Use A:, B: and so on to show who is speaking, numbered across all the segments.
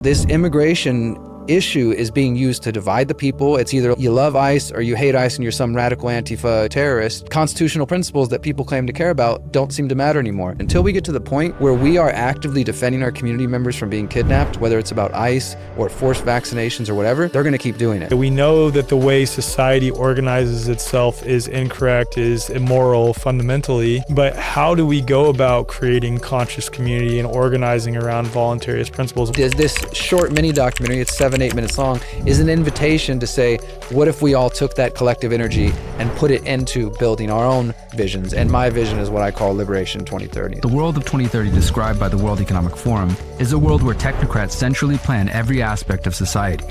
A: This immigration issue is being used to divide the people. It's either you love ICE or you hate ICE and you're some radical Antifa terrorist. Constitutional principles that people claim to care about don't seem to matter anymore. Until we get to the point where we are actively defending our community members from being kidnapped, whether it's about ICE or forced vaccinations or whatever, they're going to keep doing it.
B: We know that the way society organizes itself is incorrect, is immoral fundamentally, but how do we go about creating conscious community and organizing around voluntarist principles?
A: This short mini documentary, it's 7-8 minutes long, is an invitation to say, what if we all took that collective energy and put it into building our own visions? And my vision is what I call Liberation 2030.
C: The world of 2030 described by the World Economic Forum is a world where technocrats centrally plan every aspect of society.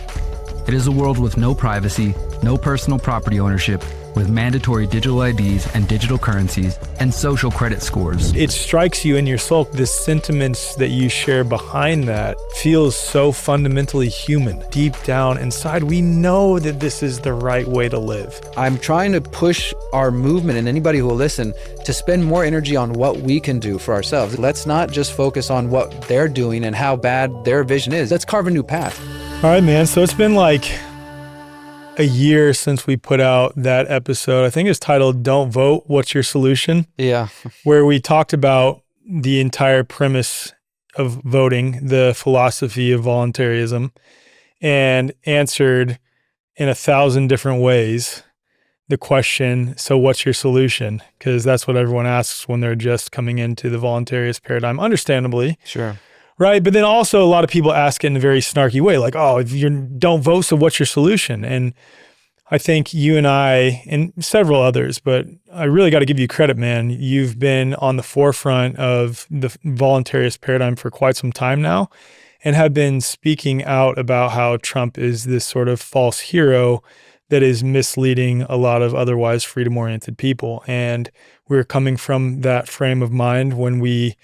C: It is a world with no privacy, no personal property ownership, with mandatory digital IDs and digital currencies and social credit scores.
B: It strikes you in your soul, the sentiments that you share behind that feels so fundamentally human. Deep down inside, we know that this is the right way to live.
A: I'm trying to push our movement and anybody who will listen to spend more energy on what we can do for ourselves. Let's not just focus on what they're doing and how bad their vision is. Let's carve a new path.
B: All right, man. So it's been like a year since we put out that episode. I think it's titled Don't Vote, What's Your Solution?
A: Yeah.
B: Where we talked about the entire premise of voting, the philosophy of voluntarism, and answered in 1,000 different ways the question, so what's your solution? Because that's what everyone asks when they're just coming into the voluntarist paradigm, understandably.
A: Sure.
B: Right. But then also a lot of people ask it in a very snarky way, like, oh, if you don't vote, so what's your solution? And I think you and I and several others, but I really got to give you credit, man. You've been on the forefront of the voluntarist paradigm for quite some time now and have been speaking out about how Trump is this sort of false hero that is misleading a lot of otherwise freedom-oriented people. And we're coming from that frame of mind when we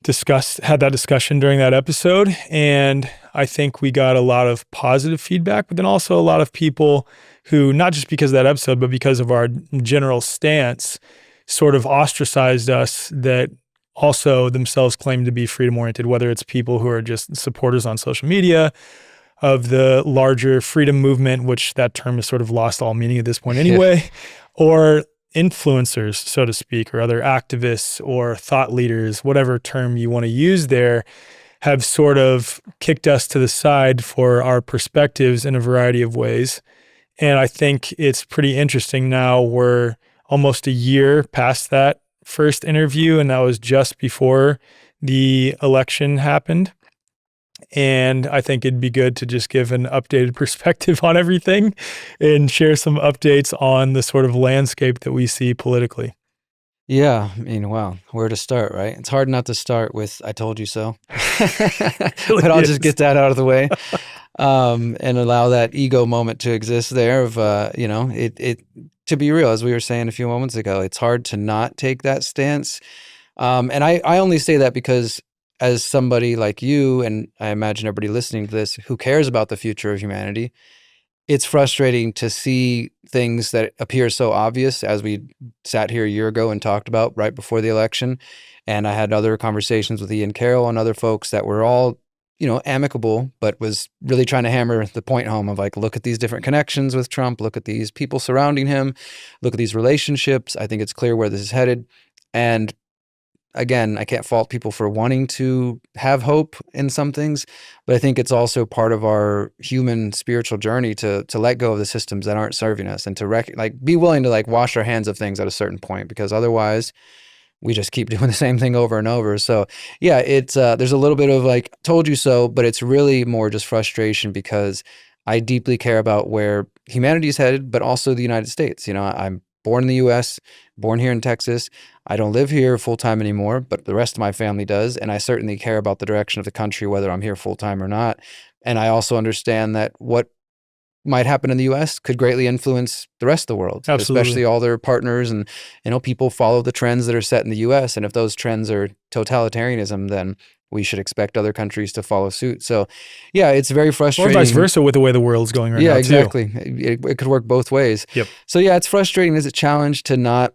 B: had that discussion during that episode. And I think we got a lot of positive feedback, but then also a lot of people who, not just because of that episode, but because of our general stance, sort of ostracized us that also themselves claim to be freedom-oriented, whether it's people who are just supporters on social media of the larger freedom movement, which that term has sort of lost all meaning at this point anyway, or influencers, so to speak, or other activists or thought leaders, whatever term you want to use there, have sort of kicked us to the side for our perspectives in a variety of ways. And I think it's pretty interesting now. We're almost a year past that first interview, and that was just before the election happened. And I think it'd be good to just give an updated perspective on everything and share some updates on the sort of landscape that we see politically.
A: Yeah, I mean, wow, where to start, right? It's hard not to start with, I told you so. But I'll just get that out of the way and allow that ego moment to exist there of, to be real, as we were saying a few moments ago, it's hard to not take that stance. And I only say that because as somebody like you, and I imagine everybody listening to this, who cares about the future of humanity, it's frustrating to see things that appear so obvious, as we sat here a year ago and talked about right before the election. And I had other conversations with Ian Carroll and other folks that were all, amicable, but was really trying to hammer the point home of like, look at these different connections with Trump, look at these people surrounding him, look at these relationships. I think it's clear where this is headed. And again, I can't fault people for wanting to have hope in some things, but I think it's also part of our human spiritual journey to let go of the systems that aren't serving us and to be willing to wash our hands of things at a certain point, because otherwise we just keep doing the same thing over and over. So yeah, it's there's a little bit of told you so, but it's really more just frustration because I deeply care about where humanity is headed, but also the United States. I'm born in the U.S., born here in Texas. I don't live here full-time anymore, but the rest of my family does. And I certainly care about the direction of the country, whether I'm here full-time or not. And I also understand that what might happen in the U.S. could greatly influence the rest of the world,
B: Absolutely.
A: Especially all their partners. And, people follow the trends that are set in the U.S. And if those trends are totalitarianism, then we should expect other countries to follow suit. So yeah, it's very frustrating.
B: Or vice versa with the way the world's going right now,
A: Yeah, exactly.
B: too.
A: It could work both ways.
B: Yep.
A: So yeah, it's frustrating as a challenge to not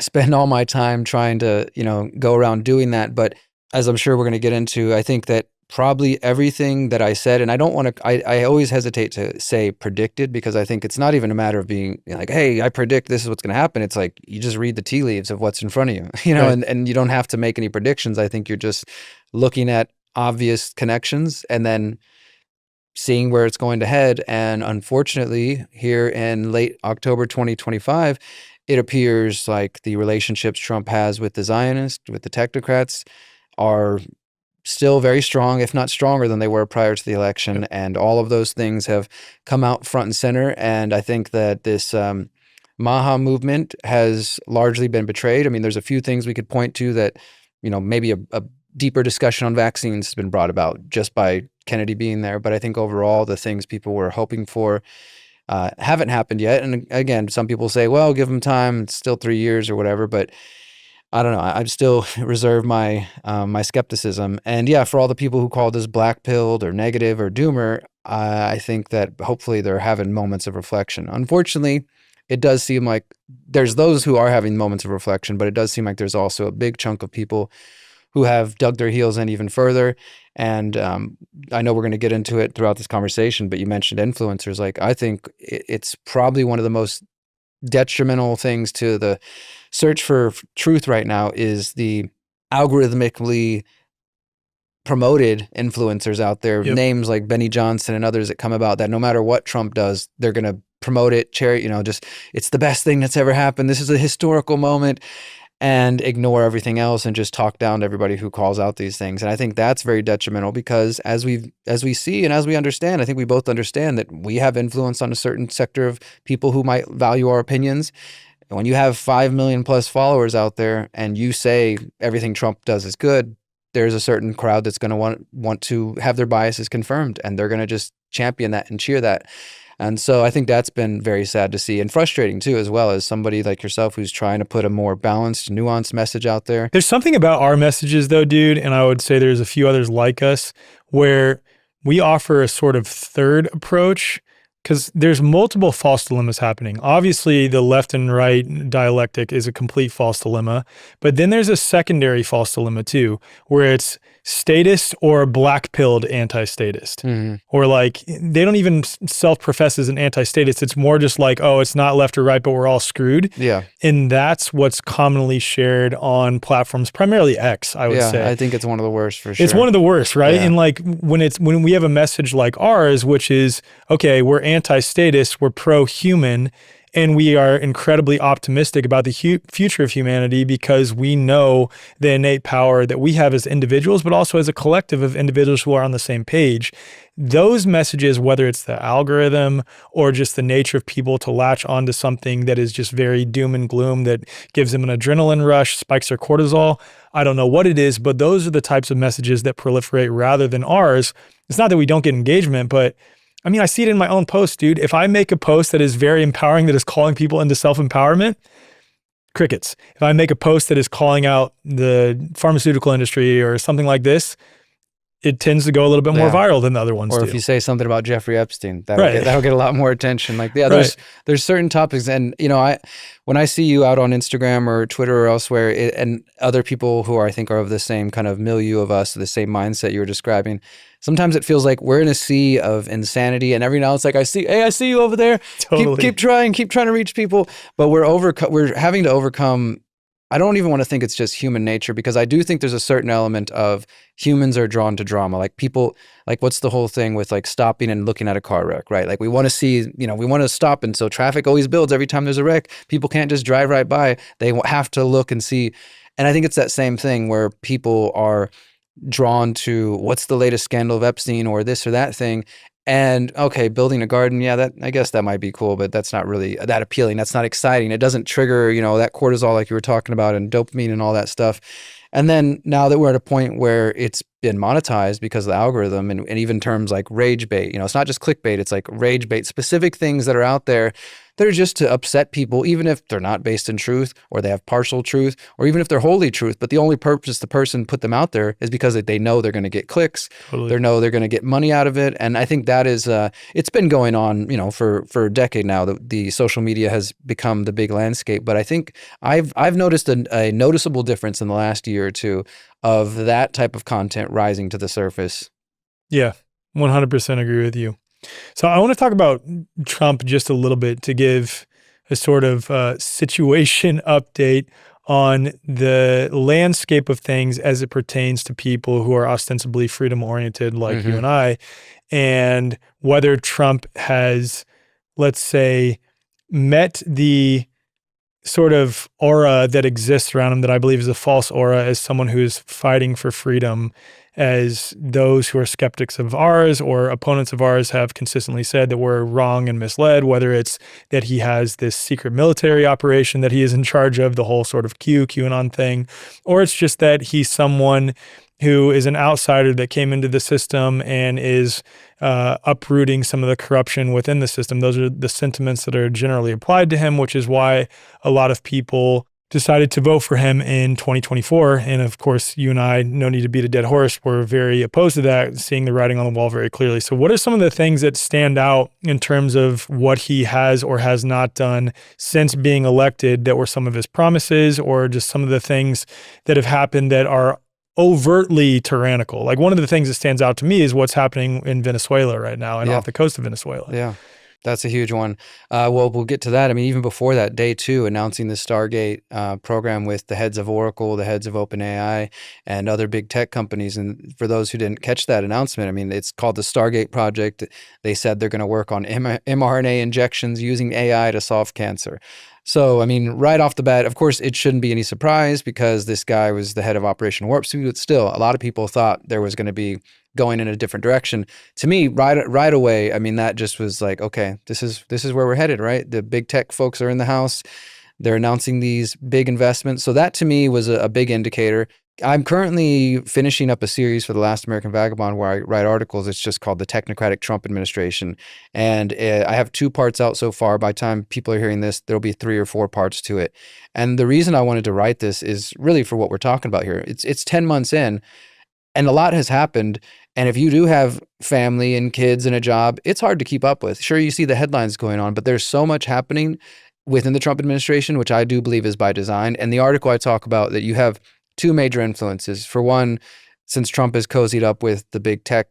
A: spend all my time trying to, go around doing that. But as I'm sure we're going to get into, I think that probably everything that I said, and I don't want to, I always hesitate to say predicted, because I think it's not even a matter of being like, hey, I predict this is what's going to happen. It's like, you just read the tea leaves of what's in front of you,
B: Right.
A: and you don't have to make any predictions. I think you're just looking at obvious connections and then seeing where it's going to head. And unfortunately, here in late October 2025, it appears like the relationships Trump has with the Zionists, with the technocrats, are still very strong, if not stronger than they were prior to the election.
B: Yep.
A: And all of those things have come out front and center. And I think that this MAHA movement has largely been betrayed. I mean, there's a few things we could point to that, maybe a deeper discussion on vaccines has been brought about just by Kennedy being there. But I think overall, the things people were hoping for haven't happened yet. And again, some people say, well, give them time. It's still 3 years or whatever. But I don't know. I still reserve my my skepticism. And yeah, for all the people who call this black-pilled or negative or doomer, I think that hopefully they're having moments of reflection. Unfortunately, it does seem like there's those who are having moments of reflection, but it does seem like there's also a big chunk of people who have dug their heels in even further. And I know we're going to get into it throughout this conversation, but you mentioned influencers. Like, I think it's probably one of the most detrimental things to the search for truth right now is the algorithmically promoted influencers out there,
B: Yep.
A: names like Benny Johnson and others that come about, that no matter what Trump does, they're going to promote it, just it's the best thing that's ever happened. This is a historical moment, and ignore everything else and just talk down to everybody who calls out these things. And I think that's very detrimental, because as we see and as we understand, I think we both understand that we have influence on a certain sector of people who might value our opinions. And when you have 5 million plus followers out there and you say everything Trump does is good, there's a certain crowd that's going to want to have their biases confirmed, and they're going to just champion that and cheer that. And so I think that's been very sad to see, and frustrating too, as well, as somebody like yourself who's trying to put a more balanced, nuanced message out there.
B: There's something about our messages though, dude, and I would say there's a few others like us, where we offer a sort of third approach, because there's multiple false dilemmas happening. Obviously, the left and right dialectic is a complete false dilemma, but then there's a secondary false dilemma too, where it's statist or black-pilled anti-statist.
A: Mm-hmm.
B: Or like, they don't even self-profess as an anti-statist. It's more just like, oh, it's not left or right, but we're all screwed.
A: Yeah.
B: And that's what's commonly shared on platforms, primarily X, I would say.
A: I think it's one of the worst for sure.
B: It's one of the worst, right?
A: Yeah.
B: And like when we have a message like ours, which is, okay, we're anti-statist, we're pro-human, and we are incredibly optimistic about the future of humanity, because we know the innate power that we have as individuals, but also as a collective of individuals who are on the same page. Those messages, whether it's the algorithm or just the nature of people to latch onto something that is just very doom and gloom, that gives them an adrenaline rush, spikes their cortisol, I don't know what it is, but those are the types of messages that proliferate rather than ours. It's not that we don't get engagement, but I mean, I see it in my own posts, dude. If I make a post that is very empowering, that is calling people into self-empowerment, crickets. If I make a post that is calling out the pharmaceutical industry or something like this, it tends to go a little bit more viral than the other ones do.
A: Or if you say something about Jeffrey Epstein, that'll get a lot more attention. Like, yeah, there's certain topics, and when I see you out on Instagram or Twitter or elsewhere, and other people who I think are of the same kind of milieu of us, the same mindset you were describing, sometimes it feels like we're in a sea of insanity, and every now it's like, I see you over there.
B: Totally.
A: Keep trying to reach people, but we're having to overcome. I don't even want to think it's just human nature, because I do think there's a certain element of humans are drawn to drama. Like, people, like, what's the whole thing with like stopping and looking at a car wreck, right? Like, we want to see, we want to stop. And so traffic always builds every time there's a wreck. People can't just drive right by. They have to look and see. And I think it's that same thing where people are drawn to what's the latest scandal of Epstein or this or that thing. And okay, building a garden, yeah, I guess that might be cool, but that's not really that appealing. That's not exciting. It doesn't trigger, that cortisol like you were talking about, and dopamine and all that stuff. And then now that we're at a point where it's been monetized because of the algorithm, and even terms like rage bait, it's not just clickbait, it's like rage bait, specific things that are out there that are just to upset people, even if they're not based in truth, or they have partial truth, or even if they're wholly truth. But the only purpose the person put them out there is because they know they're going to get clicks.
B: Totally.
A: They know they're going to get money out of it. And I think that is, it's been going on, for a decade now. The social media has become the big landscape. But I think I've noticed a noticeable difference in the last year or two of that type of content rising to the surface.
B: Yeah, 100% agree with you. So I want to talk about Trump just a little bit to give a sort of situation update on the landscape of things as it pertains to people who are ostensibly freedom-oriented like you and I, and whether Trump has, let's say, met the sort of aura that exists around him that I believe is a false aura as someone who is fighting for freedom, as those who are skeptics of ours or opponents of ours have consistently said that we're wrong and misled, whether it's that he has this secret military operation that he is in charge of, the whole sort of QAnon thing, or it's just that he's someone who is an outsider that came into the system and is uprooting some of the corruption within the system. Those are the sentiments that are generally applied to him, which is why a lot of people decided to vote for him in 2024. And of course, you and I, no need to beat a dead horse, we're very opposed to that, seeing the writing on the wall very clearly. So what are some of the things that stand out in terms of what he has or has not done since being elected that were some of his promises, or just some of the things that have happened that are overtly tyrannical? Like, one of the things that stands out to me is what's happening in Venezuela right now and off the coast of Venezuela.
A: Yeah, that's a huge one. Well, we'll get to that. I mean, even before that, day 2, announcing the Stargate program with the heads of Oracle, the heads of OpenAI, and other big tech companies. And for those who didn't catch that announcement, I mean, it's called the Stargate Project. They said they're going to work on mRNA injections using AI to solve cancer. So, I mean, right off the bat, of course, it shouldn't be any surprise because this guy was the head of Operation Warp Speed, but still, a lot of people thought there was going to be going in a different direction. To me, right away, I mean, that just was like, okay, this is where we're headed, right? The big tech folks are in the house. They're announcing these big investments. So that to me was a big indicator. I'm currently finishing up a series for The Last American Vagabond where I write articles. It's just called the Technocratic Trump Administration. And I have 2 parts out so far. By the time people are hearing this, there'll be 3 or 4 parts to it. And the reason I wanted to write this is really for what we're talking about here. It's 10 months in and a lot has happened. And if you do have family and kids and a job, it's hard to keep up with. Sure, you see the headlines going on, but there's so much happening within the Trump administration, which I do believe is by design. And the article I talk about that you have 2 major influences. For one, since Trump has cozied up with the big tech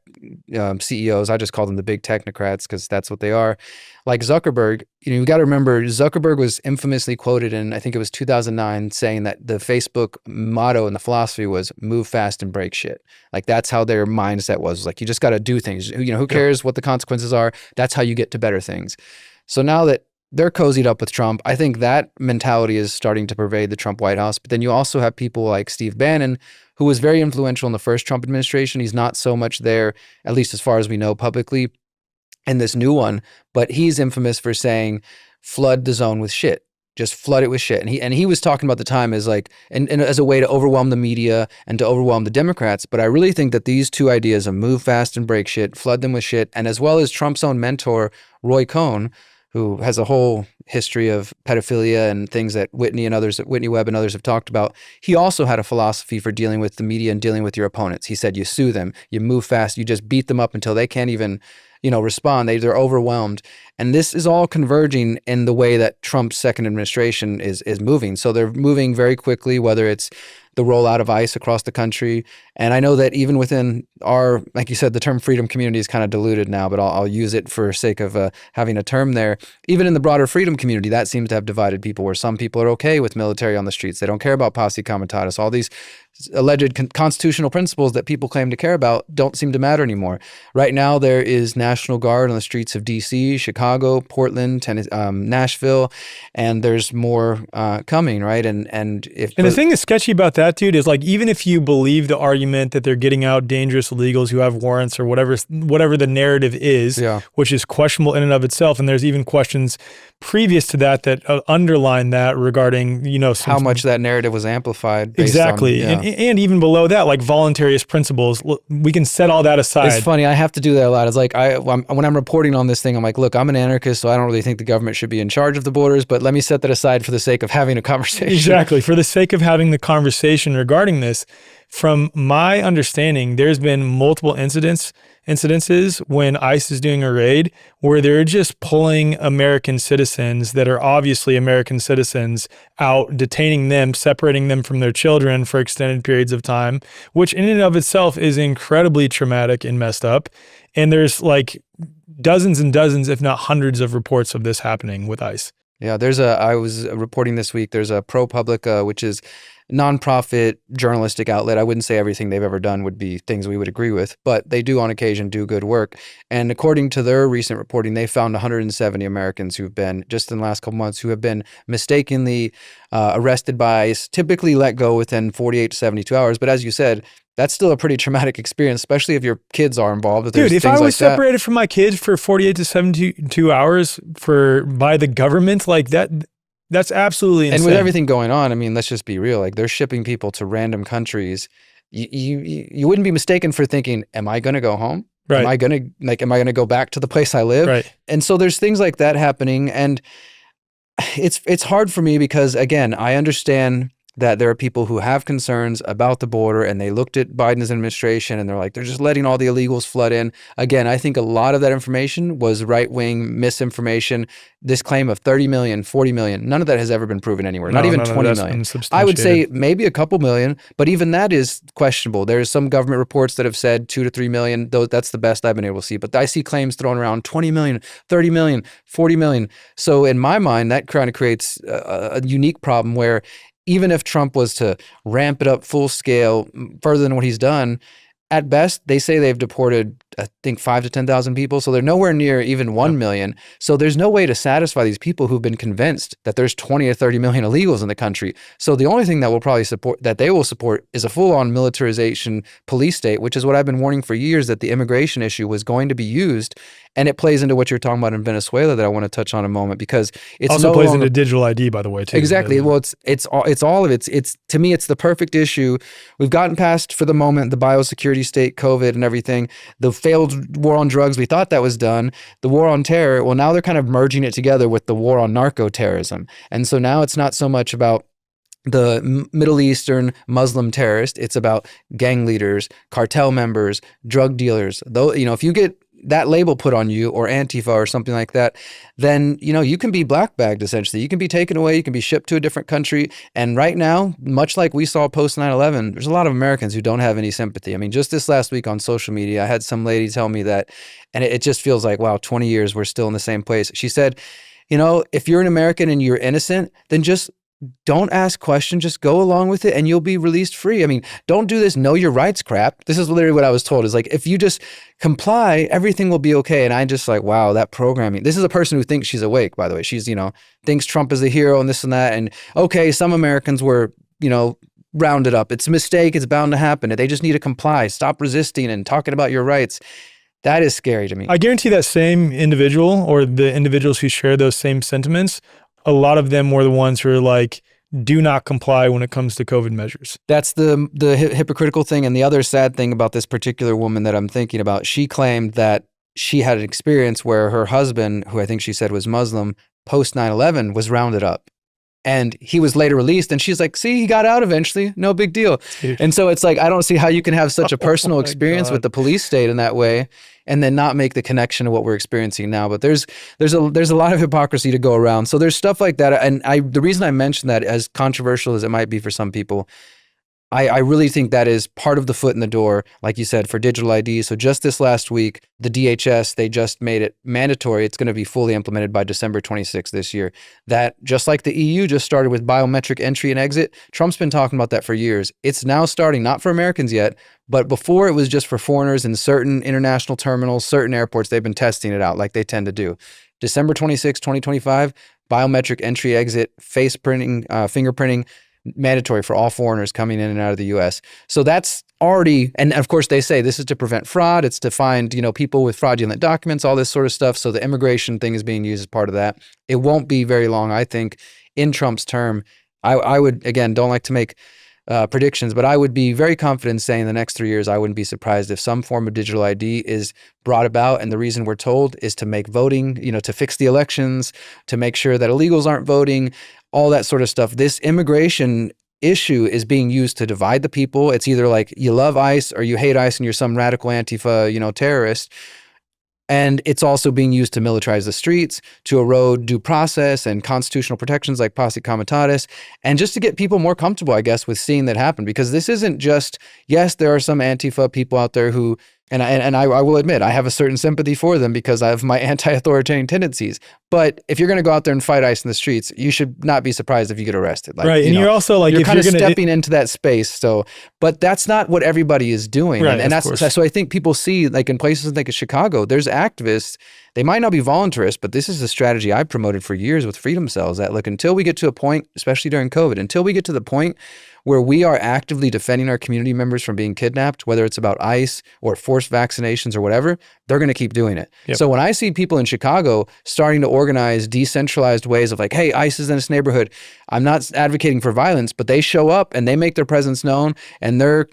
A: CEOs, I just call them the big technocrats because that's what they are. Like Zuckerberg, you got to remember Zuckerberg was infamously quoted in, I think it was 2009, saying that the Facebook motto and the philosophy was move fast and break shit. Like that's how their mindset was. Like you just got to do things. Who cares what the consequences are? That's how you get to better things. So now that they're cozied up with Trump, I think that mentality is starting to pervade the Trump White House. But then you also have people like Steve Bannon, who was very influential in the first Trump administration. He's not so much there, at least as far as we know publicly, in this new one. But he's infamous for saying, flood the zone with shit. Just flood it with shit. And he was talking about the time as like, and as a way to overwhelm the media and to overwhelm the Democrats. But I really think that these 2 ideas of move fast and break shit, flood them with shit, and as well as Trump's own mentor, Roy Cohn, who has a whole history of pedophilia and things that Whitney Webb and others have talked about. He also had a philosophy for dealing with the media and dealing with your opponents. He said, you sue them, you move fast, you just beat them up until they can't even, respond. They're overwhelmed. And this is all converging in the way that Trump's second administration is moving. So they're moving very quickly, whether it's the rollout of ICE across the country. And I know that even within our, like you said, the term freedom community is kind of diluted now, but I'll use it for sake of having a term there. Even in the broader freedom community, that seems to have divided people, where some people are okay with military on the streets. They don't care about posse comitatus. All these alleged constitutional principles that people claim to care about don't seem to matter anymore. Right now, there is National Guard on the streets of D.C., Chicago, Portland, Nashville, and there's more coming, right? And the thing that's sketchy about that, dude, is like, even if you believe the argument that they're getting out dangerous illegals who have warrants or whatever the narrative is, which is questionable in and of itself, and there's even questions previous to that underline that regarding, how much that narrative was amplified.
B: Exactly. And even below that, like voluntarist principles, we can set all that aside.
A: It's funny. I have to do that a lot. It's like when I'm reporting on this thing, I'm like, look, I'm an anarchist, so I don't really think the government should be in charge of the borders, but let me set that aside for the sake of having a conversation.
B: Exactly. For the sake of having the conversation regarding this. from my understanding, there's been multiple incidences when ICE is doing a raid where they're just pulling American citizens that are obviously American citizens out, detaining them, separating them from their children for extended periods of time, which in and of itself is incredibly traumatic and messed up. And there's like dozens and dozens, if not hundreds of reports of this happening with ICE.
A: Yeah, I was reporting this week, there's a ProPublica, which is nonprofit journalistic outlet. I wouldn't say everything they've ever done would be things we would agree with, but they do on occasion do good work. And according to their recent reporting, they found 170 Americans who've been, just in the last couple months, who have been mistakenly arrested by ICE, typically let go within 48 to 72 hours. But as you said, that's still a pretty traumatic experience, especially if your kids are involved.
B: Dude, if I was separated from my kids for 48 to 72 hours by the government, like that's absolutely insane.
A: And with everything going on, I mean, let's just be real. Like, they're shipping people to random countries. You wouldn't be mistaken for thinking, am I going to go home?
B: Right.
A: Am I going to go back to the place I live?
B: Right.
A: And so there's things like that happening. And it's hard for me because, again, I understand that there are people who have concerns about the border, and they looked at Biden's administration and they're like, they're just letting all the illegals flood in. Again, I think a lot of that information was right-wing misinformation. This claim of 30 million, 40 million, none of that has ever been proven anywhere, not even 20 million. I would say maybe a couple million, but even that is questionable. There's some government reports that have said 2 to 3 million. That's the best I've been able to see. But I see claims thrown around 20 million, 30 million, 40 million. So in my mind, that kind of creates a unique problem where even if Trump was to ramp it up full scale further than what he's done, at best, they say they've deported, I think, 5,000 to 10,000 people. So they're nowhere near even 1 million. So there's no way to satisfy these people who've been convinced that there's 20 or 30 million illegals in the country. So the only thing that they will support is a full-on militarization police state, which is what I've been warning for years, that the immigration issue was going to be used. And it plays into what you're talking about in Venezuela that I want to touch on a moment, because it's
B: also plays into digital ID, by the way, too.
A: Exactly. Well, it's all of it. It's to me, it's the perfect issue. We've gotten past, for the moment, the biosecurity state, COVID and everything, the failed war on drugs. We thought that was done. The war on terror. Well, now they're kind of merging it together with the war on narco-terrorism. And so now it's not so much about the Middle Eastern Muslim terrorist. It's about gang leaders, cartel members, drug dealers. Though, if you get that label put on you, or Antifa or something like that, then, you can be black bagged, essentially. You can be taken away, you can be shipped to a different country. And right now, much like we saw post 9/11, there's a lot of Americans who don't have any sympathy. I mean, just this last week on social media, I had some lady tell me that, and it just feels like, wow, 20 years, we're still in the same place. She said, if you're an American and you're innocent, then just don't ask questions, just go along with it and you'll be released free. I mean, don't do this know your rights crap. This is literally what I was told, is like, if you just comply, everything will be okay. And I just like, wow, that programming. This is a person who thinks she's awake, by the way. She's, thinks Trump is a hero and this and that. And okay, some Americans were, rounded up. It's a mistake. It's bound to happen. They just need to comply. Stop resisting and talking about your rights. That is scary to me.
B: I guarantee that same individual, or the individuals who share those same sentiments, a lot of them were the ones who are like, do not comply when it comes to COVID measures.
A: That's the hypocritical thing. And the other sad thing about this particular woman that I'm thinking about, she claimed that she had an experience where her husband, who I think she said was Muslim, post 9/11 was rounded up. And he was later released, and she's like, see, he got out eventually, no big deal. Dude. And so it's like, I don't see how you can have such a personal experience with the police state in that way and then not make the connection to what we're experiencing now. But there's a lot of hypocrisy to go around. So there's stuff like that. And the reason I mention that, as controversial as it might be for some people, I really think that is part of the foot in the door, like you said, for digital ID. So just this last week, the DHS, they just made it mandatory. It's going to be fully implemented by December 26th this year. That, just like the EU just started with biometric entry and exit, Trump's been talking about that for years. It's now starting, not for Americans yet, but before it was just for foreigners in certain international terminals, certain airports. They've been testing it out like they tend to do. December 26, 2025, biometric entry, exit, face printing, fingerprinting, mandatory for all foreigners coming in and out of the U.S. So that's already, and of course they say this is to prevent fraud. It's to find, people with fraudulent documents, all this sort of stuff. So the immigration thing is being used as part of that. It won't be very long, I think, in Trump's term. I would, again, don't like to make predictions, but I would be very confident saying the next 3 years, I wouldn't be surprised if some form of digital ID is brought about. And the reason we're told is to make voting, to fix the elections, to make sure that illegals aren't voting, all that sort of stuff. This immigration issue is being used to divide the people. It's either like you love ICE or you hate ICE and you're some radical Antifa, terrorist. And it's also being used to militarize the streets, to erode due process and constitutional protections like posse comitatus, and just to get people more comfortable, I guess, with seeing that happen. Because this isn't just, yes, there are some Antifa people out there who, and I will admit, I have a certain sympathy for them because I have my anti-authoritarian tendencies. But if you're going to go out there and fight ICE in the streets, you should not be surprised if you get arrested. Like,
B: right, and you're also like,
A: you're
B: if
A: kind of
B: you're gonna,
A: stepping into that space. So, but that's not what everybody is doing,
B: right,
A: and
B: of
A: that's
B: course.
A: so. I think people see, like in places like Chicago, there's activists. They might not be voluntarists, but this is a strategy I promoted for years with Freedom Cells. That look, until we get to a point, especially during COVID, until we get to the point where we are actively defending our community members from being kidnapped, whether it's about ICE or forced vaccinations or whatever, they're going to keep doing it.
B: Yep.
A: So when I see people in Chicago starting to organize decentralized ways of like, hey, ICE is in this neighborhood, I'm not advocating for violence, but they show up and they make their presence known and they're,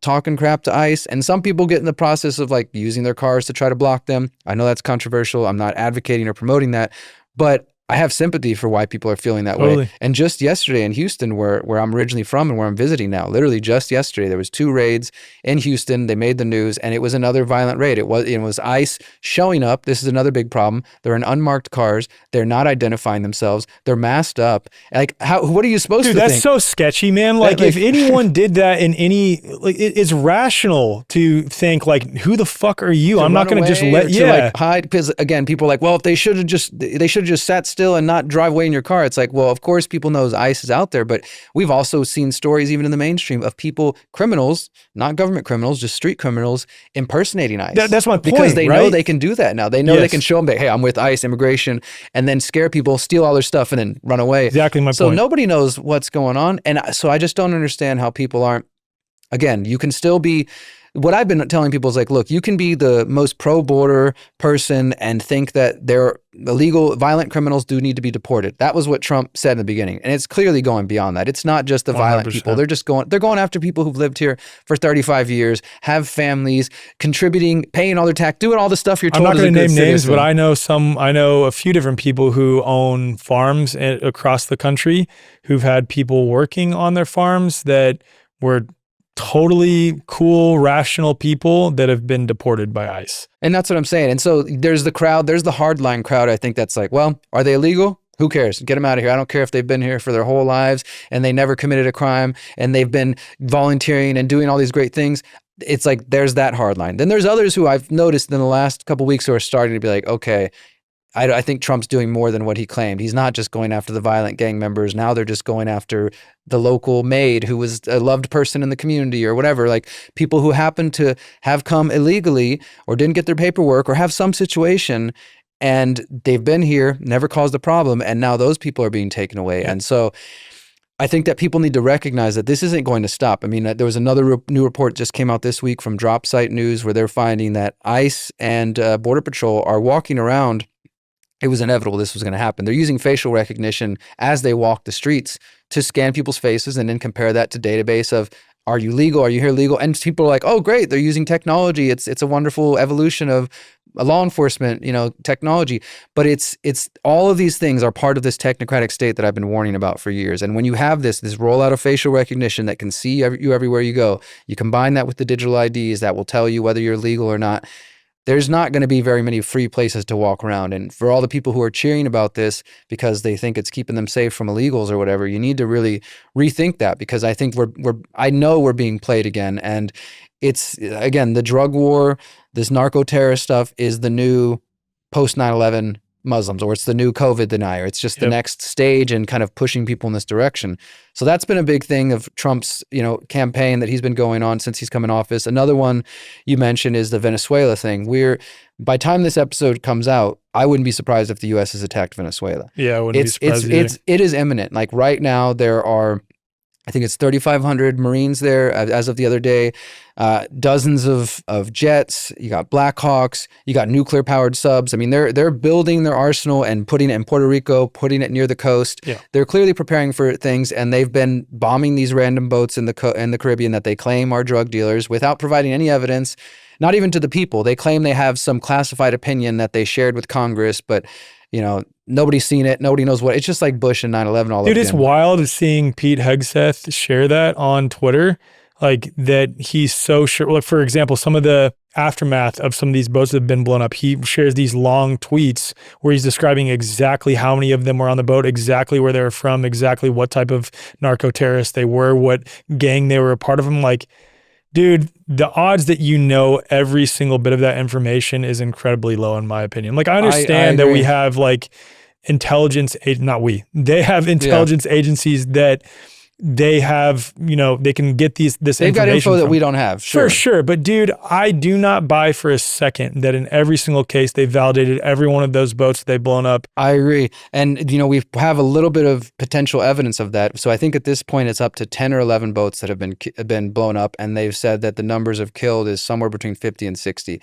A: talking crap to ICE. And some people get in the process of like using their cars to try to block them. I know that's controversial. I'm not advocating or promoting that, but I have sympathy for why people are feeling that way. And just yesterday in Houston, where I'm originally from and where I'm visiting now, literally just yesterday, there was 2 raids in Houston. They made the news, and it was another violent raid. It was ICE showing up. This is another big problem. They're in unmarked cars. They're not identifying themselves. They're masked up. Like, what are you supposed to think?
B: Dude, that's so sketchy, man. Like if anyone did that in any, like, it's rational to think like, who the fuck are you? I'm not going to just let you
A: like hide. Because again, people are like, well, if they should have just sat still and not drive away in your car. It's like, well, of course people know ICE is out there, but we've also seen stories even in the mainstream of people, criminals, not government criminals, just street criminals impersonating ICE.
B: That's my point,
A: because they
B: right?
A: know they can do that now. They know they can show them, hey, I'm with ICE, immigration, and then scare people, steal all their stuff, and then run away.
B: Exactly my point.
A: So nobody knows what's going on. And so I just don't understand how people aren't, again, you can still be, what I've been telling people is like, look, you can be the most pro-border person and think that they're illegal, violent criminals do need to be deported. That was what Trump said in the beginning. And it's clearly going beyond that. It's not just the 100%. Violent people. They're going after people who've lived here for 35 years, have families, contributing, paying all their tax, doing all the stuff you're told.
B: I'm not going to name names,
A: citizen.
B: but I know a few different people who own farms across the country who've had people working on their farms that were totally cool, rational people that have been deported by ICE.
A: And that's what I'm saying. And so there's the crowd, there's the hardline crowd, I think, that's like, well, are they illegal? Who cares? Get them out of here. I don't care if they've been here for their whole lives and they never committed a crime and they've been volunteering and doing all these great things. It's like, there's that hardline. Then there's others who I've noticed in the last couple of weeks who are starting to be like, okay, I think Trump's doing more than what he claimed. He's not just going after the violent gang members. Now they're just going after the local maid who was a loved person in the community or whatever, like people who happen to have come illegally or didn't get their paperwork or have some situation and they've been here, never caused a problem, and now those people are being taken away. Yeah. And so I think that people need to recognize that this isn't going to stop. I mean, there was another new report just came out this week from Drop Site News where they're finding that ICE and Border Patrol are walking around. It was inevitable this was going to happen. They're using facial recognition as they walk the streets to scan people's faces and then compare that to database of, are you legal? Are you here legal? And people are like, oh, great. They're using technology. It's a wonderful evolution of law enforcement, technology. But it's all of these things are part of this technocratic state that I've been warning about for years. And when you have this rollout of facial recognition that can see you everywhere you go, you combine that with the digital IDs that will tell you whether you're legal or not, there's not going to be very many free places to walk around. And for all the people who are cheering about this because they think it's keeping them safe from illegals or whatever, you need to really rethink that, because I think I know we're being played again. And it's, again, the drug war, this narco-terrorist stuff is the new post 9/11 Muslims, or it's the new COVID denier. It's just the next stage and kind of pushing people in this direction. So that's been a big thing of Trump's, campaign that he's been going on since he's come in office. Another one you mentioned is the Venezuela thing. By the time this episode comes out, I wouldn't be surprised if the U.S. has attacked Venezuela.
B: Yeah, I wouldn't be surprised
A: It is imminent. Like right now, there are, I think it's 3,500 Marines there as of the other day, dozens of jets, you got Black Hawks, you got nuclear powered subs. I mean, they're building their arsenal and putting it in Puerto Rico, putting it near the coast. Yeah. They're clearly preparing for things, and they've been bombing these random boats in the Caribbean that they claim are drug dealers without providing any evidence, not even to the people. They claim they have some classified opinion that they shared with Congress, but Nobody's seen it. Nobody knows what. It's just like Bush and 9/11 all over
B: Dude,
A: again.
B: it's wild seeing Pete Hegseth share that on Twitter. Like that he's so sure. Like, for example, some of the aftermath of some of these boats that have been blown up, he shares these long tweets where he's describing exactly how many of them were on the boat, exactly where they were from, exactly what type of narco terrorists they were, what gang they were a part of. I'm like, dude, the odds that you know every single bit of that information is incredibly low, in my opinion. Like, I understand that we have like intelligence, they have intelligence agencies that they have, they can get this
A: They've
B: information
A: got info
B: from.
A: that we don't have.
B: For sure. But dude, I do not buy for a second that in every single case, they validated every one of those boats they've blown up.
A: I agree. And, we have a little bit of potential evidence of that. So I think at this point, it's up to 10 or 11 boats that have been blown up. And they've said that the numbers of killed is somewhere between 50 and 60.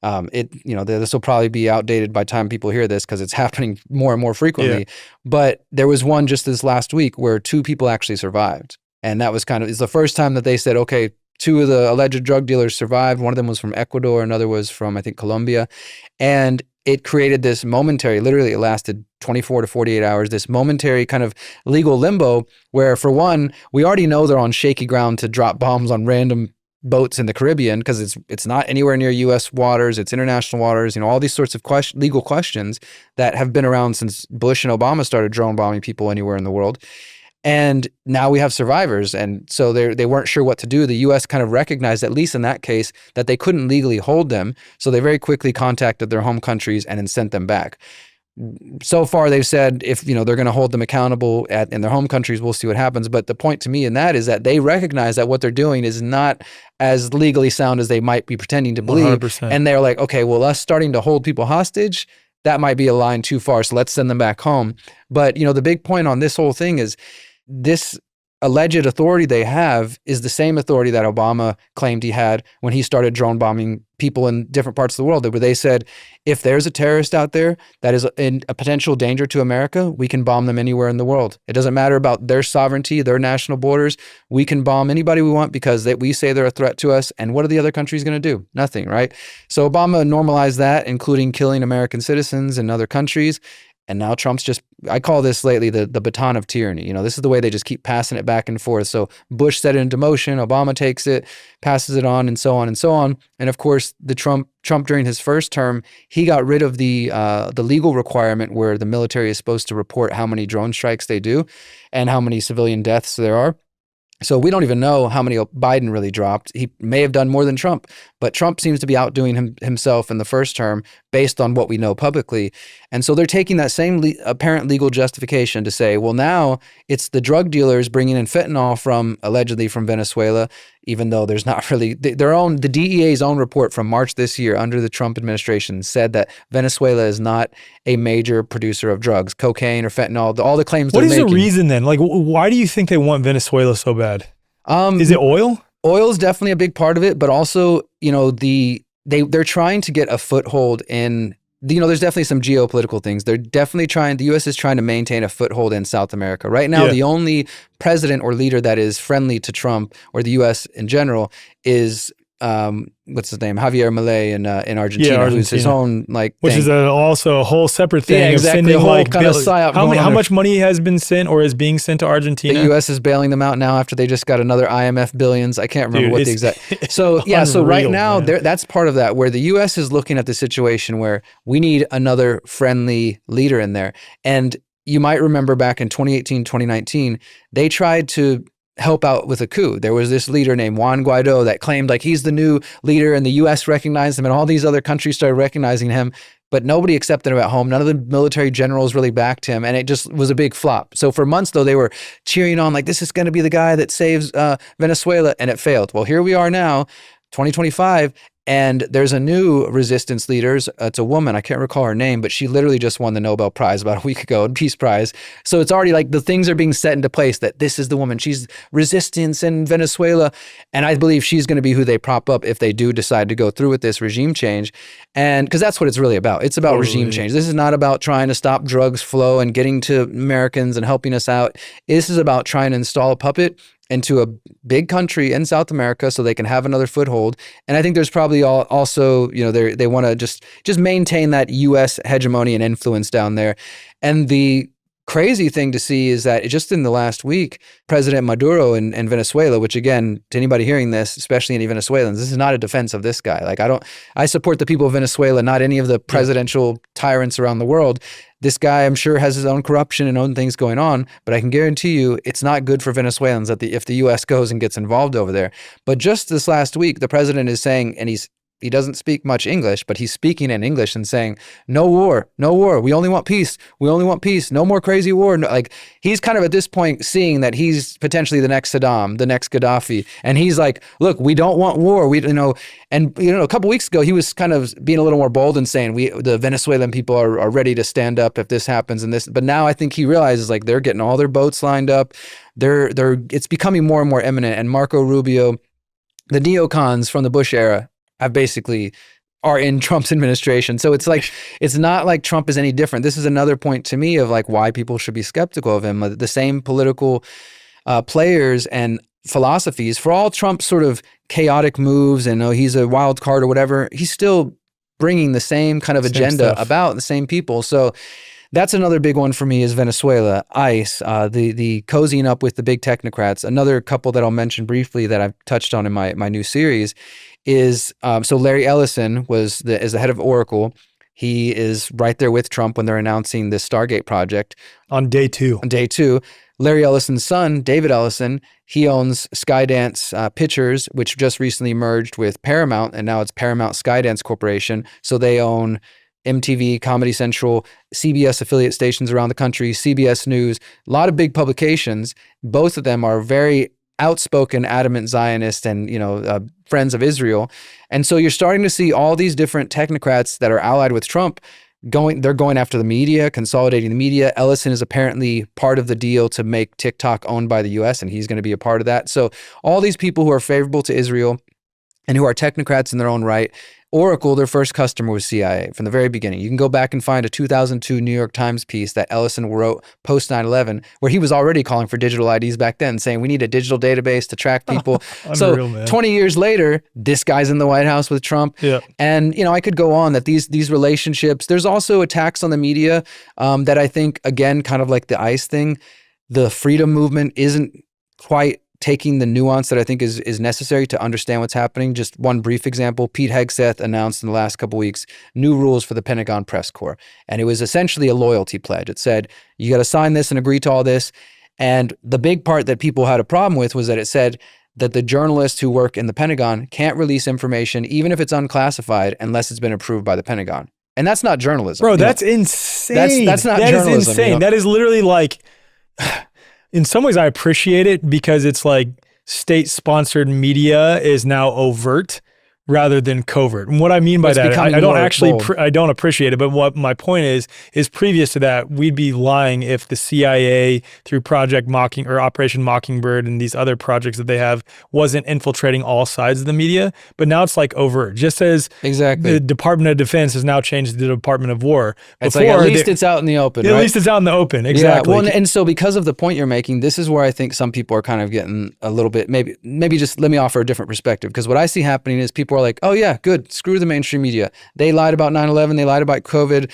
A: This will probably be outdated by the time people hear this because it's happening more and more frequently.
B: Yeah.
A: But there was one just this last week where 2 people actually survived. And that was it's the first time that they said, okay, 2 of the alleged drug dealers survived. One of them was from Ecuador. Another was from, I think, Colombia. And it created this momentary, literally it lasted 24 to 48 hours, this momentary kind of legal limbo where, for one, we already know they're on shaky ground to drop bombs on random boats in the Caribbean because it's not anywhere near U.S. waters, it's international waters, all these sorts of legal questions that have been around since Bush and Obama started drone bombing people anywhere in the world. And now we have survivors. And so they weren't sure what to do. The U.S. kind of recognized, at least in that case, that they couldn't legally hold them. So they very quickly contacted their home countries and then sent them back. So far, they've said if they're going to hold them accountable in their home countries, we'll see what happens. But the point to me in that is that they recognize that what they're doing is not as legally sound as they might be pretending to believe.
B: 100%.
A: And they're like, okay, well, us starting to hold people hostage, that might be a line too far. So let's send them back home. But the big point on this whole thing is this alleged authority they have is the same authority that Obama claimed he had when he started drone bombing people in different parts of the world, where they said, if there's a terrorist out there that is in a potential danger to America, we can bomb them anywhere in the world. It doesn't matter about their sovereignty, their national borders. We can bomb anybody we want because we say they're a threat to us. And what are the other countries going to do? Nothing, right? So Obama normalized that, including killing American citizens in other countries. And now Trump's I call this lately the baton of tyranny. This is the way they just keep passing it back and forth. So Bush set it into motion, Obama takes it, passes it on, and so on and so on. And of course, Trump during his first term, he got rid of the legal requirement where the military is supposed to report how many drone strikes they do and how many civilian deaths there are. So we don't even know how many Biden really dropped. He may have done more than Trump, but Trump seems to be outdoing himself in the first term based on what we know publicly. And so they're taking that same apparent legal justification to say, well, now it's the drug dealers bringing in fentanyl allegedly from Venezuela, even though there's not really the DEA's own report from March this year under the Trump administration said that Venezuela is not a major producer of drugs, cocaine or fentanyl, all the claims they're making.
B: What is the reason then? Like, why do you think they want Venezuela so bad? Is it oil?
A: Oil is definitely a big part of it, but also, they're trying to get a foothold in, there's definitely some geopolitical things. They're definitely the U.S. is trying to maintain a foothold in South America. Right now, the only president or leader that is friendly to Trump or the U.S. in general is, what's his name? Javier Milei in Argentina, who's his own
B: which
A: thing.
B: is also a whole separate thing.
A: Yeah, exactly.
B: Of sending
A: Kind of psyop
B: how much money has been sent or is being sent to Argentina?
A: The U.S. is bailing them out now after they just got another IMF billions. I can't remember what the exact. So so right now that's part of that, where the U.S. is looking at the situation where we need another friendly leader in there. And you might remember back in 2018, 2019, they tried to help out with a coup. There was this leader named Juan Guaido that claimed he's the new leader, and the U.S. recognized him and all these other countries started recognizing him, but nobody accepted him at home. None of the military generals really backed him, and it just was a big flop. So for months, though, they were cheering on this is going to be the guy that saves Venezuela, and it failed. Well, here we are now, 2025, and there's a new resistance leader. It's a woman. I can't recall her name, but she literally just won the Nobel Prize about a week ago, Peace Prize. So it's already the things are being set into place that this is the woman. She's resistance in Venezuela. And I believe she's going to be who they prop up if they do decide to go through with this regime change. And because that's what it's really about. It's about regime change. This is not about trying to stop drugs flow and getting to Americans and helping us out. This is about trying to install a puppet into a big country in South America so they can have another foothold. And I think there's probably also, they want to just maintain that U.S. hegemony and influence down there. And the crazy thing to see is that just in the last week, President Maduro in Venezuela, which again, to anybody hearing this, especially any Venezuelans, this is not a defense of this guy. Like I support the people of Venezuela, not any of the presidential tyrants around the world. This guy, I'm sure, has his own corruption and own things going on, but I can guarantee you it's not good for Venezuelans if the U.S. goes and gets involved over there. But just this last week, the president is saying, and he doesn't speak much English, but he's speaking in English and saying, no war, no war. We only want peace. We only want peace. No more crazy war. No, like he's kind of at this point seeing that he's potentially the next Saddam, the next Gaddafi. And he's like, look, we don't want war. A couple weeks ago, he was kind of being a little more bold and saying the Venezuelan people are ready to stand up if this happens and this. But now I think he realizes like they're getting all their boats lined up. It's becoming more and more imminent. And Marco Rubio, the neocons from the Bush era, are in Trump's administration. So it's like, it's not like Trump is any different. This is another point to me of like why people should be skeptical of him. The same political players and philosophies for all Trump's sort of chaotic moves and he's a wild card or whatever, he's still bringing the same kind of agenda about the same people. So that's another big one for me is Venezuela, ICE, the cozying up with the big technocrats. Another couple that I'll mention briefly that I've touched on in my new series is, so Larry Ellison is the head of Oracle. He is right there with Trump when they're announcing this Stargate project.
B: On day two.
A: Larry Ellison's son, David Ellison, he owns Skydance Pictures, which just recently merged with Paramount, and now it's Paramount Skydance Corporation. So they own MTV, Comedy Central, CBS affiliate stations around the country, CBS News, a lot of big publications. Both of them are very outspoken, adamant Zionist and, friends of Israel. And so you're starting to see all these different technocrats that are allied with Trump they're going after the media, consolidating the media. Ellison is apparently part of the deal to make TikTok owned by the US, and he's going to be a part of that. So all these people who are favorable to Israel and who are technocrats in their own right, Oracle, their first customer was CIA from the very beginning. You can go back and find a 2002 New York Times piece that Ellison wrote post 9/11, where he was already calling for digital IDs back then, saying we need a digital database to track people.
B: Unreal,
A: so 20 years later, this guy's in the White House with Trump.
B: Yeah.
A: And, I could go on that these relationships, there's also attacks on the media that I think, again, kind of like the ICE thing, the freedom movement isn't quite taking the nuance that I think is necessary to understand what's happening. Just one brief example, Pete Hegseth announced in the last couple of weeks new rules for the Pentagon press corps. And it was essentially a loyalty pledge. It said, you got to sign this and agree to all this. And the big part that people had a problem with was that it said that the journalists who work in the Pentagon can't release information, even if it's unclassified, unless it's been approved by the Pentagon. And that's not journalism.
B: Bro, that's insane.
A: That's not journalism.
B: That is insane. That is literally like... In some ways, I appreciate it because it's like state-sponsored media is now overt rather than covert. And what I mean by that, I don't appreciate it. But what my point is previous to that, we'd be lying if the CIA through Project Mocking or Operation Mockingbird and these other projects that they have wasn't infiltrating all sides of the media. But now it's like overt. Just as the Department of Defense has now changed to the Department of War.
A: It's like at least it's out in the open, right?
B: At least it's out in the open, exactly.
A: Yeah, well, and so because of the point you're making, this is where I think some people are kind of getting a little bit, maybe just let me offer a different perspective. Because what I see happening is people are like, oh yeah, good, screw the mainstream media. They lied about 9/11, they lied about COVID,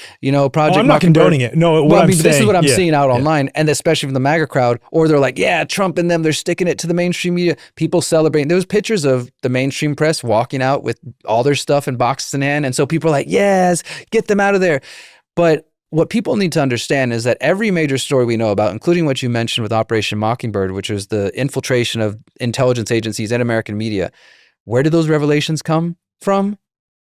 A: Project
B: I'm not condoning it. No,
A: this is what I'm seeing out online, and especially from the MAGA crowd, or they're like, yeah, Trump and them, they're sticking it to the mainstream media. People celebrating. There was pictures of the mainstream press walking out with all their stuff in boxes in hand, and so people are like, yes, get them out of there. But what people need to understand is that every major story we know about, including what you mentioned with Operation Mockingbird, which was the infiltration of intelligence agencies and American media, where did those revelations come from?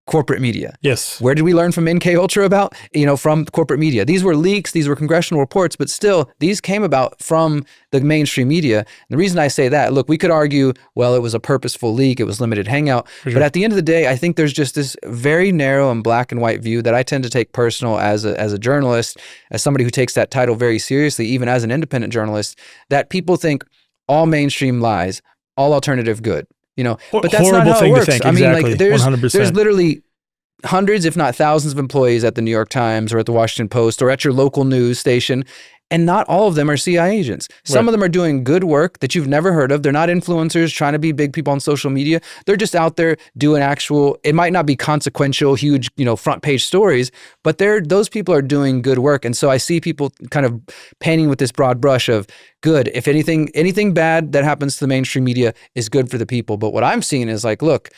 A: Corporate media.
B: Yes.
A: Where did we learn from MK Ultra about? From corporate media. These were leaks, these were congressional reports, but still, these came about from the mainstream media. And the reason I say that, look, we could argue, well, it was a purposeful leak, it was limited hangout. Sure. But at the end of the day, I think there's just this very narrow and black and white view that I tend to take personal as a journalist, as somebody who takes that title very seriously, even as an independent journalist, that people think all mainstream lies, all alternative good. But that's not how it works.
B: Think,
A: I mean,
B: exactly.
A: like there's
B: 100%.
A: literally hundreds, if not thousands of employees at the New York Times or at the Washington Post or at your local news station. And not all of them are CIA agents. Some of them are doing good work that you've never heard of. They're not influencers trying to be big people on social media. They're just out there doing actual, it might not be consequential, huge, front page stories, but those people are doing good work. And so I see people kind of painting with this broad brush of good. If anything bad that happens to the mainstream media is good for the people. But what I'm seeing is like, look,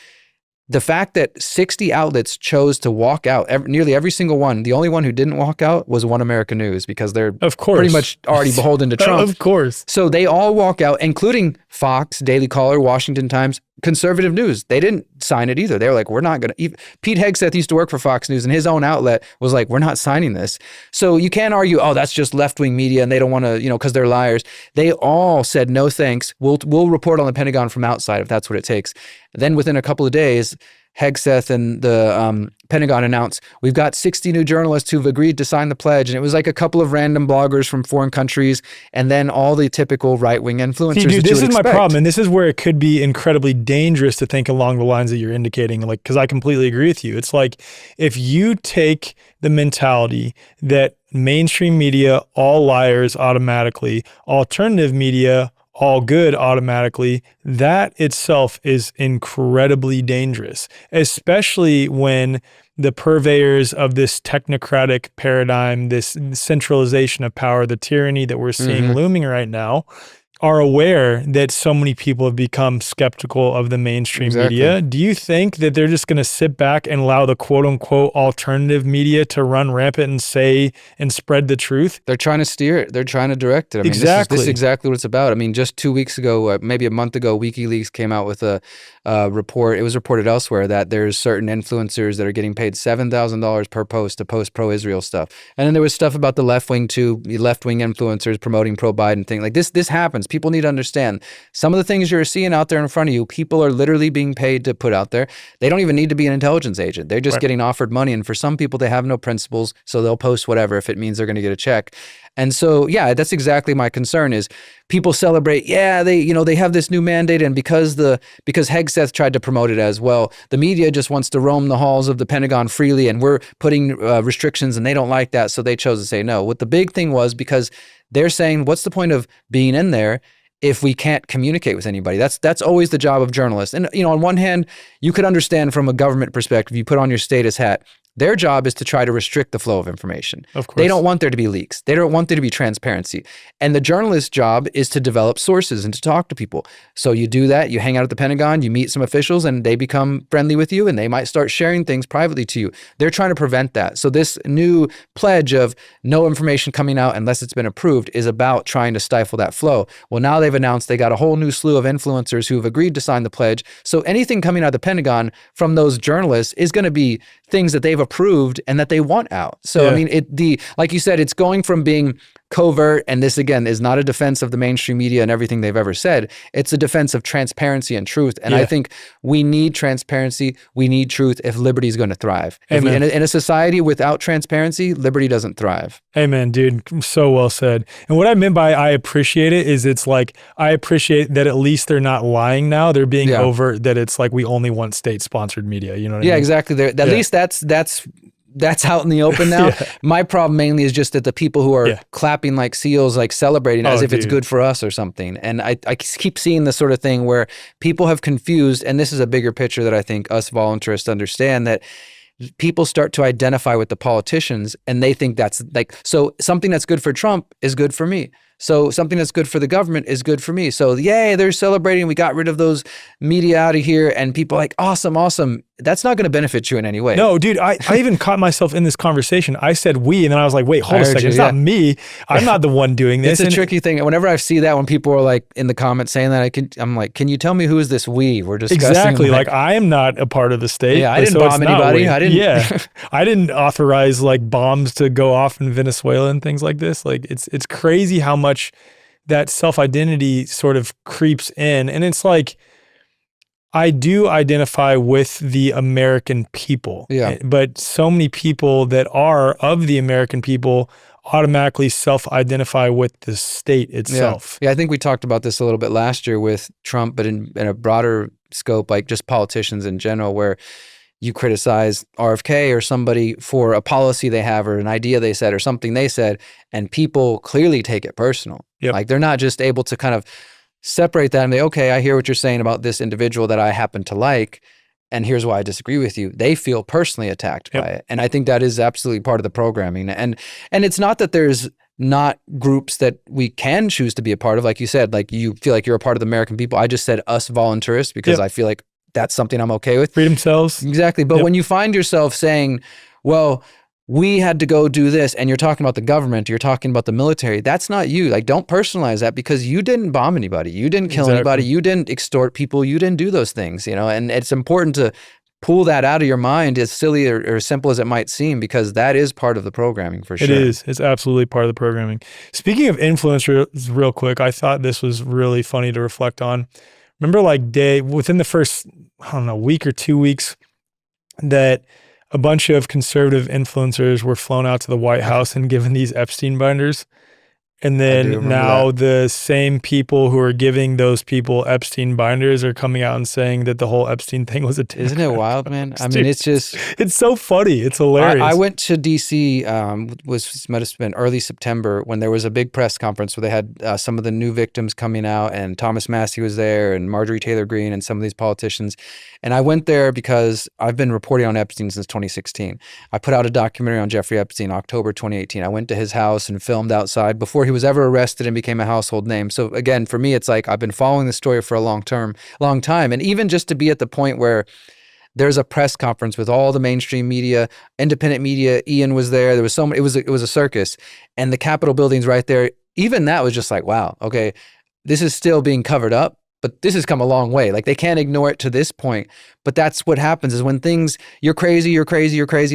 A: the fact that 60 outlets chose to walk out, nearly every single one, the only one who didn't walk out was One America News, because they're pretty much already beholden to Trump.
B: Of course.
A: So they all walk out, including Fox, Daily Caller, Washington Times, conservative news. They didn't sign it either. They were like, we're not going to. Pete Hegseth used to work for Fox News, and his own outlet was like, we're not signing this. So you can't argue, oh, that's just left-wing media and they don't want to, because they're liars. They all said, no thanks. We'll report on the Pentagon from outside if that's what it takes. Then within a couple of days, Hegseth and the Pentagon announced, we've got 60 new journalists who've agreed to sign the pledge. And it was like a couple of random bloggers from foreign countries, and then all the typical right-wing influencers.
B: See, dude, this is my problem. And this is where it could be incredibly dangerous to think along the lines that you're indicating, like, because I completely agree with you. It's like, if you take the mentality that mainstream media, all liars automatically, alternative media, all good automatically, that itself is incredibly dangerous, especially when the purveyors of this technocratic paradigm, this centralization of power, the tyranny that we're seeing looming right now, are aware that so many people have become skeptical of the mainstream media. Do you think that they're just going to sit back and allow the quote unquote alternative media to run rampant and say and spread the truth?
A: They're trying to steer it. They're trying to direct it. I mean,
B: exactly.
A: This is exactly what it's about. I mean, just 2 weeks ago, maybe a month ago, WikiLeaks came out with a report. It was reported elsewhere that there's certain influencers that are getting paid $7,000 per post to post pro-Israel stuff. And then there was stuff about the left-wing too, the left-wing influencers promoting pro-Biden thing. Like this happens. People need to understand some of the things you're seeing out there in front of you, people are literally being paid to put out there. They don't even need to be an intelligence agent. They're just getting offered money. And for some people, they have no principles, so they'll post whatever if it means they're going to get a check. And so, yeah, that's exactly my concern is people celebrate, they have this new mandate, and because Hegseth tried to promote it as well, the media just wants to roam the halls of the Pentagon freely, and we're putting restrictions, and they don't like that, so they chose to say no. What the big thing was, because they're saying, what's the point of being in there if we can't communicate with anybody? That's always the job of journalists. And on one hand, you could understand from a government perspective, you put on your status hat. Their job is to try to restrict the flow of information.
B: Of course.
A: They don't want there to be leaks. They don't want there to be transparency. And the journalist's job is to develop sources and to talk to people. So you do that, you hang out at the Pentagon, you meet some officials, and they become friendly with you, and they might start sharing things privately to you. They're trying to prevent that. So this new pledge of no information coming out unless it's been approved is about trying to stifle that flow. Well, now they've announced they got a whole new slew of influencers who have agreed to sign the pledge. So anything coming out of the Pentagon from those journalists is going to be things that they've approved and that they want out. So, I mean, like you said, it's going from being covert, and this again is not a defense of the mainstream media and everything they've ever said. It's a defense of transparency and truth. And I think we need transparency. We need truth if liberty is going to thrive. In a society without transparency, liberty doesn't thrive.
B: Amen, dude. So well said. And what I meant by I appreciate it is it's like, I appreciate that at least they're not lying now. They're being overt, that it's like, we only want state-sponsored media. You know what I mean?
A: Yeah, exactly. At least that's out in the open now. My problem mainly is just that the people who are clapping like seals, like celebrating as if it's good for us or something. And I keep seeing this sort of thing where people have confused, and this is a bigger picture that I think us voluntarists understand, that people start to identify with the politicians and they think that's like, so something that's good for Trump is good for me. So something that's good for the government is good for me. So yay, they're celebrating. We got rid of those media out of here, and people are like, awesome, awesome. That's not going to benefit you in any way.
B: No, dude, I even caught myself in this conversation. I said we, and then I was like, wait, hold a second. It's not me. I'm not the one doing this.
A: It's a tricky thing. Whenever I see that, when people are like in the comments saying that, I'm like, can you tell me who is this we? We're discussing.
B: Exactly. Like, I am not a part of the state.
A: Yeah, I didn't bomb anybody.
B: I didn't authorize like bombs to go off in Venezuela and things like this. Like, it's crazy how much that self-identity sort of creeps in. And it's like, I do identify with the American people, but so many people that are of the American people automatically self-identify with the state itself.
A: Yeah, I think we talked about this a little bit last year with Trump, but in a broader scope, like just politicians in general, where you criticize RFK or somebody for a policy they have or an idea they said or something they said, and people clearly take it personal.
B: Yep.
A: Like they're not just able to kind of separate that and say, okay, I hear what you're saying about this individual that I happen to like, and here's why I disagree with you. They feel personally attacked by it. And I think that is absolutely part of the programming. And it's not that there's not groups that we can choose to be a part of. Like you said, like you feel like you're a part of the American people. I just said us voluntarists because I feel like that's something I'm okay with.
B: Freedom cells.
A: Exactly. But when you find yourself saying, well, we had to go do this, and you're talking about the government, you're talking about the military, that's not you. Like, don't personalize that because you didn't bomb anybody. You didn't kill anybody. You didn't extort people. You didn't do those things, you know, and it's important to pull that out of your mind, as silly or simple as it might seem, because that is part of the programming for sure.
B: It is. It's absolutely part of the programming. Speaking of influencers, real quick, I thought this was really funny to reflect on. Remember within the first, I don't know, week or 2 weeks, that a bunch of conservative influencers were flown out to the White House and given these Epstein binders. And then now the same people who are giving those people Epstein binders are coming out and saying that the whole Epstein thing was a Democrat.
A: Isn't it wild, man? I mean, it's just...
B: It's so funny. It's hilarious.
A: I went to D.C., might have been early September, when there was a big press conference where they had some of the new victims coming out, and Thomas Massie was there, and Marjorie Taylor Greene, and some of these politicians. And I went there because I've been reporting on Epstein since 2016. I put out a documentary on Jeffrey Epstein October 2018. I went to his house and filmed outside before he was ever arrested and became a household name. So again, for me, it's like I've been following this story for a long time. And even just to be at the point where there's a press conference with all the mainstream media, independent media, Ian was there. There was so many, it was a circus, and the Capitol building's right there. Even that was just like, wow, okay, this is still being covered up, but this has come a long way. Like, they can't ignore it to this point. But that's what happens is when things, you're crazy,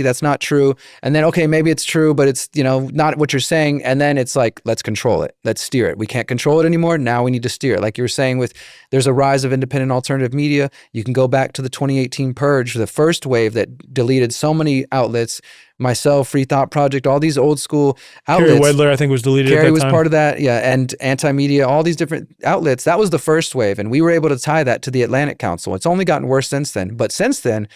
A: that's not true. And then, okay, maybe it's true, but it's, you know, not what you're saying. And then it's like, let's control it. Let's steer it. We can't control it anymore. Now we need to steer it. Like you were saying, there's a rise of independent alternative media. You can go back to the 2018 purge, the first wave that deleted so many outlets, myself, Free Thought Project, all these old school outlets.
B: Gary Wedler, I think, was deleted at that time.
A: Gary was part of that, yeah, and anti-media, all these different outlets. That was the first wave, and we were able to tie that to the Atlantic Council. It's only gotten worse since then, but since then,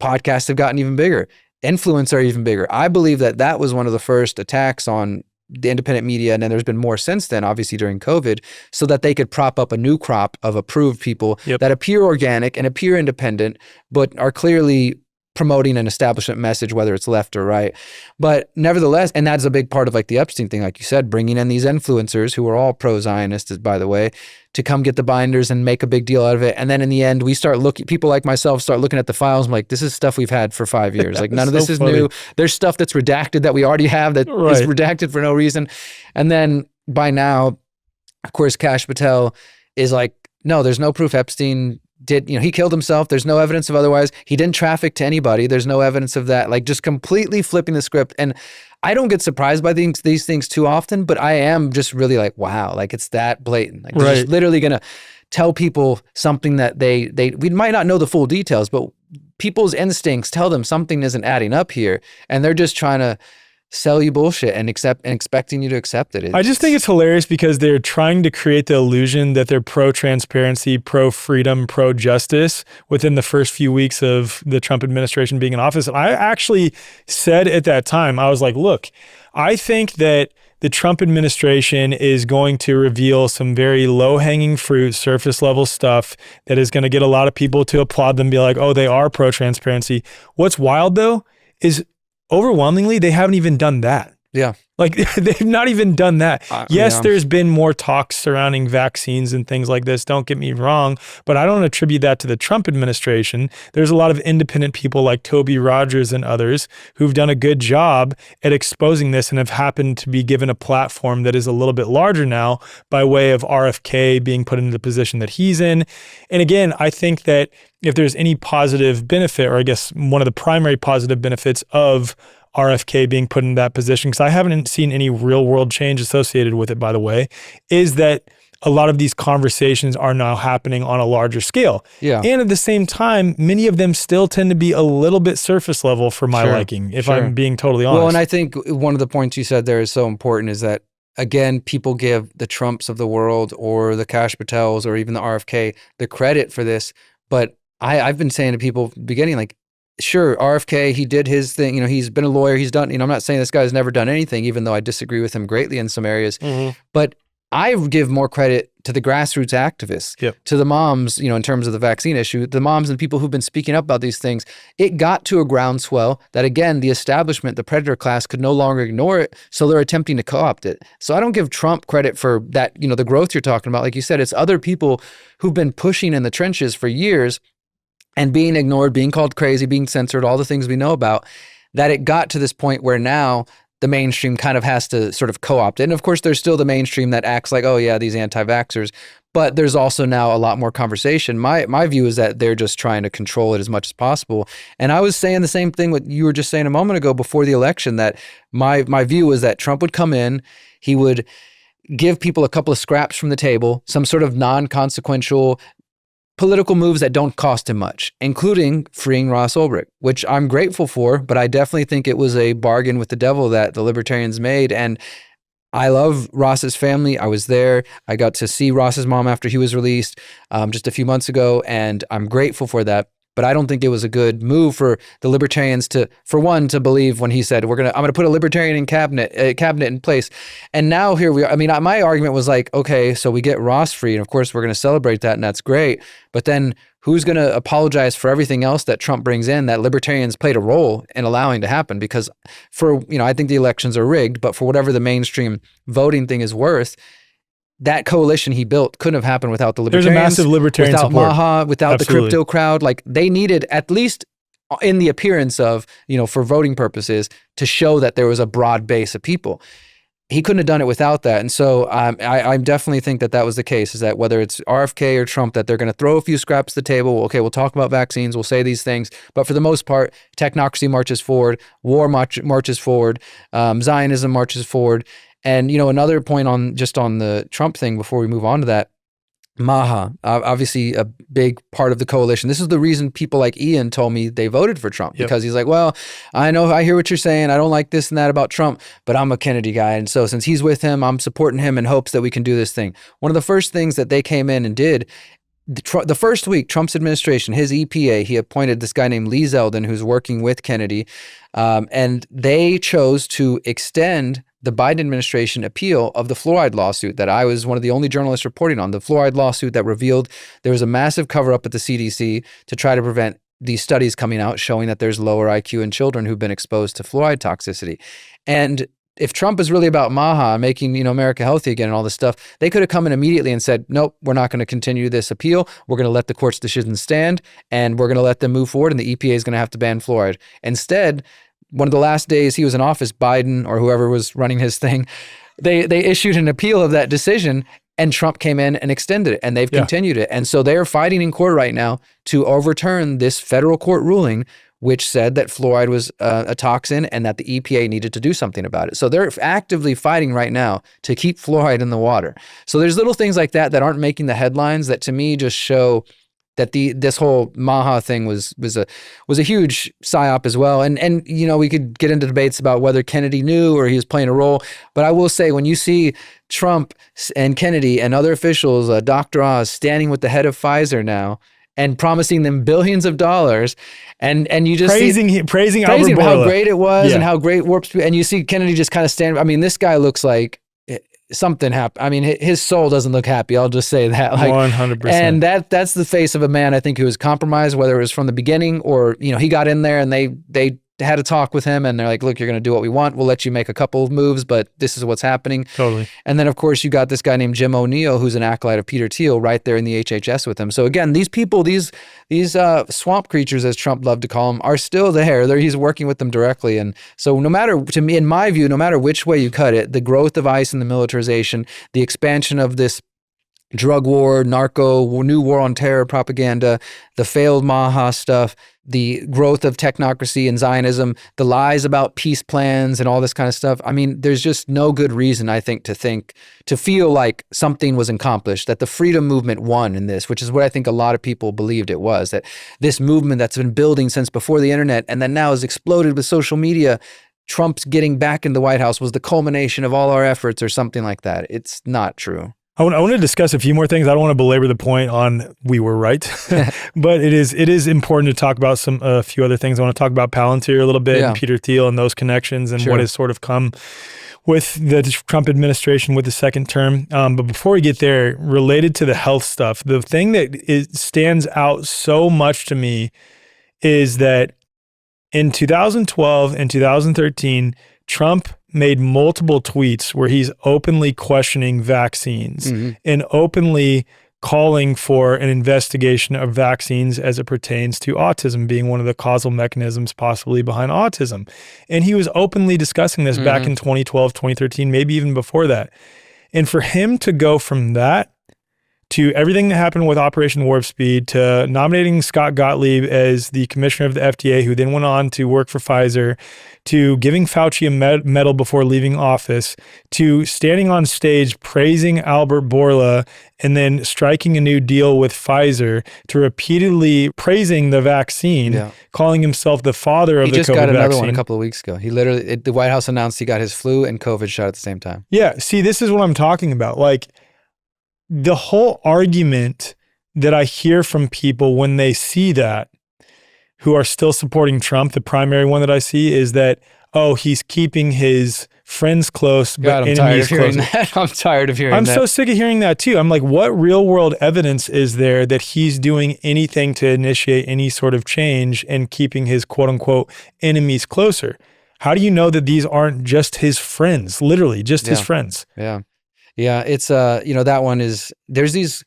A: podcasts have gotten even bigger. Influence are even bigger. I believe that was one of the first attacks on the independent media, and then there's been more since then, obviously during COVID, so that they could prop up a new crop of approved people that appear organic and appear independent, but are clearly promoting an establishment message, whether it's left or right. But nevertheless, and that's a big part of like the Epstein thing, like you said, bringing in these influencers who are all pro-Zionists, by the way, to come get the binders and make a big deal out of it. And then in the end, we start looking, people like myself start looking at the files. I'm like, this is stuff we've had for 5 years. Like none of this is new. There's stuff that's redacted that we already have that is redacted for no reason. And then by now, of course, Kash Patel is like, no, there's no proof Epstein he killed himself. There's no evidence of otherwise. He didn't traffic to anybody. There's no evidence of that. Like, just completely flipping the script. And I don't get surprised by these things too often, but I am just really like, wow, like it's that blatant. Like they're just literally going to tell people something that we might not know the full details, but people's instincts tell them something isn't adding up here. And they're just trying to sell you bullshit and expecting you to accept it.
B: I just think it's hilarious because they're trying to create the illusion that they're pro-transparency, pro-freedom, pro-justice within the first few weeks of the Trump administration being in office. And I actually said at that time, I was like, look, I think that the Trump administration is going to reveal some very low-hanging fruit, surface-level stuff that is going to get a lot of people to applaud them, be like, oh, they are pro-transparency. What's wild, though, is overwhelmingly, they haven't even done that.
A: Yeah.
B: Like, they've not even done that. Yes, there's been more talks surrounding vaccines and things like this. Don't get me wrong, but I don't attribute that to the Trump administration. There's a lot of independent people like Toby Rogers and others who've done a good job at exposing this and have happened to be given a platform that is a little bit larger now by way of RFK being put into the position that he's in. And again, I think that if there's any positive benefit, or I guess one of the primary positive benefits of RFK being put in that position, because I haven't seen any real world change associated with it, by the way, is that a lot of these conversations are now happening on a larger scale. Yeah. And at the same time, many of them still tend to be a little bit surface level for my liking, if I'm being totally honest.
A: Well, and I think one of the points you said there is so important is that, again, people give the Trumps of the world or the Kash Patels or even the RFK the credit for this. But I've been saying to people beginning, like, sure, RFK, he did his thing. He's been a lawyer. He's done, I'm not saying this guy's never done anything, even though I disagree with him greatly in some areas. But I give more credit to the grassroots activists, to the moms, in terms of the vaccine issue, the moms and people who've been speaking up about these things. It got to a groundswell that, again, the establishment, the predator class, could no longer ignore it. So they're attempting to co-opt it. So I don't give Trump credit for that, the growth you're talking about. Like you said, it's other people who've been pushing in the trenches for years and being ignored, being called crazy, being censored, all the things we know about, that it got to this point where now the mainstream kind of has to sort of co-opt it. And of course, there's still the mainstream that acts like, oh yeah, these anti-vaxxers, but there's also now a lot more conversation. My view is that they're just trying to control it as much as possible. And I was saying the same thing what you were just saying a moment ago before the election, that my view was that Trump would come in, he would give people a couple of scraps from the table, some sort of non-consequential political moves that don't cost him much, including freeing Ross Ulbricht, which I'm grateful for, but I definitely think it was a bargain with the devil that the libertarians made. And I love Ross's family. I was there. I got to see Ross's mom after he was released just a few months ago, and I'm grateful for that. But I don't think it was a good move for the libertarians to believe when he said, I'm going to put a libertarian cabinet in place. And now here we are. I mean, my argument was like, okay, so we get Ross free, and of course we're going to celebrate that, and that's great. But then who's going to apologize for everything else that Trump brings in that libertarians played a role in allowing to happen? Because I think the elections are rigged, but for whatever the mainstream voting thing is worth, that coalition he built couldn't have happened without the libertarians.
B: There's a massive libertarian
A: without
B: support.
A: MAHA, without
B: Absolutely.
A: the crypto crowd. Like, they needed, at least in the appearance of, for voting purposes, to show that there was a broad base of people. He couldn't have done it without that. And so I definitely think that was the case, is that whether it's RFK or Trump, that they're going to throw a few scraps to the table. Okay, we'll talk about vaccines. We'll say these things. But for the most part, technocracy marches forward. War marches forward. Zionism marches forward. And, another point on the Trump thing before we move on to that, MAHA, obviously a big part of the coalition. This is the reason people like Ian told me they voted for Trump, because he's like, well, I hear what you're saying. I don't like this and that about Trump, but I'm a Kennedy guy. And so since he's with him, I'm supporting him in hopes that we can do this thing. One of the first things that they came in and did, the first week, Trump's administration, his EPA, he appointed this guy named Lee Zeldin, who's working with Kennedy, and they chose to extend the Biden administration appeal of the fluoride lawsuit that I was one of the only journalists reporting on, the fluoride lawsuit that revealed there was a massive cover-up at the CDC to try to prevent these studies coming out showing that there's lower IQ in children who've been exposed to fluoride toxicity. And if Trump is really about MAHA, making America healthy again and all this stuff, they could have come in immediately and said, nope, we're not going to continue this appeal. We're going to let the court's decision stand, and we're going to let them move forward, and the EPA is going to have to ban fluoride. Instead, one of the last days he was in office, Biden or whoever was running his thing, they issued an appeal of that decision, and Trump came in and extended it, and they've continued it. And so they're fighting in court right now to overturn this federal court ruling, which said that fluoride was a toxin and that the EPA needed to do something about it. So they're actively fighting right now to keep fluoride in the water. So there's little things like that aren't making the headlines that to me just show that this whole MAHA thing was a huge psyop as well. And we could get into debates about whether Kennedy knew or he was playing a role. But I will say, when you see Trump and Kennedy and other officials, Dr. Oz, standing with the head of Pfizer now and promising them billions of dollars, and you just
B: praising Albert Bourla,
A: how great it was and how great Warp Speed, and you see Kennedy just kind of stand. I mean, this guy looks like something happened. I mean, his soul doesn't look happy. I'll just say that.
B: 100%.
A: And that's the face of a man, I think, who was compromised, whether it was from the beginning or, he got in there and they had a talk with him and they're like, look, you're going to do what we want. We'll let you make a couple of moves, but this is what's happening.
B: Totally.
A: And then, of course, you got this guy named Jim O'Neill, who's an acolyte of Peter Thiel, right there in the HHS with him. So again, these people, these swamp creatures, as Trump loved to call them, are still there. He's working with them directly. And so to me, in my view, no matter which way you cut it, the growth of ICE and the militarization, the expansion of this drug war, narco, new war on terror propaganda, the failed MAHA stuff, the growth of technocracy and Zionism, the lies about peace plans and all this kind of stuff. I mean, there's just no good reason, I think, to feel like something was accomplished, that the freedom movement won in this, which is what I think a lot of people believed it was, that this movement that's been building since before the internet and then now has exploded with social media, Trump's getting back in the White House was the culmination of all our efforts or something like that. It's not true.
B: I want to discuss a few more things. I don't want to belabor the point on we were right, but it is important to talk about a few other things. I want to talk about Palantir a little bit and Peter Thiel and those connections and what has sort of come with the Trump administration with the second term. But before we get there, related to the health stuff, the thing that stands out so much to me is that in 2012 and 2013, Trump made multiple tweets where he's openly questioning vaccines and openly calling for an investigation of vaccines as it pertains to autism being one of the causal mechanisms possibly behind autism. And he was openly discussing this back in 2012, 2013, maybe even before that. And for him to go from that to everything that happened with Operation Warp Speed, to nominating Scott Gottlieb as the commissioner of the FDA, who then went on to work for Pfizer, to giving Fauci a medal before leaving office, to standing on stage praising Albert Bourla, and then striking a new deal with Pfizer, to repeatedly praising the vaccine, calling himself the father of the COVID vaccine.
A: He just got another one a couple of weeks ago. He literally, the White House announced he got his flu and COVID shot at the same time.
B: Yeah, see, this is what I'm talking about. Like, the whole argument that I hear from people when they see that, who are still supporting Trump, the primary one that I see is that, oh, he's keeping his friends close, but enemies close.
A: I'm tired of hearing that.
B: I'm so sick of hearing that too. I'm like, what real world evidence is there that he's doing anything to initiate any sort of change and keeping his quote unquote enemies closer? How do you know that these aren't just his friends, literally just his friends?
A: Yeah, it's that one is, there's these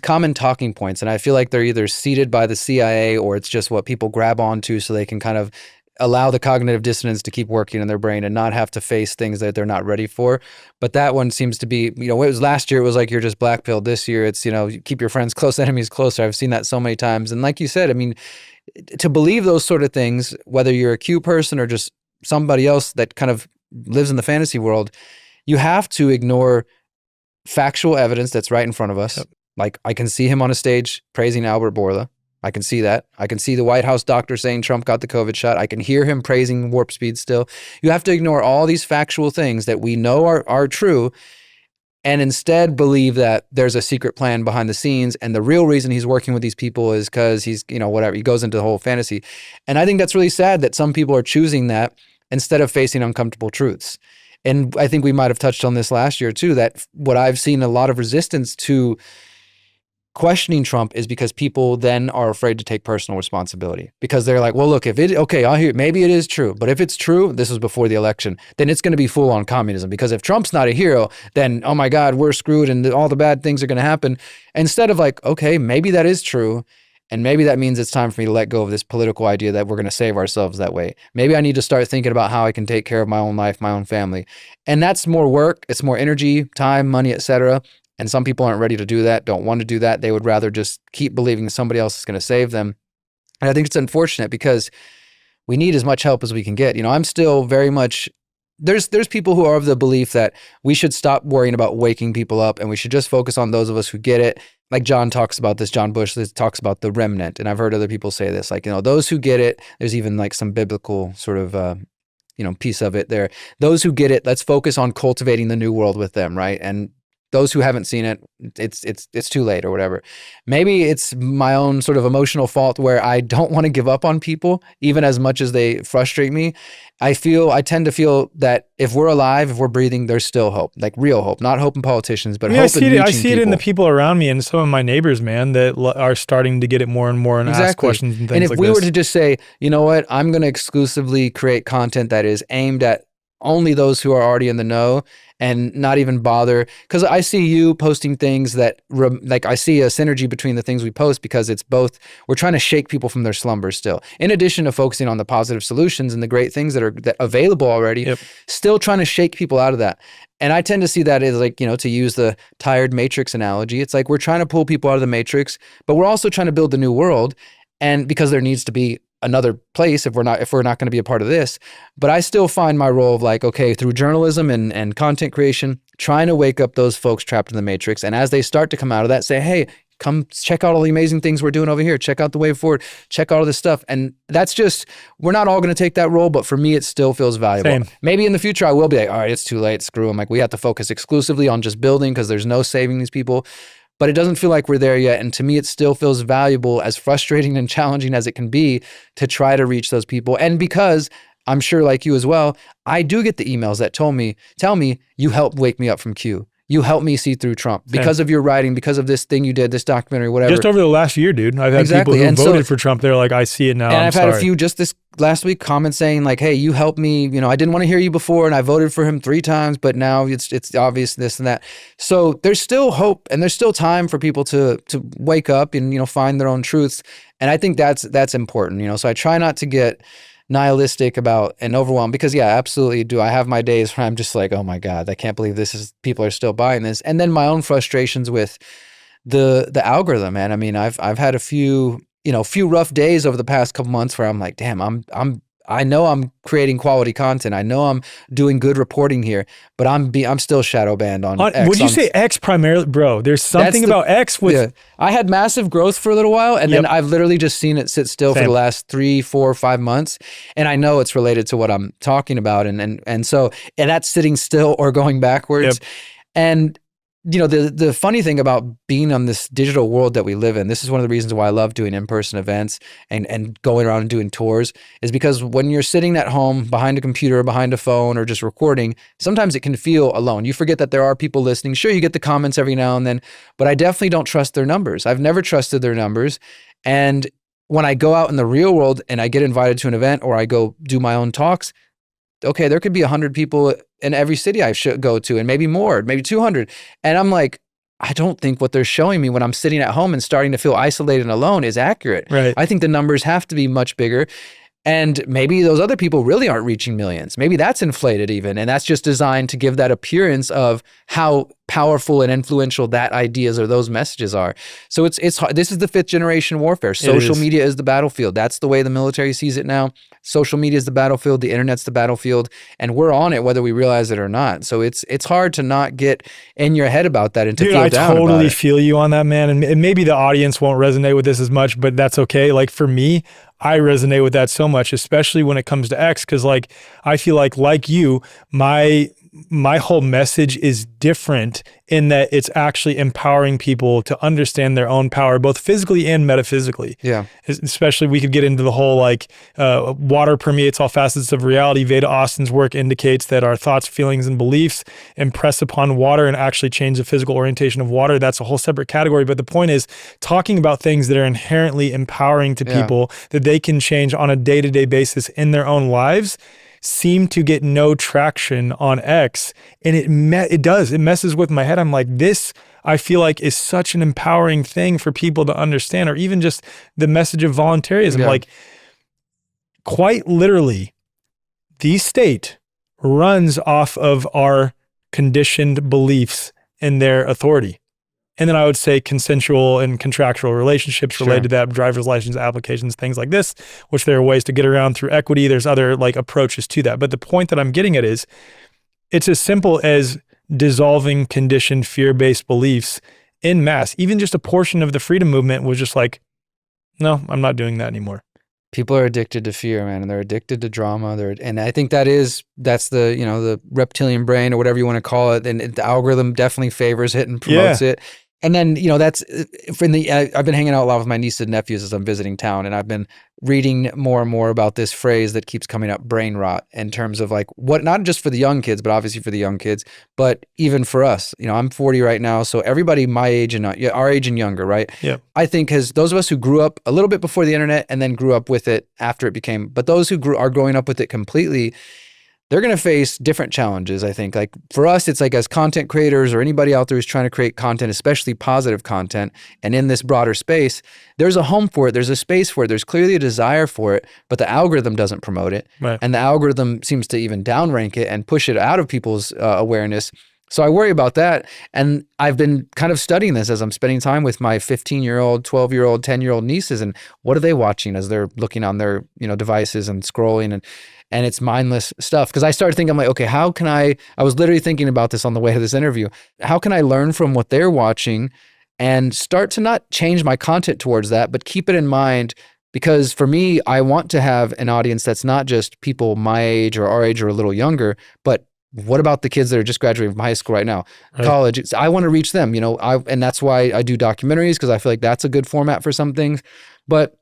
A: common talking points, and I feel like they're either seeded by the CIA or it's just what people grab onto so they can kind of allow the cognitive dissonance to keep working in their brain and not have to face things that they're not ready for. But that one seems to be, it was last year, it was like you're just blackpilled. This year, it's, keep your friends close, enemies closer. I've seen that so many times. And like you said, I mean, to believe those sort of things, whether you're a Q person or just somebody else that kind of lives in the fantasy world, you have to ignore factual evidence that's right in front of us. Yep. Like, I can see him on a stage praising Albert Bourla. I can see that. I can see the White House doctor saying Trump got the COVID shot. I can hear him praising warp speed still. You have to ignore all these factual things that we know are true and instead believe that there's a secret plan behind the scenes. And the real reason he's working with these people is because he's, whatever. He goes into the whole fantasy. And I think that's really sad that some people are choosing that instead of facing uncomfortable truths. And I think we might have touched on this last year too, that what I've seen a lot of resistance to questioning Trump is because people then are afraid to take personal responsibility because they're like, well, look, I'll hear it. Maybe it is true, but if it's true, this was before the election, then it's going to be full on communism because if Trump's not a hero, then, oh my God, we're screwed and all the bad things are going to happen. Instead of like, okay, maybe that is true. And maybe that means it's time for me to let go of this political idea that we're going to save ourselves that way. Maybe I need to start thinking about how I can take care of my own life, my own family. And that's more work. It's more energy, time, money, etc. And some people aren't ready to do that, don't want to do that. They would rather just keep believing somebody else is going to save them. And I think it's unfortunate because we need as much help as we can get. I'm still very much, there's people who are of the belief that we should stop worrying about waking people up and we should just focus on those of us who get it. Like John talks about this, John Bush talks about the remnant. And I've heard other people say this, like, those who get it, there's even like some biblical sort of, piece of it there. Those who get it, let's focus on cultivating the new world with them, right? And those who haven't seen it, it's too late or whatever. Maybe it's my own sort of emotional fault where I don't want to give up on people, even as much as they frustrate me. I tend to feel that if we're alive, if we're breathing, there's still hope, like real hope, not hope in politicians, but hope in reaching people.
B: I see it in the people around me and some of my neighbors, man, that are starting to get it more and more and ask questions and things like this.
A: And if we were to just say, you know what, I'm going to exclusively create content that is aimed at only those who are already in the know and not even bother. Because I see you posting things that, I see a synergy between the things we post because it's both, we're trying to shake people from their slumber still. In addition to focusing on the positive solutions and the great things that are available already, still trying to shake people out of that. And I tend to see that as like, to use the tired Matrix analogy, it's like we're trying to pull people out of the Matrix, but we're also trying to build the new world. And because there needs to be another place if we're not going to be a part of this. But I still find my role of like, okay, through journalism and content creation, trying to wake up those folks trapped in the Matrix. And as they start to come out of that, say, hey, come check out all the amazing things we're doing over here. Check out the way forward. Check out all this stuff. And that's just, we're not all going to take that role, but for me, it still feels valuable.
B: Same.
A: Maybe in the future, I will be like, all right, it's too late. Screw them. Like, we have to focus exclusively on just building because there's no saving these people. But it doesn't feel like we're there yet. And to me, it still feels valuable, as frustrating and challenging as it can be, to try to reach those people. And because I'm sure, like you as well, I do get the emails that tell me, you helped wake me up from Q. You helped me see through Trump because of your writing, because of this thing you did, this documentary, whatever.
B: Just over the last year, dude. I've had people who voted for Trump. They're like, I see it now.
A: And I've had a few just this last week comments saying like, hey, you helped me. You know, I didn't want to hear you before and I voted for him 3 times, but now it's obvious this and that. So there's still hope and there's still time for people to wake up and, you know, find their own truths. And I think that's important, you know. So I try not to get nihilistic about and overwhelmed, because yeah, absolutely do. I have my days where I'm just like, oh my God, I can't believe people are still buying this. And then my own frustrations with the algorithm, man. I mean, I've had a few rough days over the past couple months where I'm like, damn, I know I'm creating quality content. I know I'm doing good reporting here, but I'm still shadow banned on X.
B: Would you say X primarily, bro? There's something about X with. Yeah.
A: I had massive growth for a little while, and then I've literally just seen it sit still for the last 3, 4, 5 months, and I know it's related to what I'm talking about, and so that's sitting still or going backwards, and. You know, the funny thing about being on this digital world that we live in, this is one of the reasons why I love doing in-person events and going around and doing tours, is because when you're sitting at home behind a computer, behind a phone, or just recording, sometimes it can feel alone. You forget that there are people listening. Sure, you get the comments every now and then, but I definitely don't trust their numbers. I've never trusted their numbers. And when I go out in the real world and I get invited to an event or I go do my own talks, okay, there could be 100 people in every city I should go to, and maybe more, maybe 200. And I'm like, I don't think what they're showing me when I'm sitting at home and starting to feel isolated and alone is accurate.
B: Right.
A: I think the numbers have to be much bigger. And maybe those other people really aren't reaching millions. Maybe that's inflated even. And that's just designed to give that appearance of how powerful and influential that ideas or those messages are. So it's this is the 5th generation warfare. Social media is the battlefield. That's the way the military sees it now. Social media is the battlefield. The internet's the battlefield. And we're on it whether we realize it or not. So it's hard to not get in your head about that and to feel down about it.
B: I totally feel you on that, man. And maybe the audience won't resonate with this as much, but that's okay. Like for me, I resonate with that so much, especially when it comes to X, because like I feel like you, my whole message is different in that it's actually empowering people to understand their own power, both physically and metaphysically.
A: Yeah.
B: Especially we could get into the whole like water permeates all facets of reality. Veda Austin's work indicates that our thoughts, feelings, and beliefs impress upon water and actually change the physical orientation of water. That's a whole separate category. But the point is talking about things that are inherently empowering to people that they can change on a day-to-day basis in their own lives seem to get no traction on X, and it messes with my head. I'm like, this I feel like is such an empowering thing for people to understand, or even just the message of voluntarism. Like quite literally, the state runs off of our conditioned beliefs and their authority. And then I would say consensual and contractual relationships related to that, driver's license applications, things like this, which there are ways to get around through equity. There's other like approaches to that. But the point that I'm getting at is it's as simple as dissolving conditioned fear-based beliefs en masse. Even just a portion of the freedom movement was just like, no, I'm not doing that anymore.
A: People are addicted to fear, man, and they're addicted to drama. And I think that's the, you know, the reptilian brain or whatever you want to call it. And the algorithm definitely favors it and promotes it. And then, you know, that's I've been hanging out a lot with my nieces and nephews as I'm visiting town, and I've been reading more and more about this phrase that keeps coming up, brain rot, in terms of like what, not just for the young kids, but obviously for the young kids, but even for us. You know, I'm 40 right now, so everybody my age and our age and younger, right?
B: Yeah.
A: I think those of us who grew up a little bit before the internet and then grew up with it after it became, but those who are growing up with it completely, they're going to face different challenges, I think. Like for us, it's like as content creators or anybody out there who's trying to create content, especially positive content, and in this broader space, there's a home for it. There's a space for it. There's clearly a desire for it, but the algorithm doesn't promote it.
B: Right.
A: And the algorithm seems to even downrank it and push it out of people's awareness. So I worry about that. And I've been kind of studying this as I'm spending time with my 15-year-old, 12-year-old, 10-year-old nieces, and what are they watching as they're looking on their, you know, devices and scrolling and it's mindless stuff. Because I started thinking, I'm like, okay, how can I was literally thinking about this on the way to this interview. How can I learn from what they're watching and start to not change my content towards that, but keep it in mind. Because for me, I want to have an audience that's not just people my age or our age or a little younger, but what about the kids that are just graduating from high school right now, college? I want to reach them, and that's why I do documentaries, because I feel like that's a good format for some things. But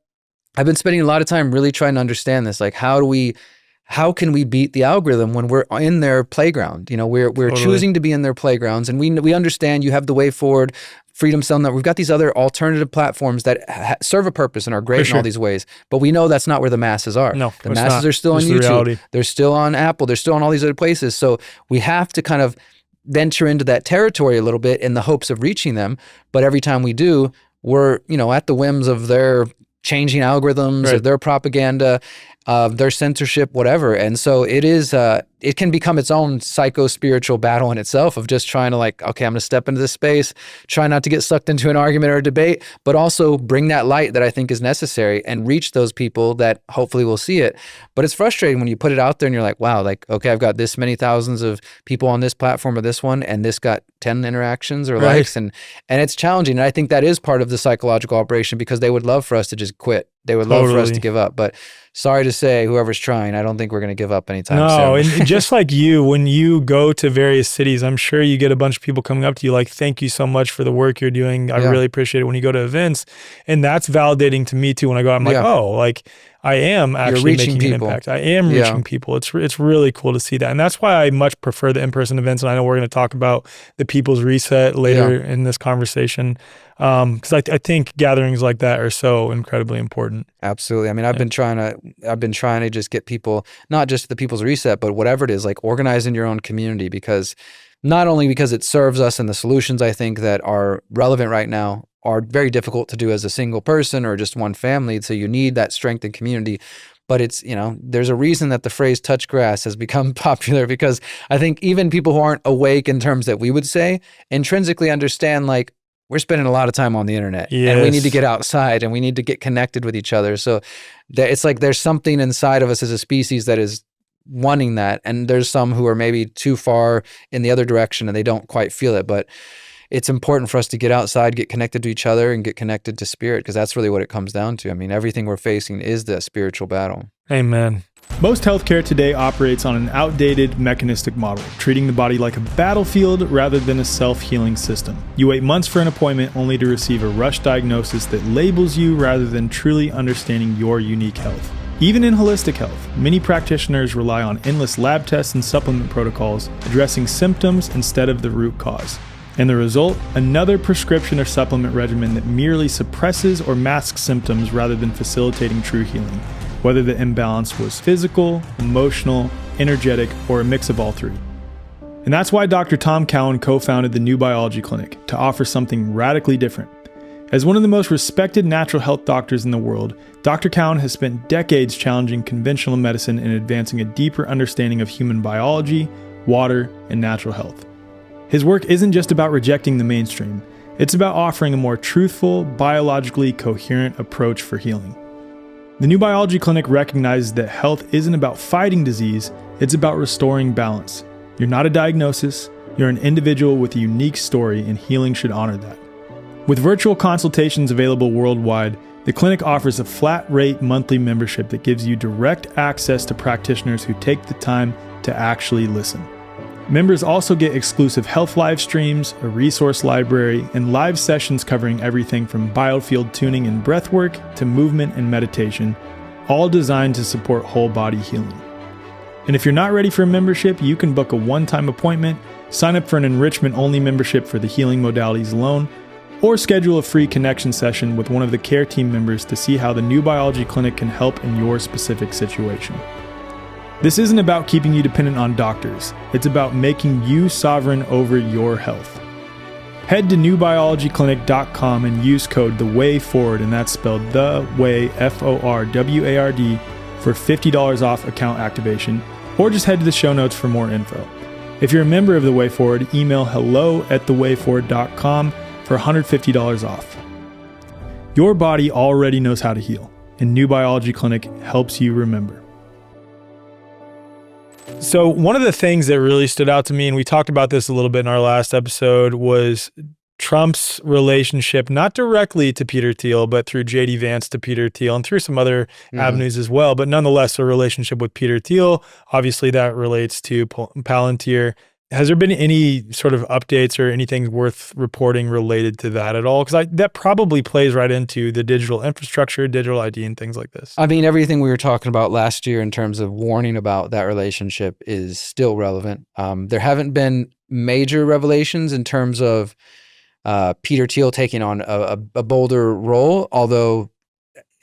A: I've been spending a lot of time really trying to understand this, like how can we beat the algorithm when we're in their playground? We're totally choosing to be in their playgrounds, and we understand you have the Way Forward, Freedom Cell Network. We've got these other alternative platforms that serve a purpose and are great in all these ways, but we know that's not where the masses are.
B: No,
A: the masses are still on YouTube. They're still on Apple. They're still on all these other places. So we have to kind of venture into that territory a little bit in the hopes of reaching them. But every time we do, we're at the whims of their changing algorithms, of their propaganda, their censorship, whatever. And so it can become its own psycho-spiritual battle in itself of just trying to okay, I'm going to step into this space, try not to get sucked into an argument or a debate, but also bring that light that I think is necessary and reach those people that hopefully will see it. But it's frustrating when you put it out there and you're like, wow, okay, I've got this many thousands of people on this platform or this one, and this got 10 interactions or likes, and it's challenging. And I think that is part of the psychological operation, because they would love for us to just quit. They would love for us to give up. But sorry to say, whoever's trying, I don't think we're going to give up anytime soon.
B: No, and just like you, when you go to various cities, I'm sure you get a bunch of people coming up to you like, thank you so much for the work you're doing. I really appreciate it. When you go to events, and that's validating to me too. When I go out, I'm like, I am actually making an impact. I am reaching people. It's really cool to see that. And that's why I much prefer the in-person events. And I know we're going to talk about the People's Reset later in this conversation. Because I think gatherings like that are so incredibly important.
A: Absolutely. I mean, I've been trying to just get people, not just the People's Reset, but whatever it is, like organizing your own community, because not only because it serves us and the solutions I think that are relevant right now are very difficult to do as a single person or just one family. So you need that strength and community. But it's, there's a reason that the phrase touch grass has become popular, because I think even people who aren't awake in terms that we would say intrinsically understand, like, we're spending a lot of time on the internet and we need to get outside and we need to get connected with each other. So it's like there's something inside of us as a species that is wanting that. And there's some who are maybe too far in the other direction and they don't quite feel it. But it's important for us to get outside, get connected to each other, and get connected to spirit, because that's really what it comes down to. I mean, everything we're facing is the spiritual battle.
B: Amen.
D: Most healthcare today operates on an outdated mechanistic model, treating the body like a battlefield rather than a self-healing system. You wait months for an appointment only to receive a rush diagnosis that labels you rather than truly understanding your unique health. Even in holistic health, many practitioners rely on endless lab tests and supplement protocols, addressing symptoms instead of the root cause. And the result? Another prescription or supplement regimen that merely suppresses or masks symptoms rather than facilitating true healing, whether the imbalance was physical, emotional, energetic, or a mix of all three. And that's why Dr. Tom Cowan co-founded the New Biology Clinic, to offer something radically different. As one of the most respected natural health doctors in the world, Dr. Cowan has spent decades challenging conventional medicine and advancing a deeper understanding of human biology, water, and natural health. His work isn't just about rejecting the mainstream, it's about offering a more truthful, biologically coherent approach for healing. The New Biology Clinic recognizes that health isn't about fighting disease, it's about restoring balance. You're not a diagnosis, you're an individual with a unique story, and healing should honor that. With virtual consultations available worldwide, the clinic offers a flat-rate monthly membership that gives you direct access to practitioners who take the time to actually listen. Members also get exclusive health live streams, a resource library, and live sessions covering everything from biofield tuning and breathwork to movement and meditation, all designed to support whole body healing. And if you're not ready for a membership, you can book a one-time appointment, sign up for an enrichment-only membership for the healing modalities alone, or schedule a free connection session with one of the care team members to see how the New Biology Clinic can help in your specific situation. This isn't about keeping you dependent on doctors. It's about making you sovereign over your health. Head to newbiologyclinic.com and use code THEWAYFORWARD, and that's spelled The Way, F-O-R-W-A-R-D, for $50 off account activation, or just head to the show notes for more info. If you're a member of The Way Forward, email hello@thewayforward.com for $150 off. Your body already knows how to heal, and New Biology Clinic helps you remember.
B: So one of the things that really stood out to me, and we talked about this a little bit in our last episode, was Trump's relationship, not directly to Peter Thiel, but through J.D. Vance to Peter Thiel and through some other avenues as well, but nonetheless, a relationship with Peter Thiel. Obviously, that relates to Palantir. Has there been any sort of updates or anything worth reporting related to that at all? Because that probably plays right into the digital infrastructure, digital ID, and things like this.
A: I mean, everything we were talking about last year in terms of warning about that relationship is still relevant. There haven't been major revelations in terms of Peter Thiel taking on a bolder role, although,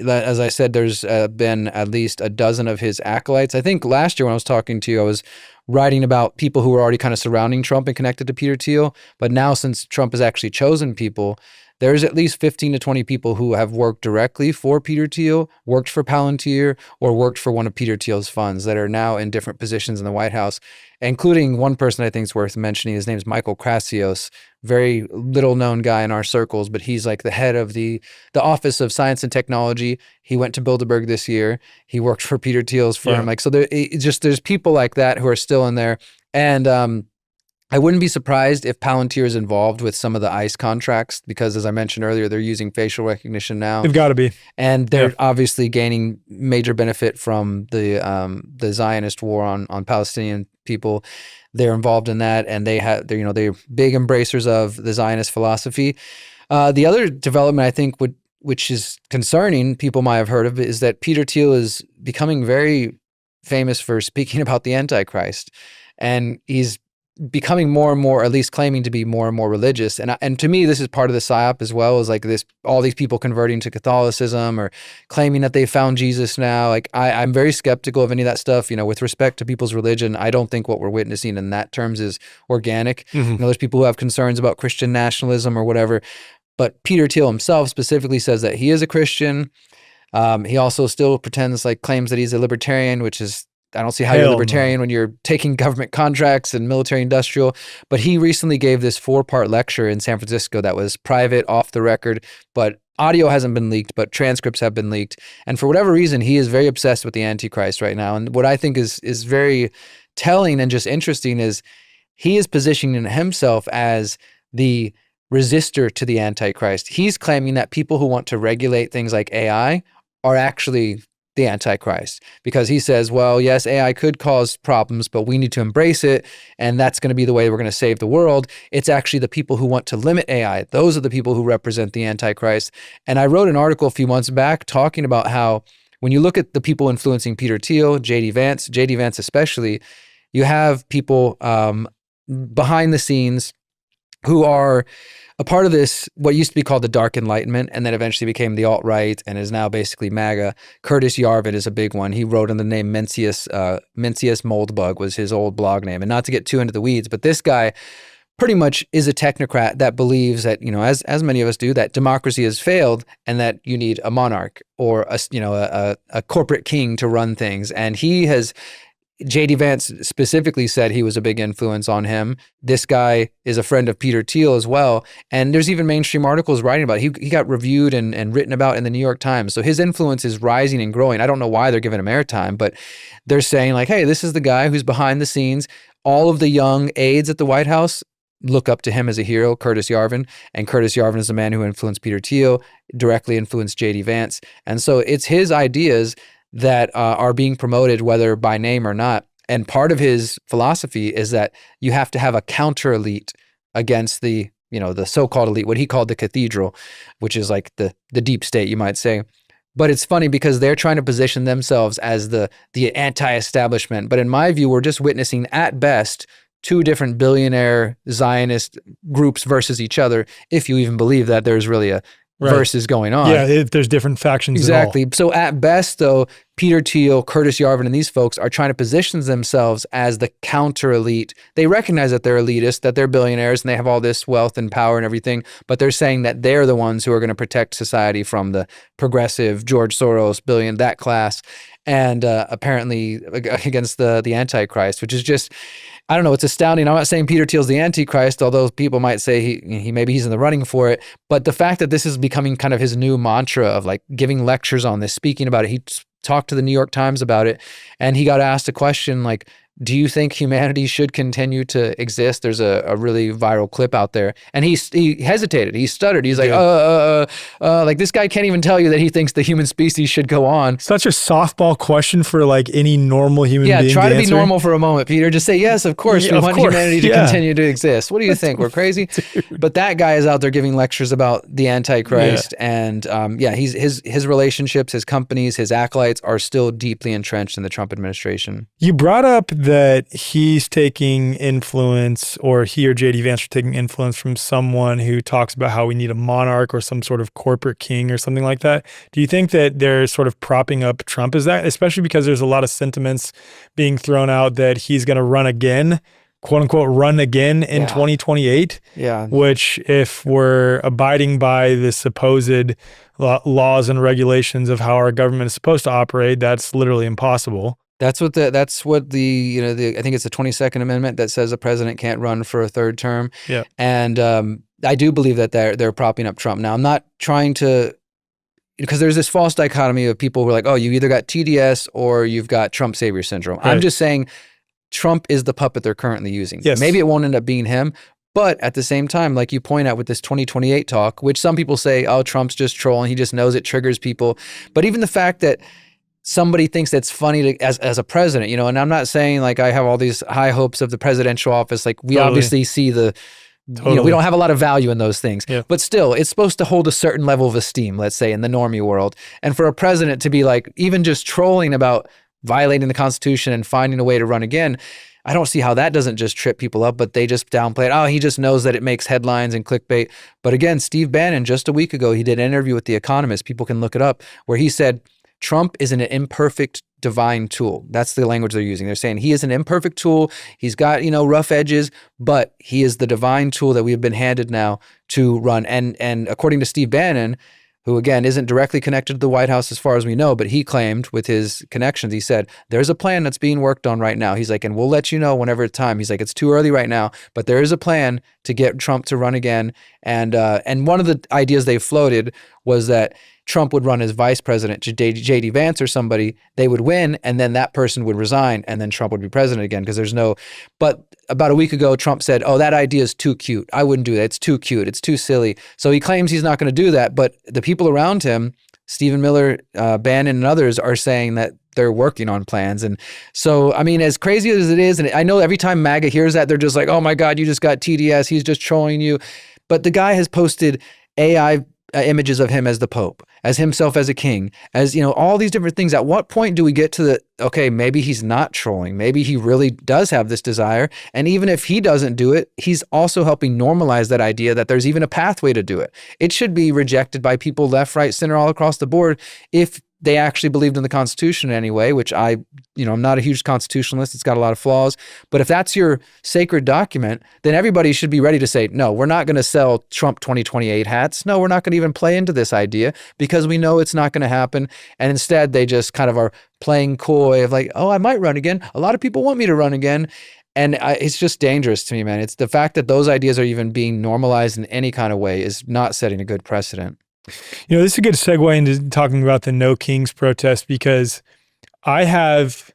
A: as I said, there's been at least a dozen of his acolytes. I think last year when I was talking to you, I was writing about people who were already kind of surrounding Trump and connected to Peter Thiel. But now, since Trump has actually chosen people, there's at least 15 to 20 people who have worked directly for Peter Thiel, worked for Palantir, or worked for one of Peter Thiel's funds that are now in different positions in the White House, including one person I think is worth mentioning. His name is Michael Krasios, very little known guy in our circles, but he's like the head of the Office of Science and Technology. He went to Bilderberg this year. He worked for Peter Thiel's firm. Like, so there's people like that who are still in there. And I wouldn't be surprised if Palantir is involved with some of the ICE contracts because, as I mentioned earlier, they're using facial recognition now.
B: They've got to be.
A: And they're obviously gaining major benefit from the Zionist war on Palestinian people. They're involved in that, and they're big embracers of the Zionist philosophy. The other development I think which is concerning, people might have heard of it, is that Peter Thiel is becoming very famous for speaking about the Antichrist, and he's becoming more and more, at least claiming to be more and more religious. And to me, this is part of the psyop as well, is like this, all these people converting to Catholicism or claiming that they found Jesus now. Like I'm very skeptical of any of that stuff, with respect to people's religion. I don't think what we're witnessing in that terms is organic. There's people who have concerns about Christian nationalism or whatever, but Peter Thiel himself specifically says that he is a Christian. He also still claims that he's a libertarian, which is, I don't see how you're libertarian when you're taking government contracts and military industrial. But he recently gave this 4-part lecture in San Francisco that was private, off the record, but audio hasn't been leaked, but transcripts have been leaked. And for whatever reason, he is very obsessed with the Antichrist right now. And what I think is very telling and just interesting is he is positioning himself as the resistor to the Antichrist. He's claiming that people who want to regulate things like AI are actually the Antichrist, because he says, well, yes, AI could cause problems, but we need to embrace it, and that's going to be the way we're going to save the world. It's actually the people who want to limit AI. Those are the people who represent the Antichrist. And I wrote an article a few months back talking about how when you look at the people influencing Peter Thiel, J.D. Vance especially, you have people behind the scenes who are a part of this, what used to be called the Dark Enlightenment, and then eventually became the alt-right and is now basically MAGA. Curtis Yarvin is a big one. He wrote in the name Mencius Moldbug was his old blog name. And not to get too into the weeds, but this guy pretty much is a technocrat that believes that, as many of us do, that democracy has failed and that you need a monarch or a corporate king to run things. And J.D. Vance specifically said he was a big influence on him. This guy is a friend of Peter Thiel as well. And there's even mainstream articles writing about it. He got reviewed and written about in the New York Times. So his influence is rising and growing. I don't know why they're giving him airtime, but they're saying like, hey, this is the guy who's behind the scenes. All of the young aides at the White House look up to him as a hero, Curtis Yarvin. And Curtis Yarvin is the man who influenced Peter Thiel, directly influenced J.D. Vance. And so it's his ideas that are being promoted, whether by name or not. And part of his philosophy is that you have to have a counter elite against the so-called elite, what he called the cathedral, which is like the deep state, you might say. But it's funny because they're trying to position themselves as the anti-establishment. But in my view, we're just witnessing at best 2 different billionaire Zionist groups versus each other, if you even believe that there's really a versus going on.
B: Yeah, if there's different factions.
A: Exactly. So at best, though, Peter Thiel, Curtis Yarvin, and these folks are trying to position themselves as the counter elite. They recognize that they're elitist, that they're billionaires, and they have all this wealth and power and everything, but they're saying that they're the ones who are going to protect society from the progressive George Soros, that class, and apparently against the Antichrist, which is just, I don't know, it's astounding. I'm not saying Peter Thiel's the Antichrist, although people might say maybe he's in the running for it. But the fact that this is becoming kind of his new mantra of like giving lectures on this, speaking about it. He talked to the New York Times about it, and he got asked a question like, do you think humanity should continue to exist? There's a really viral clip out there, and he hesitated, he stuttered, he's like, like this guy can't even tell you that he thinks the human species should go on.
B: Such a softball question for like any normal human being.
A: Yeah, try to be
B: answer.
A: normal for a moment, Peter. Just say, yes, of course, we want humanity to continue to exist. What do you think? We're crazy? But that guy is out there giving lectures about the Antichrist, and his relationships, his companies, his acolytes are still deeply entrenched in the Trump administration.
B: You brought up that he's taking influence, or he or JD Vance are taking influence from someone who talks about how we need a monarch or some sort of corporate king or something like that. Do you think that they're sort of propping up Trump? Is that, especially because there's a lot of sentiments being thrown out that he's going to run again, quote unquote, run again in 2028?
A: Yeah.
B: Which, if we're abiding by the supposed laws and regulations of how our government is supposed to operate, that's literally impossible.
A: That's what the I think it's the 22nd Amendment that says the president can't run for a third term.
B: Yeah.
A: And I do believe that they're propping up Trump. Now, I'm not trying to, because there's this false dichotomy of people who are like, oh, you either got TDS or you've got Trump savior syndrome. Right. I'm just saying Trump is the puppet they're currently using.
B: Yes.
A: Maybe it won't end up being him. But at the same time, like you point out with this 2028 talk, which some people say, oh, Trump's just trolling. He just knows it triggers people. But even the fact that somebody thinks that's funny as a president, and I'm not saying like I have all these high hopes of the presidential office. Like we obviously see we don't have a lot of value in those things, but still it's supposed to hold a certain level of esteem, let's say in the normie world. And for a president to be like, even just trolling about violating the Constitution and finding a way to run again, I don't see how that doesn't just trip people up, but they just downplay it. Oh, he just knows that it makes headlines and clickbait. But again, Steve Bannon, just a week ago, he did an interview with The Economist, people can look it up, where he said, Trump is an imperfect divine tool. That's the language they're using. They're saying he is an imperfect tool. He's got, rough edges, but he is the divine tool that we have been handed now to run. And according to Steve Bannon, who again isn't directly connected to the White House as far as we know, but he claimed with his connections, he said, there's a plan that's being worked on right now. He's like, and we'll let you know whenever it's time. He's like, it's too early right now, but there is a plan to get Trump to run again. And one of the ideas they floated was that Trump would run as vice president to JD Vance or somebody, they would win, and then that person would resign, and then Trump would be president again, because but about a week ago, Trump said, oh, that idea is too cute. I wouldn't do that. It's too cute. It's too silly. So he claims he's not going to do that, but the people around him, Stephen Miller, Bannon, and others are saying that they're working on plans. And so, I mean, as crazy as it is, and I know every time MAGA hears that, they're just like, oh my God, you just got TDS. He's just trolling you. But the guy has posted AI images of him as the Pope, as himself as a king, as, all these different things. At what point do we get to okay, maybe he's not trolling. Maybe he really does have this desire. And even if he doesn't do it, he's also helping normalize that idea that there's even a pathway to do it. It should be rejected by people left, right, center, all across the board if they actually believed in the Constitution in any way, which I'm not a huge constitutionalist. It's got a lot of flaws. But if that's your sacred document, then everybody should be ready to say, no, we're not going to sell Trump 2028 hats. No, we're not going to even play into this idea because we know it's not going to happen. And instead, they just kind of are playing coy of like, oh, I might run again. A lot of people want me to run again. And it's just dangerous to me, man. It's the fact that those ideas are even being normalized in any kind of way is not setting a good precedent.
B: This is a good segue into talking about the No Kings protest, because I have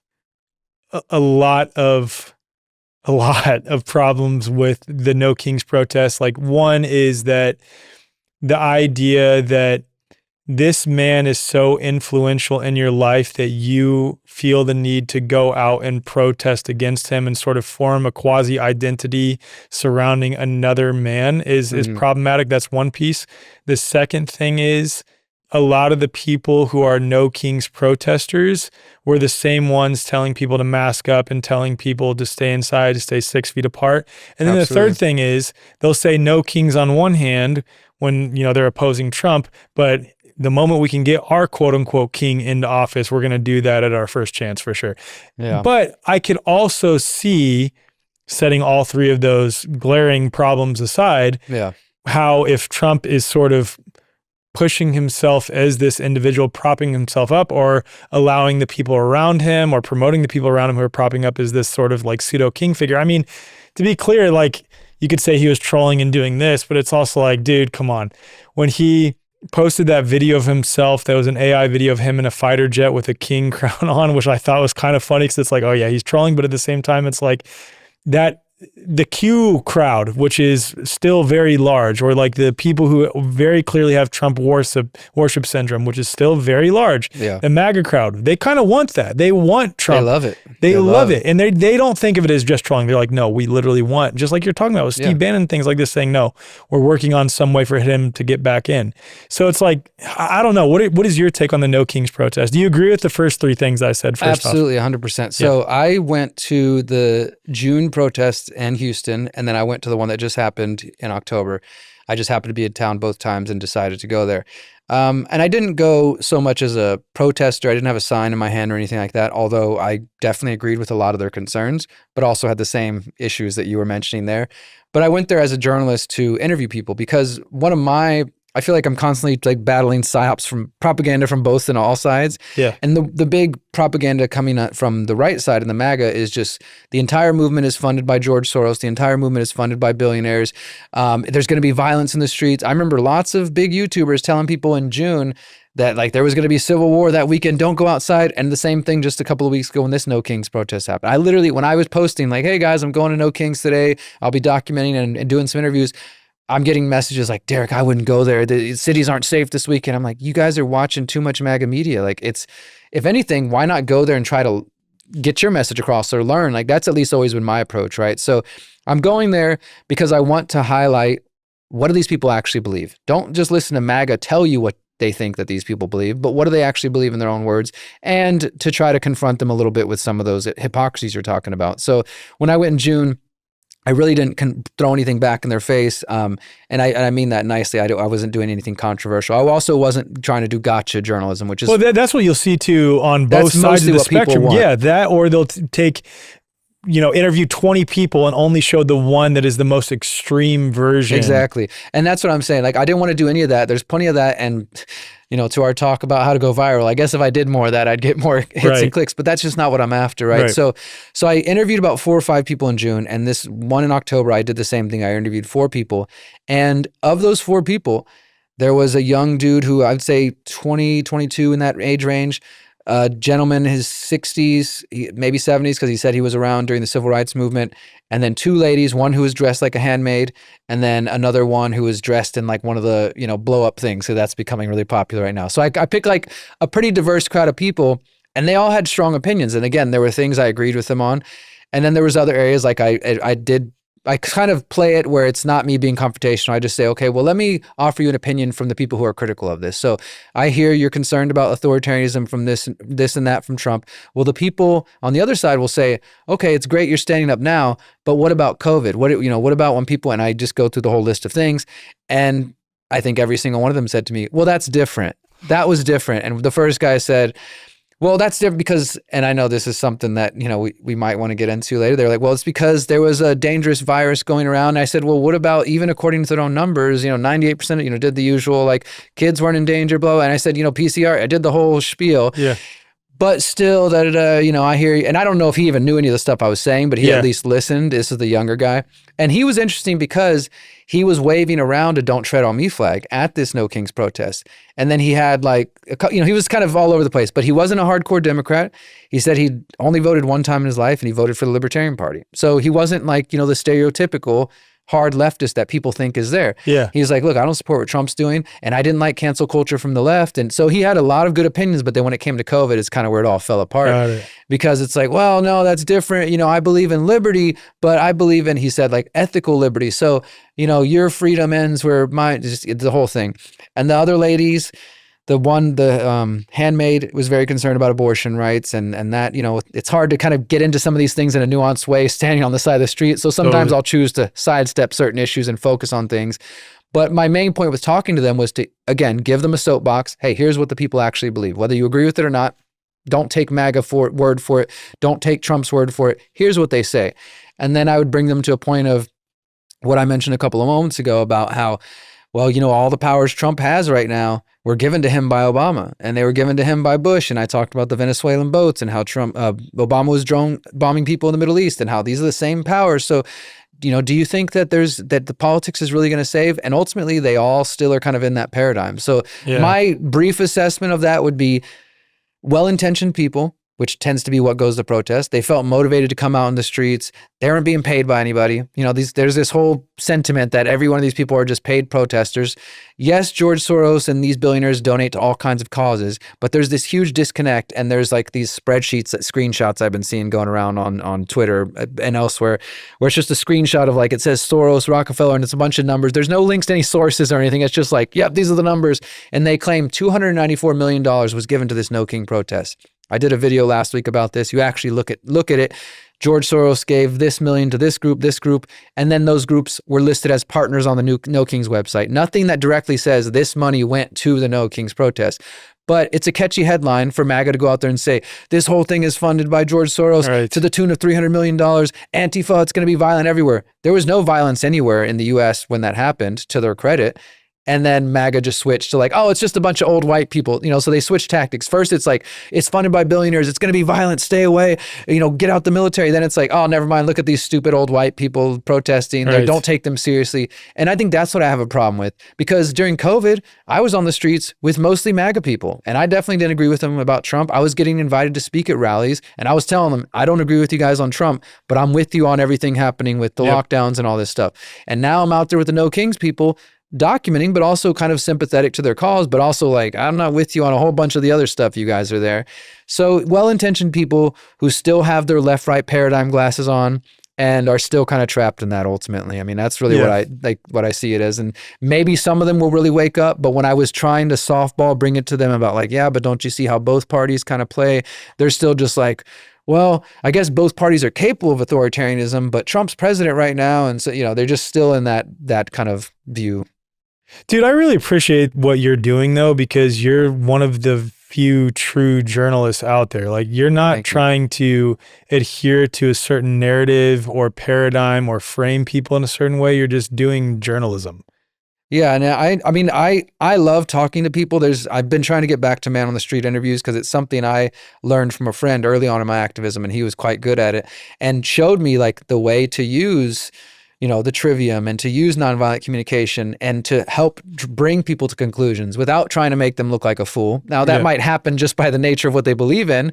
B: a lot of problems with the No Kings protest. Like, one is that the idea that this man is so influential in your life that you feel the need to go out and protest against him and sort of form a quasi-identity surrounding another man is problematic. That's one piece. The second thing is a lot of the people who are No Kings protesters were the same ones telling people to mask up and telling people to stay inside, to stay 6 feet apart. And then the third thing is they'll say No Kings on one hand when, they're opposing Trump, but the moment we can get our quote unquote king into office, we're going to do that at our first chance for sure. Yeah. But I could also see, setting all three of those glaring problems aside, how if Trump is sort of pushing himself as this individual, propping himself up, or allowing the people around him or promoting the people around him who are propping up as this sort of like pseudo king figure. I mean, to be clear, like you could say he was trolling and doing this, but it's also like, dude, come on. When he posted that video of himself. That was an AI video of him in a fighter jet with a king crown on, which I thought was kind of funny because it's like, oh yeah, he's trolling, but at the same time, it's like that the Q crowd, which is still very large, or like the people who very clearly have Trump worship syndrome, which is still very large.
A: Yeah.
B: The MAGA crowd, they kind of want that. They want Trump.
A: They love it.
B: They love it. And they don't think of it as just trolling. They're like, no, we literally want, just like you're talking about with Steve Bannon, things like this, saying, no, we're working on some way for him to get back in. So it's like, I don't know. What is your take on the No Kings protest? Do you agree with the first three things I said first
A: Absolutely,
B: off?
A: 100%. So I went to the June protest in Houston, and then I went to the one that just happened in October. I just happened to be in town both times and decided to go there. And I didn't go so much as a protester. I didn't have a sign in my hand or anything like that, although I definitely agreed with a lot of their concerns, but also had the same issues that you were mentioning there. But I went there as a journalist to interview people because I feel like I'm constantly like battling psyops from propaganda from both and all sides.
B: Yeah.
A: And the big propaganda coming from the right side and the MAGA is just the entire movement is funded by George Soros. The entire movement is funded by billionaires. There's going to be violence in the streets. I remember lots of big YouTubers telling people in June that like there was going to be civil war that weekend, don't go outside. And the same thing just a couple of weeks ago when this No Kings protest happened. I literally, when I was posting like, hey guys, I'm going to No Kings today, I'll be documenting and doing some interviews, I'm getting messages like, Derrick, I wouldn't go there. The cities aren't safe this weekend. I'm like, you guys are watching too much MAGA media. Like if anything, why not go there and try to get your message across or learn? Like that's at least always been my approach, right? So I'm going there because I want to highlight, what do these people actually believe? Don't just listen to MAGA tell you what they think that these people believe, but what do they actually believe in their own words? And to try to confront them a little bit with some of those hypocrisies you're talking about. So when I went in June, I really didn't throw anything back in their face, and I mean that nicely. I wasn't doing anything controversial. I also wasn't trying to do gotcha journalism, which is
B: that's what you'll see too on both sides of the spectrum. Yeah, that or they'll take, interview 20 people and only show the one that is the most extreme version.
A: Exactly, and that's what I'm saying. Like I didn't want to do any of that. There's plenty of that, and to our talk about how to go viral, I guess if I did more of that, I'd get more hits and clicks, but that's just not what I'm after, right? So I interviewed about 4 or 5 people in June, and this one in October, I did the same thing. I interviewed 4 people, and of those 4 people, there was a young dude who I'd say 20, 22 in that age range, a gentleman in his 60s, maybe 70s, because he said he was around during the civil rights movement, and then 2 ladies, one who was dressed like a handmaid, and then another one who was dressed in like one of the, blow up things. So that's becoming really popular right now. So I picked like a pretty diverse crowd of people, and they all had strong opinions. And again, there were things I agreed with them on. And then there was other areas like I kind of play it where it's not me being confrontational. I just say, okay, well, let me offer you an opinion from the people who are critical of this. So I hear you're concerned about authoritarianism from this and that from Trump. Well, the people on the other side will say, okay, it's great you're standing up now, but what about COVID? What about when people, and I just go through the whole list of things. And I think every single one of them said to me, well, that's different. That was different. And the first guy said, well, that's different because, and I know this is something that, we might want to get into later. They're like, well, it's because there was a dangerous virus going around. And I said, well, what about even according to their own numbers, 98%, did the usual, like kids weren't in danger, blah. And I said, PCR, I did the whole spiel.
B: Yeah.
A: But still, I hear you. And I don't know if he even knew any of the stuff I was saying, but he at least listened. This is the younger guy. And he was interesting because he was waving around a "Don't Tread on Me" flag at this No Kings protest. And then he had he was kind of all over the place, but he wasn't a hardcore Democrat. He said he only voted one time in his life and he voted for the Libertarian Party. So he wasn't like, the stereotypical hard leftist that people think is there.
B: Yeah.
A: He's like, look, I don't support what Trump's doing, and I didn't like cancel culture from the left. And so he had a lot of good opinions, but then when it came to COVID, it's kind of where it all fell apart. Because it's like, well, no, that's different. I believe in liberty, but I believe in, he said, like ethical liberty. So, your freedom ends where mine, just the whole thing. And the other ladies, the handmaid was very concerned about abortion rights and that, it's hard to kind of get into some of these things in a nuanced way standing on the side of the street. So sometimes I'll choose to sidestep certain issues and focus on things. But my main point with talking to them was to, again, give them a soapbox. Hey, here's what the people actually believe. Whether you agree with it or not, don't take MAGA word for it. Don't take Trump's word for it. Here's what they say. And then I would bring them to a point of what I mentioned a couple of moments ago about how, well, all the powers Trump has right now were given to him by Obama, and they were given to him by Bush. And I talked about the Venezuelan boats and how Obama was drone bombing people in the Middle East and how these are the same powers. So do you think that the politics is really going to save? And ultimately, they all still are kind of in that paradigm. So my brief assessment of that would be well-intentioned people, which tends to be what goes to protest. They felt motivated to come out in the streets. They weren't being paid by anybody. There's this whole sentiment that every one of these people are just paid protesters. Yes, George Soros and these billionaires donate to all kinds of causes, but there's this huge disconnect. And there's like these spreadsheets, screenshots I've been seeing going around on Twitter and elsewhere, where it's just a screenshot of like, it says Soros, Rockefeller, and it's a bunch of numbers. There's no links to any sources or anything. It's just like, yep, these are the numbers. And they claim $294 million was given to this No King protest. I did a video last week about this. You actually look at it. George Soros gave this million to this group, and then those groups were listed as partners on the No Kings website. Nothing that directly says this money went to the No Kings protest. But it's a catchy headline for MAGA to go out there and say, this whole thing is funded by George Soros to the tune of $300 million. Antifa, it's going to be violent everywhere. There was no violence anywhere in the US when that happened, to their credit. And then MAGA just switched to like, oh, it's just a bunch of old white people, so they switched tactics. First, it's like, it's funded by billionaires. It's going to be violent. Stay away. Get out the military. Then it's like, oh, never mind. Look at these stupid old white people protesting. Right. Don't take them seriously. And I think that's what I have a problem with, because during COVID, I was on the streets with mostly MAGA people. And I definitely didn't agree with them about Trump. I was getting invited to speak at rallies, and I was telling them, I don't agree with you guys on Trump, but I'm with you on everything happening with the lockdowns and all this stuff. And now I'm out there with the No Kings people, documenting, but also kind of sympathetic to their cause, but also like, I'm not with you on a whole bunch of the other stuff you guys are there. So well-intentioned people who still have their left-right paradigm glasses on and are still kind of trapped in that ultimately. I mean, that's really what I see it as. And maybe some of them will really wake up, but when I was trying to softball, bring it to them about like, yeah, but don't you see how both parties kind of play? They're still just like, well, I guess both parties are capable of authoritarianism, but Trump's president right now. And so, they're just still in that kind of view.
B: Dude, I really appreciate what you're doing though, because you're one of the few true journalists out there. Like, you're not trying to adhere to a certain narrative or paradigm or frame people in a certain way. You're just doing journalism.
A: Yeah, and I love talking to people. I've been trying to get back to man on the street interviews because it's something I learned from a friend early on in my activism, and he was quite good at it and showed me like the way to use the trivium and to use nonviolent communication and to help bring people to conclusions without trying to make them look like a fool. Now that might happen just by the nature of what they believe in,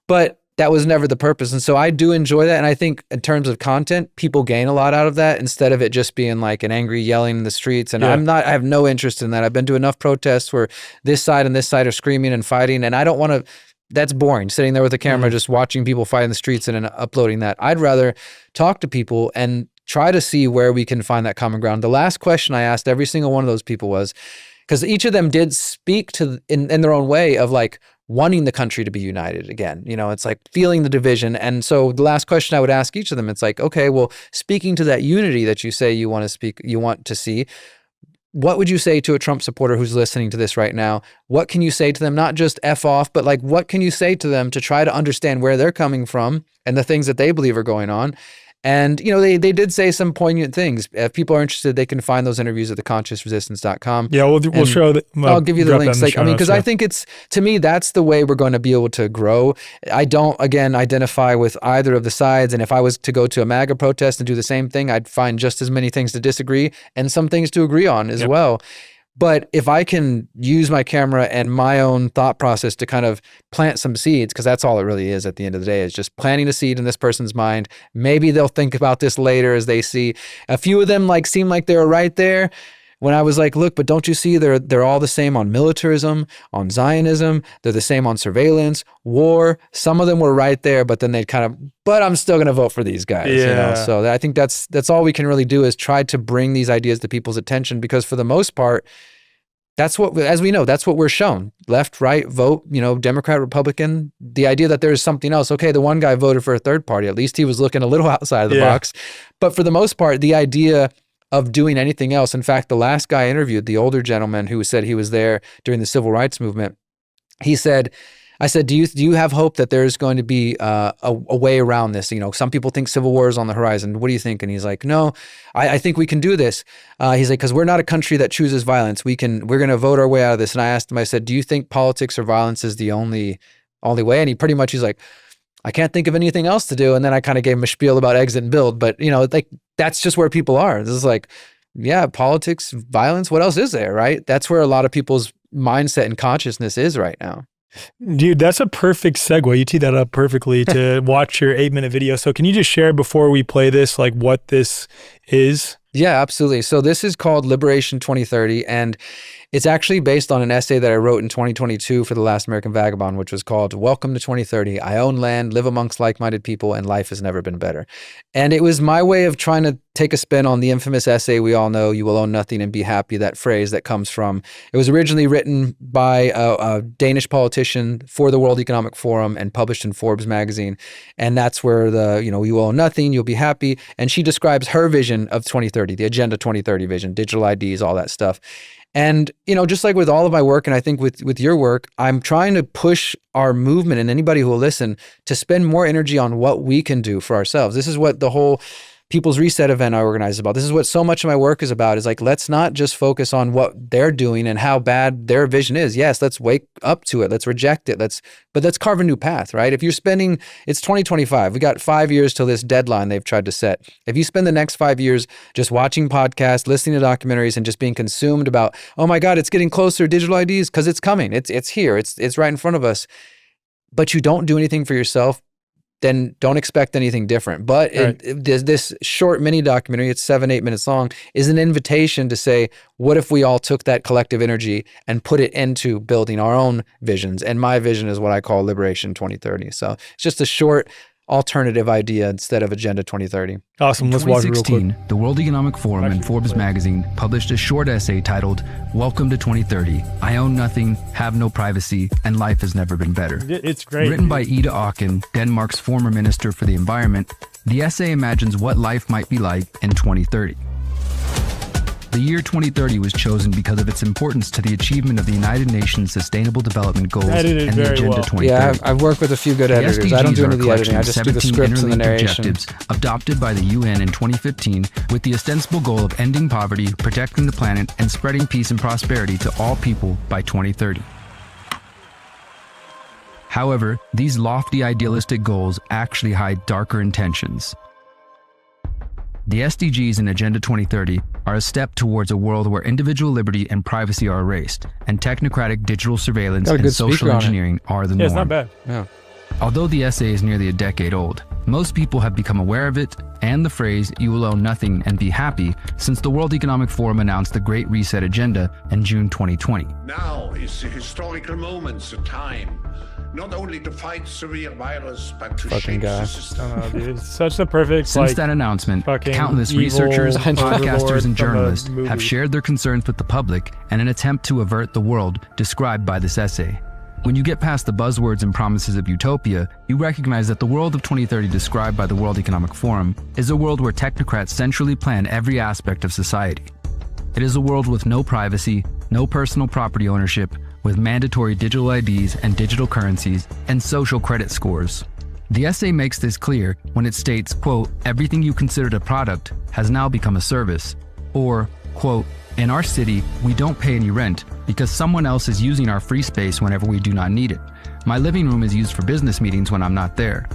A: but that was never the purpose. And so I do enjoy that. And I think in terms of content, people gain a lot out of that instead of it just being like an angry yelling in the streets. And I have no interest in that. I've been to enough protests where this side and this side are screaming and fighting. And I don't want to, that's boring, sitting there with a camera, just watching people fight in the streets and then uploading that. I'd rather talk to people and try to see where we can find that common ground. The last question I asked every single one of those people was, because each of them did speak to in their own way of like wanting the country to be united again. It's like feeling the division. And so the last question I would ask each of them, it's like, okay, well, speaking to that unity that you say you want to see, what would you say to a Trump supporter who's listening to this right now? What can you say to them? Not just F off, but like, what can you say to them to try to understand where they're coming from and the things that they believe are going on? And, they did say some poignant things. If people are interested, they can find those interviews at theconsciousresistance.com.
B: Yeah, we'll show that.
A: I'll give you the links. Because I think to me, that's the way we're going to be able to grow. I don't, again, identify with either of the sides. And if I was to go to a MAGA protest and do the same thing, I'd find just as many things to disagree and some things to agree on as well. But if I can use my camera and my own thought process to kind of plant some seeds, because that's all it really is at the end of the day, is just planting a seed in this person's mind. Maybe they'll think about this later as they see. A few of them seem like they were right there when I was like, look, but don't you see they're all the same on militarism, on Zionism, they're the same on surveillance, war. Some of them were right there, but then they'd but I'm still going to vote for these guys. So I think that's all we can really do is try to bring these ideas to people's attention, because for the most part, that's what, as we know, that's what we're shown. Left, right, vote, Democrat, Republican, the idea that there's something else. Okay, the one guy voted for a third party. At least he was looking a little outside of the box. But for the most part, the idea of doing anything else. In fact, the last guy I interviewed, the older gentleman who said he was there during the civil rights movement, I said, do you have hope that there's going to be a way around this? Some people think civil war is on the horizon. What do you think? And he's like, no, I think we can do this. He's like, because we're not a country that chooses violence. We're going to vote our way out of this. And I asked him, I said, do you think politics or violence is the only way? And he's like, I can't think of anything else to do. And then I kind of gave him a spiel about exit and build. But, like that's just where people are. This is like, yeah, politics, violence. What else is there, right? That's where a lot of people's mindset and consciousness is right now.
B: Dude, that's a perfect segue. You teed that up perfectly to watch your 8-minute video. So can you just share before we play this, like what this is?
A: Yeah, absolutely. So this is called Liberation 2030, and it's actually based on an essay that I wrote in 2022 for The Last American Vagabond, which was called Welcome to 2030. I own land, live amongst like-minded people, and life has never been better. And it was my way of trying to take a spin on the infamous essay we all know, you will own nothing and be happy, that phrase that comes from, it was originally written by a Danish politician for the World Economic Forum and published in Forbes magazine. And that's where the, you will own nothing, you'll be happy. And she describes her vision of 2030, the Agenda 2030 vision, digital IDs, all that stuff. And, just like with all of my work, and I think with your work, I'm trying to push our movement and anybody who will listen to spend more energy on what we can do for ourselves. This is what the whole People's Reset event I organize about. This is what so much of my work is about, is like, let's not just focus on what they're doing and how bad their vision is. Yes, let's wake up to it. Let's reject it. But let's carve a new path, right? If you're spending, it's 2025. We got 5 years till this deadline they've tried to set. If you spend the next 5 years just watching podcasts, listening to documentaries, and just being consumed about, oh my God, it's getting closer, digital IDs, because it's coming. It's here. It's right in front of us. But you don't do anything for yourself, then don't expect anything different. But
B: Right.
A: This short mini documentary, it's 7-8 minutes long, is an invitation to say, what if we all took that collective energy and put it into building our own visions? And my vision is what I call Liberation 2030. So it's just a short alternative idea instead of Agenda 2030.
B: Awesome.
C: In
B: Let's watch it real quick.
C: 2016, the World Economic Forum and Forbes magazine published a short essay titled, Welcome to 2030. I own nothing, have no privacy, and life has never been better.
B: It's great.
C: Written by Ida Auken, Denmark's former Minister for the Environment, the essay imagines what life might be like in 2030. The year 2030 was chosen because of its importance to the achievement of the United Nations Sustainable Development Goals
B: Edited
C: and the
B: very
C: Agenda
B: well.
C: 2030.
A: Yeah, I've worked with a few good
C: The
A: editors. I don't do
C: SDGs
A: any
C: are
A: of
C: a
A: the editing.
C: collection
A: I
C: of
A: just do the
C: 17
A: scripts and the
C: interlinked
A: narration.
C: objectives adopted by the UN in 2015 with the ostensible goal of ending poverty, protecting the planet, and spreading peace and prosperity to all people by 2030. However, these lofty idealistic goals actually hide darker intentions. The SDGs in Agenda 2030 are a step towards a world where individual liberty and privacy are erased, and technocratic digital surveillance
A: Got a
C: and
A: good
C: social
A: speaker on it.
C: engineering are the
B: Yeah,
C: norm.
B: it's not bad.
A: Yeah.
C: Although the essay is nearly a decade old, most people have become aware of it and the phrase, you will own nothing and be happy, since the World Economic Forum announced the Great Reset Agenda in June 2020.
E: Now is the historical moment, the time, not only to fight severe virus, but to
A: Fucking
E: shape
A: guy.
E: the system.
B: Oh, dude, it's such a perfect,
C: Since
B: like,
C: that announcement,
B: fucking
C: countless
B: evil
C: researchers,
B: overlord
C: podcasters, and
B: from a
C: journalists
B: movie.
C: have shared their concerns with the public in an attempt to avert the world described by this essay. When you get past the buzzwords and promises of utopia, you recognize that the world of 2030 described by the World Economic Forum is a world where technocrats centrally plan every aspect of society. It is a world with no privacy, no personal property ownership, with mandatory digital IDs and digital currencies, and social credit scores. The essay makes this clear when it states, quote, everything you considered a product has now become a service, or, quote, in our city, we don't pay any rent because someone else is using our free space whenever we do not need it. My living room is used for business meetings when I'm not there.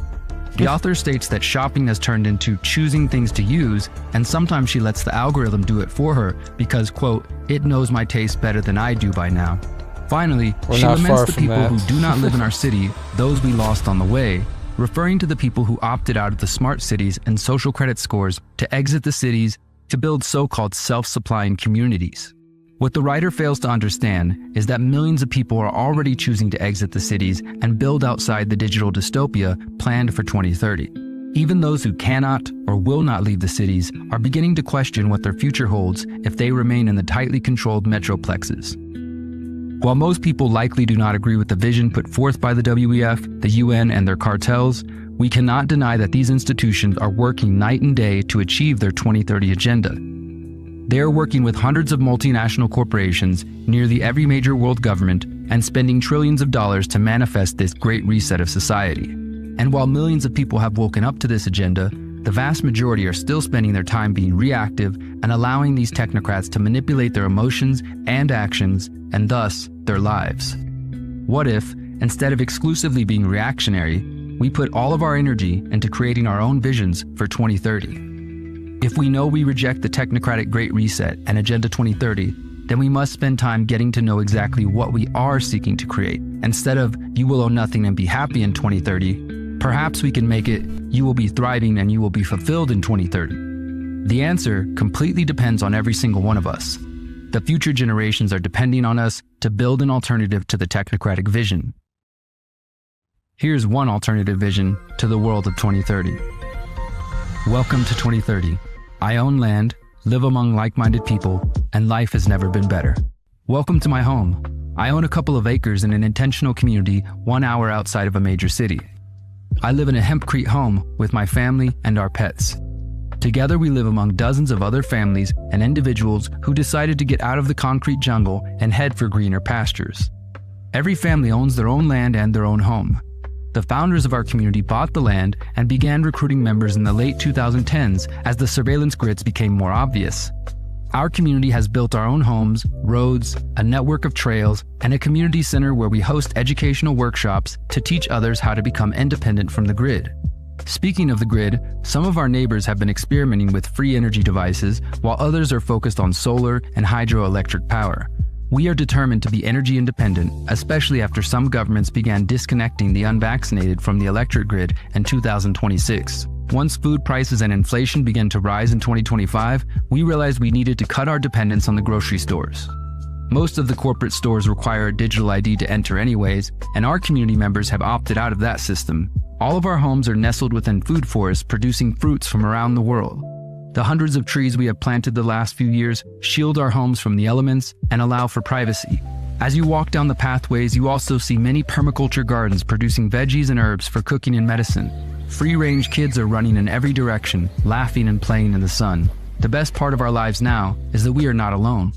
C: The author states that shopping has turned into choosing things to use, and sometimes she lets the algorithm do it for her because, quote, it knows my taste better than I do by now. Finally,
A: We're
C: she
A: not
C: laments
A: far
C: the
A: from
C: people
A: that.
C: who do not live in our city, those we lost on the way, referring to the people who opted out of the smart cities and social credit scores to exit the cities to build so-called self-supplying communities. What the writer fails to understand is that millions of people are already choosing to exit the cities and build outside the digital dystopia planned for 2030. Even those who cannot or will not leave the cities are beginning to question what their future holds if they remain in the tightly controlled metroplexes. While most people likely do not agree with the vision put forth by the WEF, the UN, and their cartels, we cannot deny that these institutions are working night and day to achieve their 2030 agenda. They are working with hundreds of multinational corporations, nearly every major world government, and spending trillions of dollars to manifest this great reset of society. And while millions of people have woken up to this agenda, the vast majority are still spending their time being reactive and allowing these technocrats to manipulate their emotions and actions, and thus their lives. What if, instead of exclusively being reactionary, we put all of our energy into creating our own visions for 2030. If we know we reject the technocratic Great Reset and Agenda 2030, then we must spend time getting to know exactly what we are seeking to create. Instead of, you will own nothing and be happy in 2030, perhaps we can make it, you will be thriving and you will be fulfilled in 2030. The answer completely depends on every single one of us. The future generations are depending on us to build an alternative to the technocratic vision. Here's one alternative vision to the world of 2030. Welcome to 2030. I own land, live among like-minded people, and life has never been better. Welcome to my home. I own a couple of acres in an intentional community 1 hour outside of a major city. I live in a hempcrete home with my family and our pets. Together we live among dozens of other families and individuals who decided to get out of the concrete jungle and head for greener pastures. Every family owns their own land and their own home. The founders of our community bought the land and began recruiting members in the late 2010s as the surveillance grids became more obvious. Our community has built our own homes, roads, a network of trails, and a community center where we host educational workshops to teach others how to become independent from the grid. Speaking of the grid, some of our neighbors have been experimenting with free energy devices, while others are focused on solar and hydroelectric power. We are determined to be energy independent, especially after some governments began disconnecting the unvaccinated from the electric grid in 2026. Once food prices and inflation began to rise in 2025, we realized we needed to cut our dependence on the grocery stores. Most of the corporate stores require a digital ID to enter anyways, and our community members have opted out of that system. All of our homes are nestled within food forests producing fruits from around the world. The hundreds of trees we have planted the last few years shield our homes from the elements and allow for privacy. As you walk down the pathways, you also see many permaculture gardens producing veggies and herbs for cooking and medicine. Free-range kids are running in every direction, laughing and playing in the sun. The best part of our lives now is that we are not alone.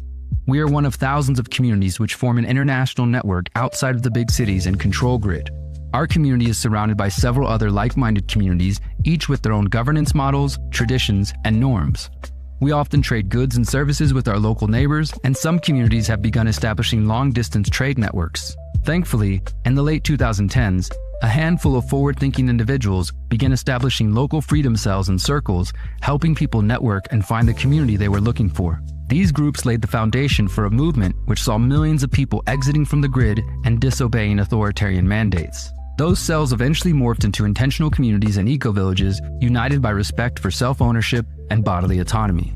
C: We are one of thousands of communities which form an international network outside of the big cities and control grid. Our community is surrounded by several other like-minded communities, each with their own governance models, traditions, and norms. We often trade goods and services with our local neighbors, and some communities have begun establishing long-distance trade networks. Thankfully, in the late 2010s, a handful of forward-thinking individuals began establishing local freedom cells and circles, helping people network and find the community they were looking for. These groups laid the foundation for a movement which saw millions of people exiting from the grid and disobeying authoritarian mandates. Those cells eventually morphed into intentional communities and eco-villages united by respect for self-ownership and bodily autonomy.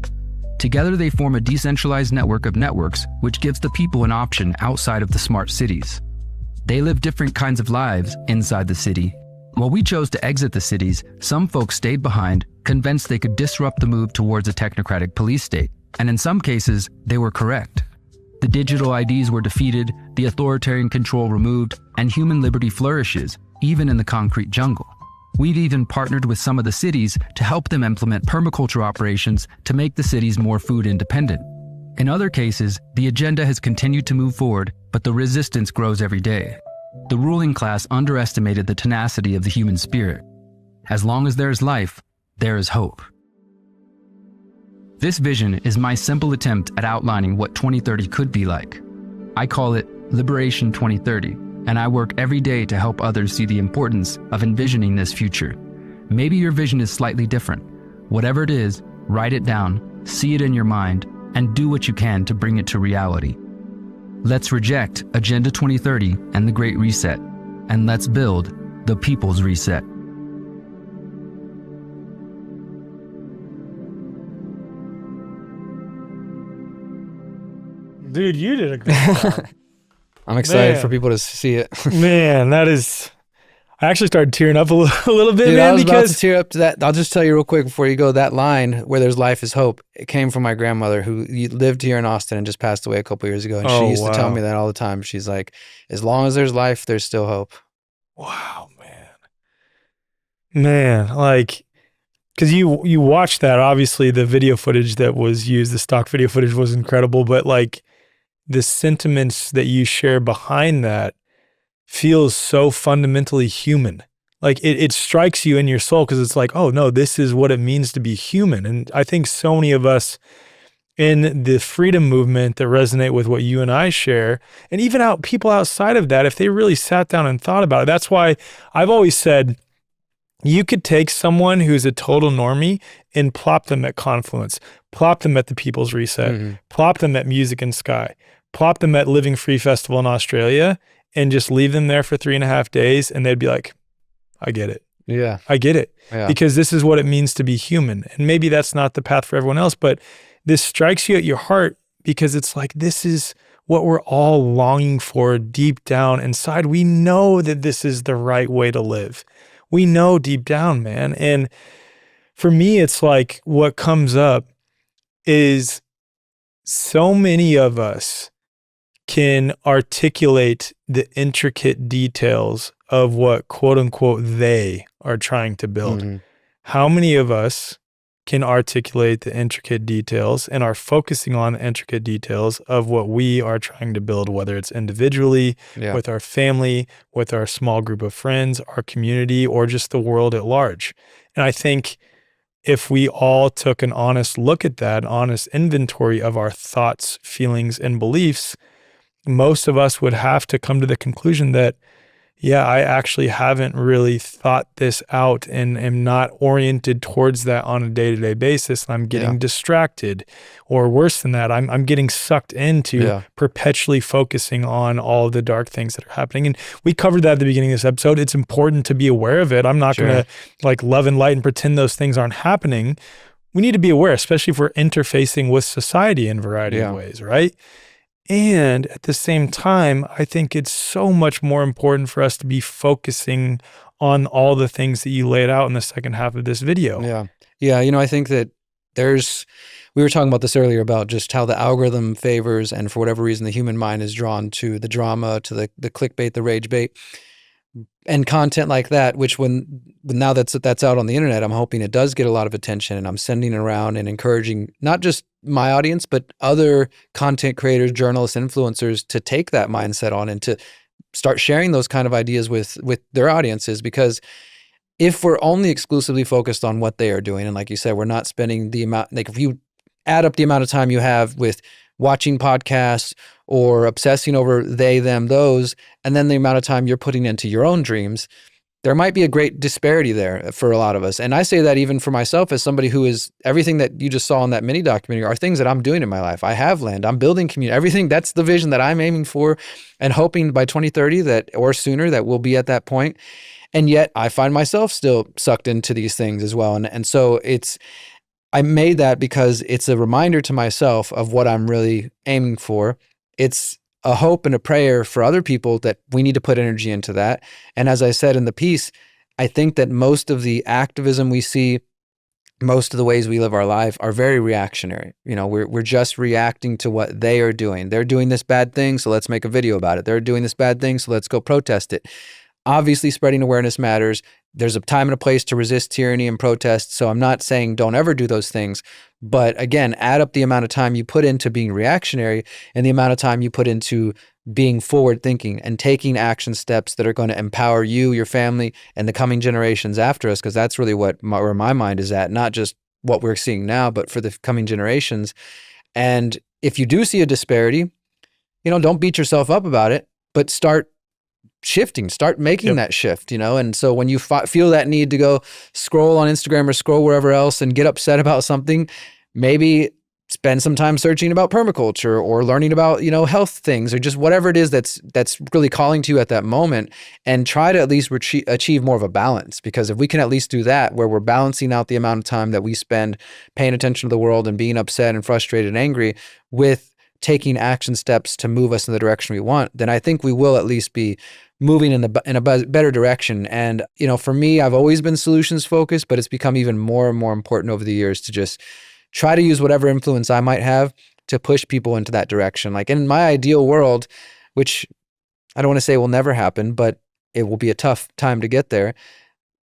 C: Together they form a decentralized network of networks which gives the people an option outside of the smart cities. They live different kinds of lives inside the city. While we chose to exit the cities, some folks stayed behind, convinced they could disrupt the move towards a technocratic police state. And in some cases, they were correct. The digital IDs were defeated, the authoritarian control removed, and human liberty flourishes, even in the concrete jungle. We've even partnered with some of the cities to help them implement permaculture operations to make the cities more food independent. In other cases, the agenda has continued to move forward, but the resistance grows every day. The ruling class underestimated the tenacity of the human spirit. As long as there is life, there is hope. This vision is my simple attempt at outlining what 2030 could be like. I call it Liberation 2030, and I work every day to help others see the importance of envisioning this future. Maybe your vision is slightly different. Whatever it is, write it down, see it in your mind, and do what you can to bring it to reality. Let's reject Agenda 2030 and the Great Reset, and let's build the People's Reset.
B: Dude, you did a great job.
A: I'm excited for people to see it.
B: Man, that is... I actually started tearing up a little bit,
A: Dude,
B: man,
A: I was about
B: because...
A: to tear up to that. I'll just tell you real quick before you go, that line, where there's life is hope, it came from my grandmother who lived here in Austin and just passed away a couple years ago. And she used to tell me that all the time. She's like, as long as there's life, there's still hope.
B: Wow, man. Man, like... Because you watched that, obviously the video footage that was used, the stock video footage was incredible, but like the sentiments that you share behind that feels so fundamentally human. Like it strikes you in your soul because it's like, oh no, this is what it means to be human. And I think so many of us in the freedom movement that resonate with what you and I share, and even people outside of that, if they really sat down and thought about it, that's why I've always said, You could take someone who's a total normie and plop them at Confluence, plop them at the People's Reset, plop them at Music and Sky, plop them at Living Free Festival in Australia, and just leave them there for 3.5 days, and they'd be like, I get it.
A: Yeah.
B: I get it.
A: Yeah.
B: Because this is what it means to be human. And maybe that's not the path for everyone else, but this strikes you at your heart because it's like, this is what we're all longing for deep down inside. We know that this is the right way to live. We know deep down, man. And for me, it's like what comes up is so many of us can articulate the intricate details of what quote unquote they are trying to build. How many of us can articulate the intricate details and are focusing on the intricate details of what we are trying to build, whether it's individually, with our family, with our small group of friends, our community, or just the world at large? And I think if we all took an honest look at that, honest inventory of our thoughts, feelings, and beliefs, most of us would have to come to the conclusion that, yeah, I actually haven't really thought this out and am not oriented towards that on a day-to-day basis. I'm getting distracted, or worse than that, I'm getting sucked into perpetually focusing on all of the dark things that are happening. And we covered that at the beginning of this episode. It's important to be aware of it. I'm not going to like love and light and pretend those things aren't happening. We need to be aware, especially if we're interfacing with society in a variety of ways, right? And at the same time, I think it's so much more important for us to be focusing on all the things that you laid out in the second half of this video.
A: Yeah. You know, I think that we were talking about this earlier about just how the algorithm favors, and for whatever reason, the human mind is drawn to the drama, to the clickbait, the rage bait, and content like that, which now that's out on the internet, I'm hoping it does get a lot of attention, and I'm sending it around and encouraging not just my audience, but other content creators, journalists, influencers to take that mindset on and to start sharing those kind of ideas with their audiences. Because if we're only exclusively focused on what they are doing, and like you said, we're not spending the amount, like if you add up the amount of time you have with watching podcasts or obsessing over they, them, those, and then the amount of time you're putting into your own dreams, there might be a great disparity there for a lot of us. And I say that even for myself as somebody who is, everything that you just saw in that mini documentary are things that I'm doing in my life. I have land, I'm building community, everything. That's the vision that I'm aiming for and hoping by 2030 that, or sooner, that we'll be at that point. And yet I find myself still sucked into these things as well. And so I made that because it's a reminder to myself of what I'm really aiming for. It's a hope and a prayer for other people that we need to put energy into that. And as I said in the piece, I think that most of the activism we see, most of the ways we live our life are very reactionary. You know, we're just reacting to what they are doing. They're doing this bad thing, so let's make a video about it. They're doing this bad thing, so let's go protest it. Obviously, spreading awareness matters. There's a time and a place to resist tyranny and protest. So I'm not saying don't ever do those things. But again, add up the amount of time you put into being reactionary and the amount of time you put into being forward thinking and taking action steps that are going to empower you, your family, and the coming generations after us. Because that's really where my mind is at, not just what we're seeing now, but for the coming generations. And if you do see a disparity, you know, don't beat yourself up about it, but start shifting, start making that shift, you know? And so when you feel that need to go scroll on Instagram or scroll wherever else and get upset about something, maybe spend some time searching about permaculture or learning about, you know, health things or just whatever it is that's really calling to you at that moment, and try to at least achieve more of a balance. Because if we can at least do that, where we're balancing out the amount of time that we spend paying attention to the world and being upset and frustrated and angry with taking action steps to move us in the direction we want, then I think we will at least be moving in a better direction. And, you know, for me, I've always been solutions focused, but it's become even more and more important over the years to just try to use whatever influence I might have to push people into that direction. Like in my ideal world, which I don't want to say will never happen, but it will be a tough time to get there,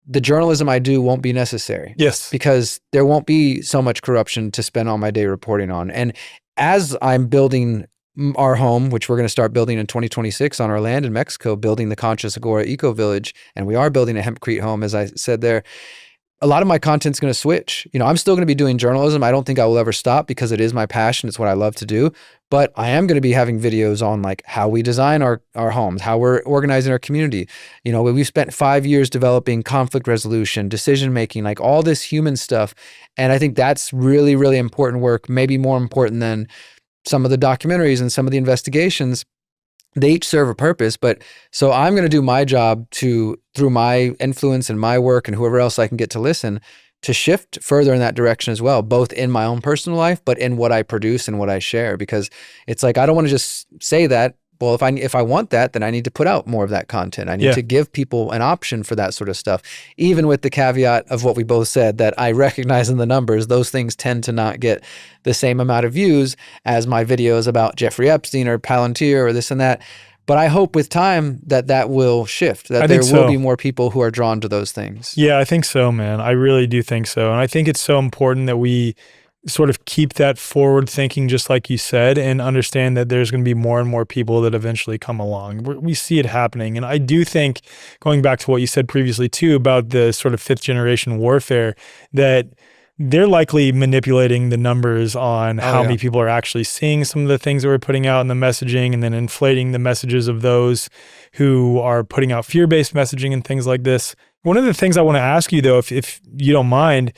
A: the journalism I do won't be necessary.
B: Yes.
A: Because there won't be so much corruption to spend all my day reporting on. And as I'm building our home, which we're going to start building in 2026 on our land in Mexico, building the conscious Agora Eco Village, and we are building a hempcrete home, as I said there, a lot of my content's going to switch. I'm still going to be doing journalism. I don't think I will ever stop because it is my passion. It's what I love to do. But I am going to be having videos on like how we design our homes, how we're organizing our community. We've spent 5 years developing conflict resolution, decision making, like all this human stuff. And I think that's really, really important work, maybe more important than some of the documentaries and some of the investigations. They each serve a purpose, but so I'm going to do my job through my influence and my work and whoever else I can get to listen, to shift further in that direction as well, both in my own personal life, but in what I produce and what I share. Because it's like, I don't want to just say that, well, if I want that, then I need to put out more of that content. I need to give people an option for that sort of stuff, even with the caveat of what we both said, that I recognize in the numbers, those things tend to not get the same amount of views as my videos about Jeffrey Epstein or Palantir or this and that. But I hope with time that will shift, that there will be more people who are drawn to those things.
B: Yeah, I think so, man. I really do think so. And I think it's so important that we sort of keep that forward thinking, just like you said, and understand that there's going to be more and more people that eventually come along. We see it happening. And I do think, going back to what you said previously too, about the sort of 5th generation warfare, that they're likely manipulating the numbers on how many people are actually seeing some of the things that we're putting out in the messaging, and then inflating the messages of those who are putting out fear-based messaging and things like this. One of the things I want to ask you though, if you don't mind,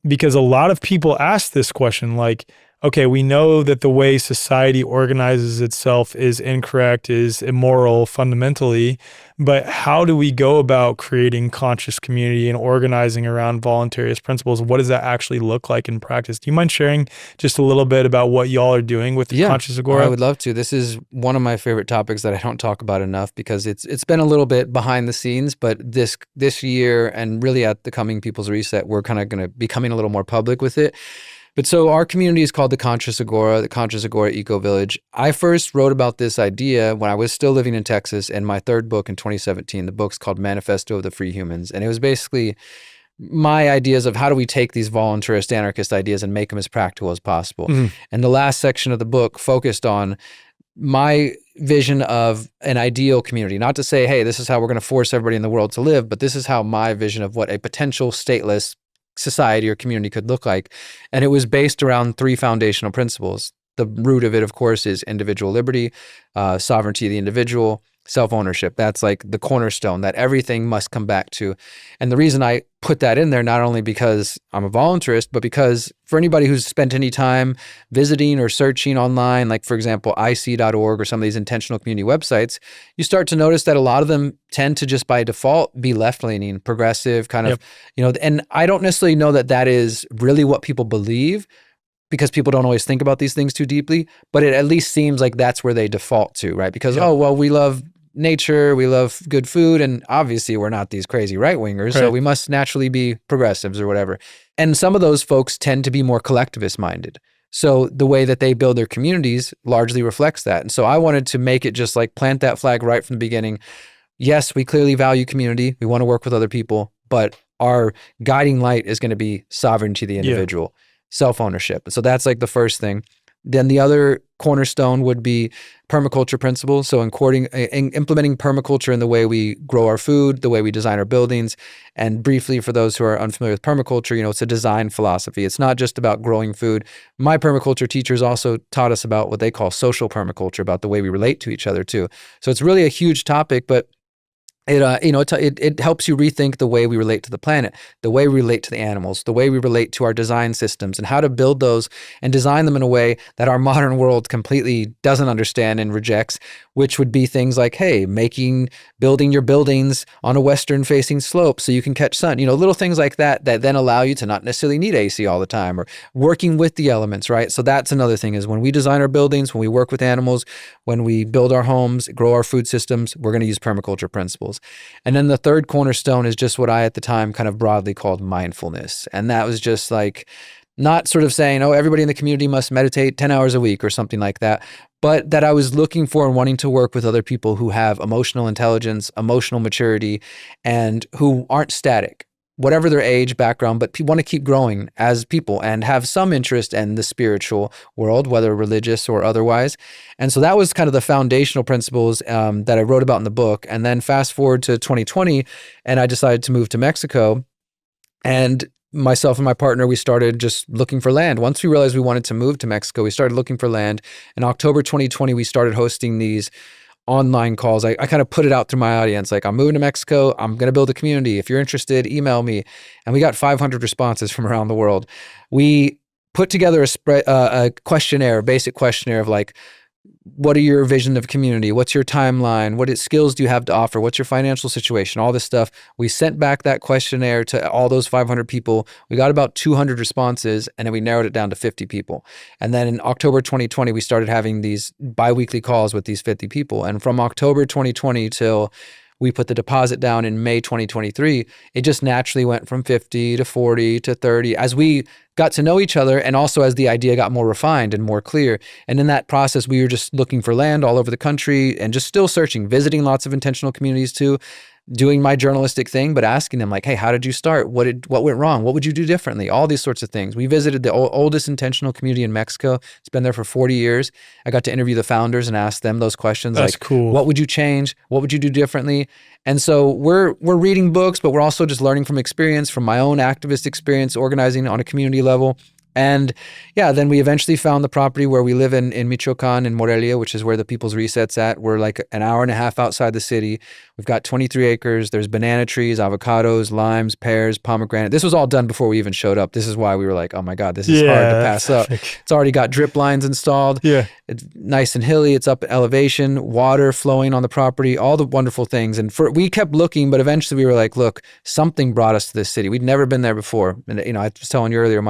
B: because a lot of people ask this question, like, okay, we know that the way society organizes itself is incorrect, is immoral fundamentally, but how do we go about creating conscious community and organizing around voluntarist principles? What does that actually look like in practice? Do you mind sharing just a little bit about what y'all are doing with the Conscious Agora?
A: I would love to. This is one of my favorite topics that I don't talk about enough, because it's been a little bit behind the scenes, but this year and really at the coming People's Reset, we're kind of going to be coming a little more public with it. But so our community is called the Conscious Agora, the Conscious Agora Eco Village. I first wrote about this idea when I was still living in Texas, in my 3rd book in 2017. The book's called Manifesto of the Free Humans. And it was basically my ideas of how do we take these voluntarist anarchist ideas and make them as practical as possible. And the last section of the book focused on my vision of an ideal community, not to say, hey, this is how we're going to force everybody in the world to live, but this is how my vision of what a potential stateless society or community could look like. And it was based around 3 foundational principles. The root of it, of course, is individual liberty, sovereignty of the individual, self-ownership. That's like the cornerstone that everything must come back to. And the reason I put that in there, not only because I'm a voluntarist, but because for anybody who's spent any time visiting or searching online, like for example, IC.org or some of these intentional community websites, you start to notice that a lot of them tend to just by default be left-leaning, progressive, kind of, and I don't necessarily know that that is really what people believe, because people don't always think about these things too deeply, but it at least seems like that's where they default to, right? Because, we love nature, we love good food, and obviously we're not these crazy right-wingers, so we must naturally be progressives or whatever. And some of those folks tend to be more collectivist-minded. So the way that they build their communities largely reflects that. And so I wanted to make it just like plant that flag right from the beginning. Yes, we clearly value community. We want to work with other people, but our guiding light is going to be sovereignty of the individual. Self-ownership. So that's like the first thing. Then the other cornerstone would be permaculture principles. So implementing permaculture in the way we grow our food, the way we design our buildings. And briefly, for those who are unfamiliar with permaculture, it's a design philosophy. It's not just about growing food. My permaculture teachers also taught us about what they call social permaculture, about the way we relate to each other too. So it's really a huge topic, but it helps you rethink the way we relate to the planet, the way we relate to the animals, the way we relate to our design systems, and how to build those and design them in a way that our modern world completely doesn't understand and rejects, which would be things like, hey, building your buildings on a western-facing slope so you can catch sun, little things like that then allow you to not necessarily need AC all the time, or working with the elements, right? So that's another thing, is when we design our buildings, when we work with animals, when we build our homes, grow our food systems, we're going to use permaculture principles. And then the third cornerstone is just what I at the time kind of broadly called mindfulness. And that was just like, not sort of saying, everybody in the community must meditate 10 hours a week or something like that, but that I was looking for and wanting to work with other people who have emotional intelligence, emotional maturity, and who aren't static, whatever their age, background, but want to keep growing as people and have some interest in the spiritual world, whether religious or otherwise. And so that was kind of the foundational principles that I wrote about in the book. And then fast forward to 2020, and I decided to move to Mexico. And myself and my partner, we started just looking for land. Once we realized we wanted to move to Mexico, we started looking for land. In October 2020, we started hosting these online calls. I kind of put it out through my audience, like, I'm moving to Mexico. I'm going to build a community. If you're interested, email me. And we got 500 responses from around the world. We put together a questionnaire, a basic questionnaire of like, what are your vision of community? What's your timeline? What skills do you have to offer? What's your financial situation? All this stuff. We sent back that questionnaire to all those 500 people. We got about 200 responses, and then we narrowed it down to 50 people. And then in October 2020, we started having these bi-weekly calls with these 50 people. And from October 2020 till we put the deposit down in May 2023, it just naturally went from 50 to 40 to 30 as we got to know each other, and also as the idea got more refined and more clear. And in that process, we were just looking for land all over the country and just still searching, visiting lots of intentional communities too, doing my journalistic thing, but asking them like, hey, how did you start? What went wrong? What would you do differently? All these sorts of things. We visited the oldest intentional community in Mexico. It's been there for 40 years. I got to interview the founders and ask them those questions.
B: That's
A: like,
B: cool.
A: What would you change? What would you do differently? And so we're reading books, but we're also just learning from experience, from my own activist experience, organizing on a community level. And yeah, then we eventually found the property where we live in Michoacan, in Morelia, which is where the People's Reset's at. We're like an hour and a half outside the city. We've got 23 acres. There's banana trees, avocados, limes, pears, pomegranate. This was all done before we even showed up. This is why we were like, oh my God, this is hard to pass up. It's already got drip lines installed.
B: Yeah.
A: It's nice and hilly. It's up elevation, water flowing on the property, all the wonderful things. And we kept looking, but eventually we were like, look, something brought us to this city. We'd never been there before. And I was telling you earlier,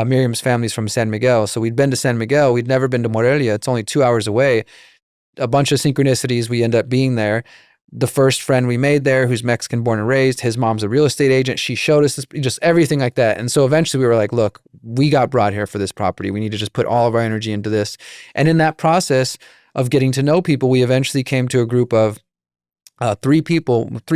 A: Miriam's family's from San Miguel. So we'd been to San Miguel. We'd never been to Morelia. It's only 2 hours away. A bunch of synchronicities. We end up being there. The first friend we made there, who's Mexican born and raised, his mom's a real estate agent. She showed us this, just everything like that. And so eventually we were like, look, we got brought here for this property. We need to just put all of our energy into this. And in that process of getting to know people, we eventually came to a group of 3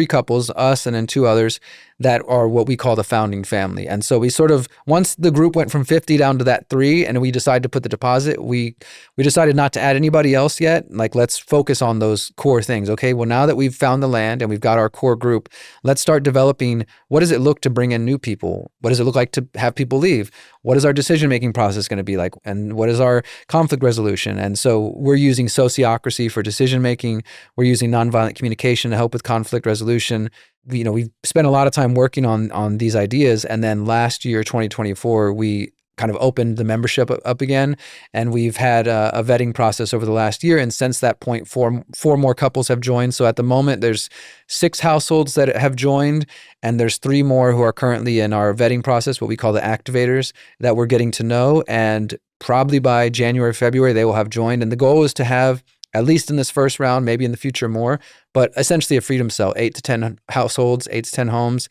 A: couples, us and then 2 others, that are what we call the founding family. And so we sort of, once the group went from 50 down to that 3 and we decided to put the deposit, we decided not to add anybody else yet. Like, let's focus on those core things. Okay, well, now that we've found the land and we've got our core group, let's start developing, what does it look to bring in new people? What does it look like to have people leave? What is our decision-making process going to be like? And what is our conflict resolution? And so we're using sociocracy for decision-making. We're using nonviolent communication to help with conflict resolution. We've spent a lot of time working on these ideas. And then last year, 2024, we kind of opened the membership up again. And we've had a vetting process over the last year. And since that point, four more couples have joined. So at the moment, there's 6 households that have joined, and there's 3 more who are currently in our vetting process, what we call the activators, that we're getting to know. And probably by January, February, they will have joined. And the goal is to have, at least in this first round, maybe in the future more, but essentially a freedom cell, 8 to 10 households, 8 to 10 homes.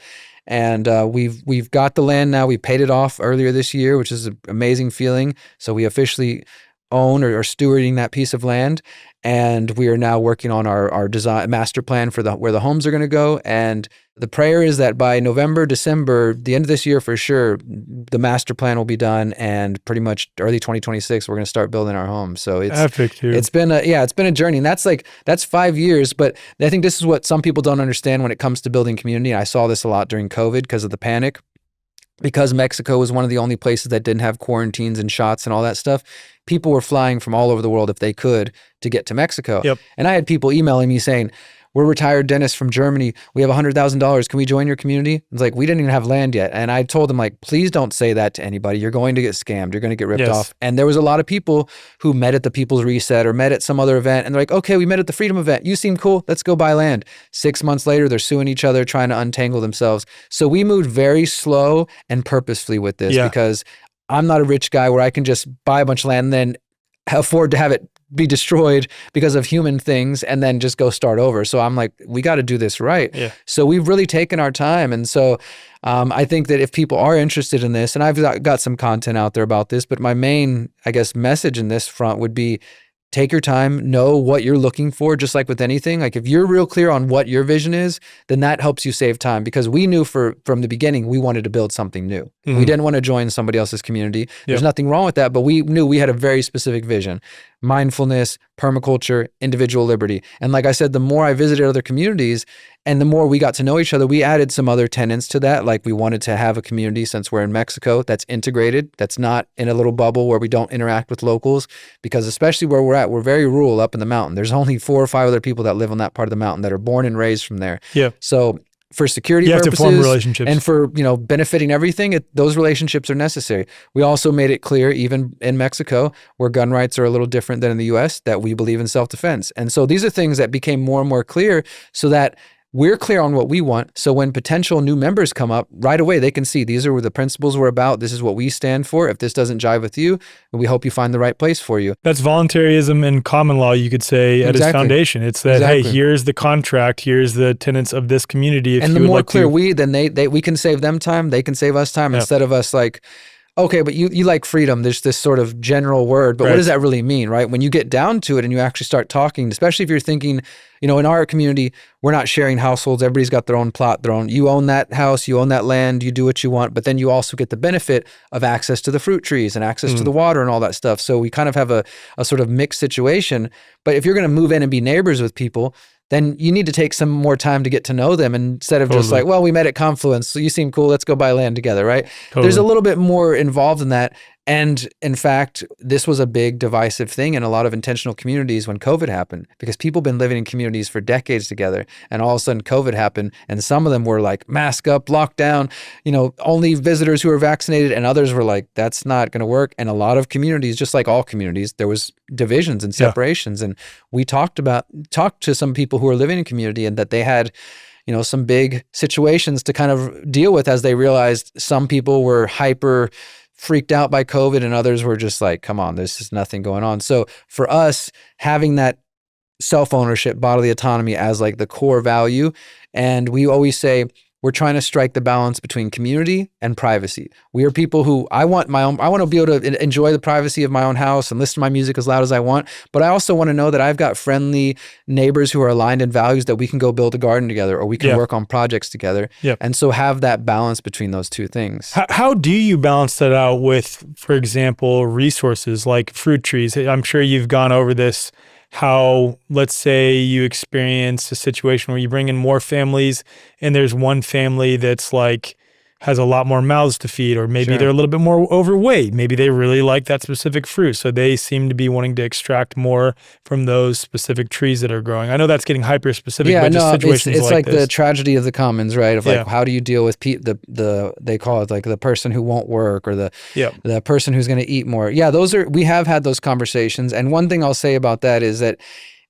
A: And we've got the land now. We paid it off earlier this year, which is an amazing feeling. So we officially own or are stewarding that piece of land. And we are now working on our design master plan for where the homes are going to go. And the prayer is that by November, December, the end of this year for sure, the master plan will be done, and pretty much early 2026, we're going to start building our homes. So it's
B: epic, dude.
A: It's been a journey, and that's 5 years. But I think this is what some people don't understand when it comes to building community. And I saw this a lot during COVID because of the panic. Because Mexico was one of the only places that didn't have quarantines and shots and all that stuff, people were flying from all over the world if they could to get to Mexico.
B: Yep.
A: And I had people emailing me saying, we're retired dentists from Germany. We have $100,000. Can we join your community? It's like, we didn't even have land yet. And I told them, like, please don't say that to anybody. You're going to get scammed. You're going to get ripped off. And there was a lot of people who met at the People's Reset or met at some other event. And they're like, okay, we met at the Freedom event. You seem cool. Let's go buy land. 6 months later, they're suing each other, trying to untangle themselves. So we moved very slow and purposefully with this because I'm not a rich guy where I can just buy a bunch of land and then afford to have it be destroyed because of human things and then just go start over. So I'm like, we got to do this right. Yeah. So we've really taken our time. And so I think that if people are interested in this, and I've got some content out there about this, but my main, I guess, message in this front would be, take your time, know what you're looking for, just like with anything. Like, if you're real clear on what your vision is, then that helps you save time, because we knew from the beginning we wanted to build something new. Mm-hmm. We didn't want to join somebody else's community. There's nothing wrong with that, but we knew we had a very specific vision. Mindfulness, permaculture, individual liberty. And like I said, the more I visited other communities and the more we got to know each other, we added some other tenets to that. Like we wanted to have a community, since we're in Mexico, that's integrated, that's not in a little bubble where we don't interact with locals, because especially where we're at, we're very rural up in the mountain. There's only 4 or 5 other people that live on that part of the mountain that are born and raised from there.
B: Yeah.
A: So for security purposes,
B: to form relationships.
A: And for, benefiting everything, those relationships are necessary. We also made it clear, even in Mexico, where gun rights are a little different than in the US, that we believe in self-defense. And so these are things that became more and more clear, so that we're clear on what we want. So when potential new members come up, right away they can see these are the principles we're about. This is what we stand for. If this doesn't jive with you, we hope you find the right place for you.
B: That's voluntarism in common law, you could say, at its foundation. It's that, hey, here's the contract, here's the tenets of this community.
A: And the more clear then we can save them time, they can save us time, instead of us like, okay, but you like freedom. There's this sort of general word, but what does that really mean, right? When you get down to it and you actually start talking, especially if you're thinking, in our community, we're not sharing households. Everybody's got their own plot, you own that house, you own that land, you do what you want, but then you also get the benefit of access to the fruit trees and access to the water and all that stuff. So we kind of have a sort of mixed situation. But if you're going to move in and be neighbors with people, then you need to take some more time to get to know them, instead of just like, well, we met at Confluence, so you seem cool, let's go buy land together, right? There's a little bit more involved in that. And in fact, this was a big divisive thing in a lot of intentional communities when COVID happened, because people have been living in communities for decades together, and all of a sudden COVID happened, and some of them were like, mask up, lockdown, only visitors who are vaccinated, and others were like, that's not going to work. And a lot of communities, just like all communities, there was divisions and separations. And we talked to some people who were living in community, and that they had some big situations to kind of deal with, as they realized some people were hyper freaked out by COVID and others were just like, come on, there's just nothing going on. So for us, having that self-ownership, bodily autonomy as like the core value, and we always say, we're trying to strike the balance between community and privacy. We are people who, I want to be able to enjoy the privacy of my own house and listen to my music as loud as I want, but I also want to know that I've got friendly neighbors who are aligned in values, that we can go build a garden together, or we can work on projects together. And so have that balance between those two things.
B: How do you balance that out with, for example, resources like fruit trees? I'm sure you've gone over this, how, let's say you experience a situation where you bring in more families and there's one family that's like, has a lot more mouths to feed, or maybe they're a little bit more overweight. Maybe they really like that specific fruit, so they seem to be wanting to extract more from those specific trees that are growing. I know that's getting hyper specific, but just situations
A: it's
B: like
A: this. The tragedy of the commons, right? Of like, how do you deal with they call it like the person who won't work, or the person who's going to eat more. Yeah, we have had those conversations. And one thing I'll say about that is that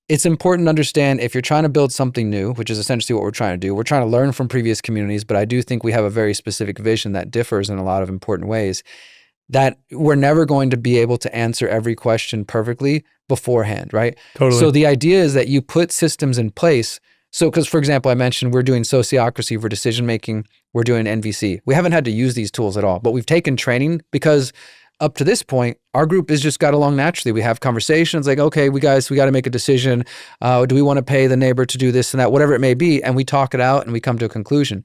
A: it's important to understand, if you're trying to build something new, which is essentially what we're trying to do, we're trying to learn from previous communities, but I do think we have a very specific vision that differs in a lot of important ways, that we're never going to be able to answer every question perfectly beforehand, right?
B: Totally.
A: So the idea is that you put systems in place. So, because for example, I mentioned we're doing sociocracy for decision-making, we're doing NVC. We haven't had to use these tools at all, but we've taken training, because up to this point, our group has just got along naturally. We have conversations like, okay, we got to make a decision. Do we want to pay the neighbor to do this and that, whatever it may be, and we talk it out and we come to a conclusion.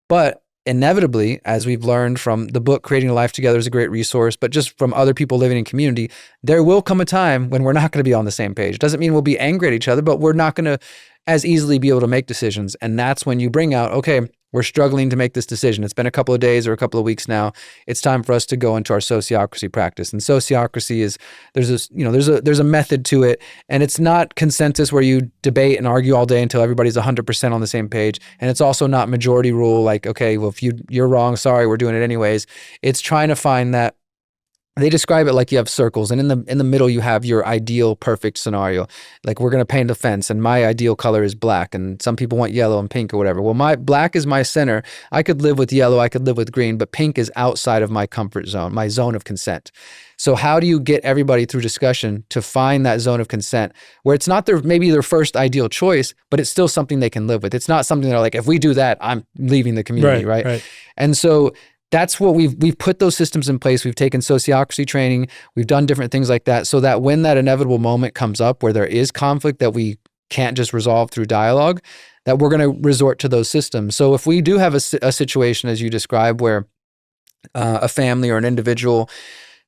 A: But inevitably, as we've learned from the book, Creating a Life Together is a great resource, but just from other people living in community, there will come a time when we're not going to be on the same page. It doesn't mean we'll be angry at each other, but we're not going to as easily be able to make decisions. And that's when you bring out, okay, we're struggling to make this decision. It's been a couple of days or a couple of weeks now. It's time for us to go into our sociocracy practice. And sociocracy is, there's a method to it, and it's not consensus where you debate and argue all day until everybody's 100% on the same page. And it's also not majority rule, like, okay, well, if you're wrong, sorry, we're doing it anyways. It's trying to find that. They describe it like you have circles, and in the middle you have your ideal perfect scenario. Like, we're going to paint a fence, and my ideal color is black, and some people want yellow and pink or whatever. Well, my black is my center. I could live with yellow, I could live with green, but pink is outside of my comfort zone, my zone of consent. So how do you get everybody through discussion to find that zone of consent where it's not maybe their first ideal choice, but it's still something they can live with? It's not something they're like, if we do that, I'm leaving the community, right? And so that's what we've put those systems in place. We've taken sociocracy training. We've done different things like that, so that when that inevitable moment comes up where there is conflict that we can't just resolve through dialogue, that we're going to resort to those systems. So if we do have a situation, as you described, where a family or an individual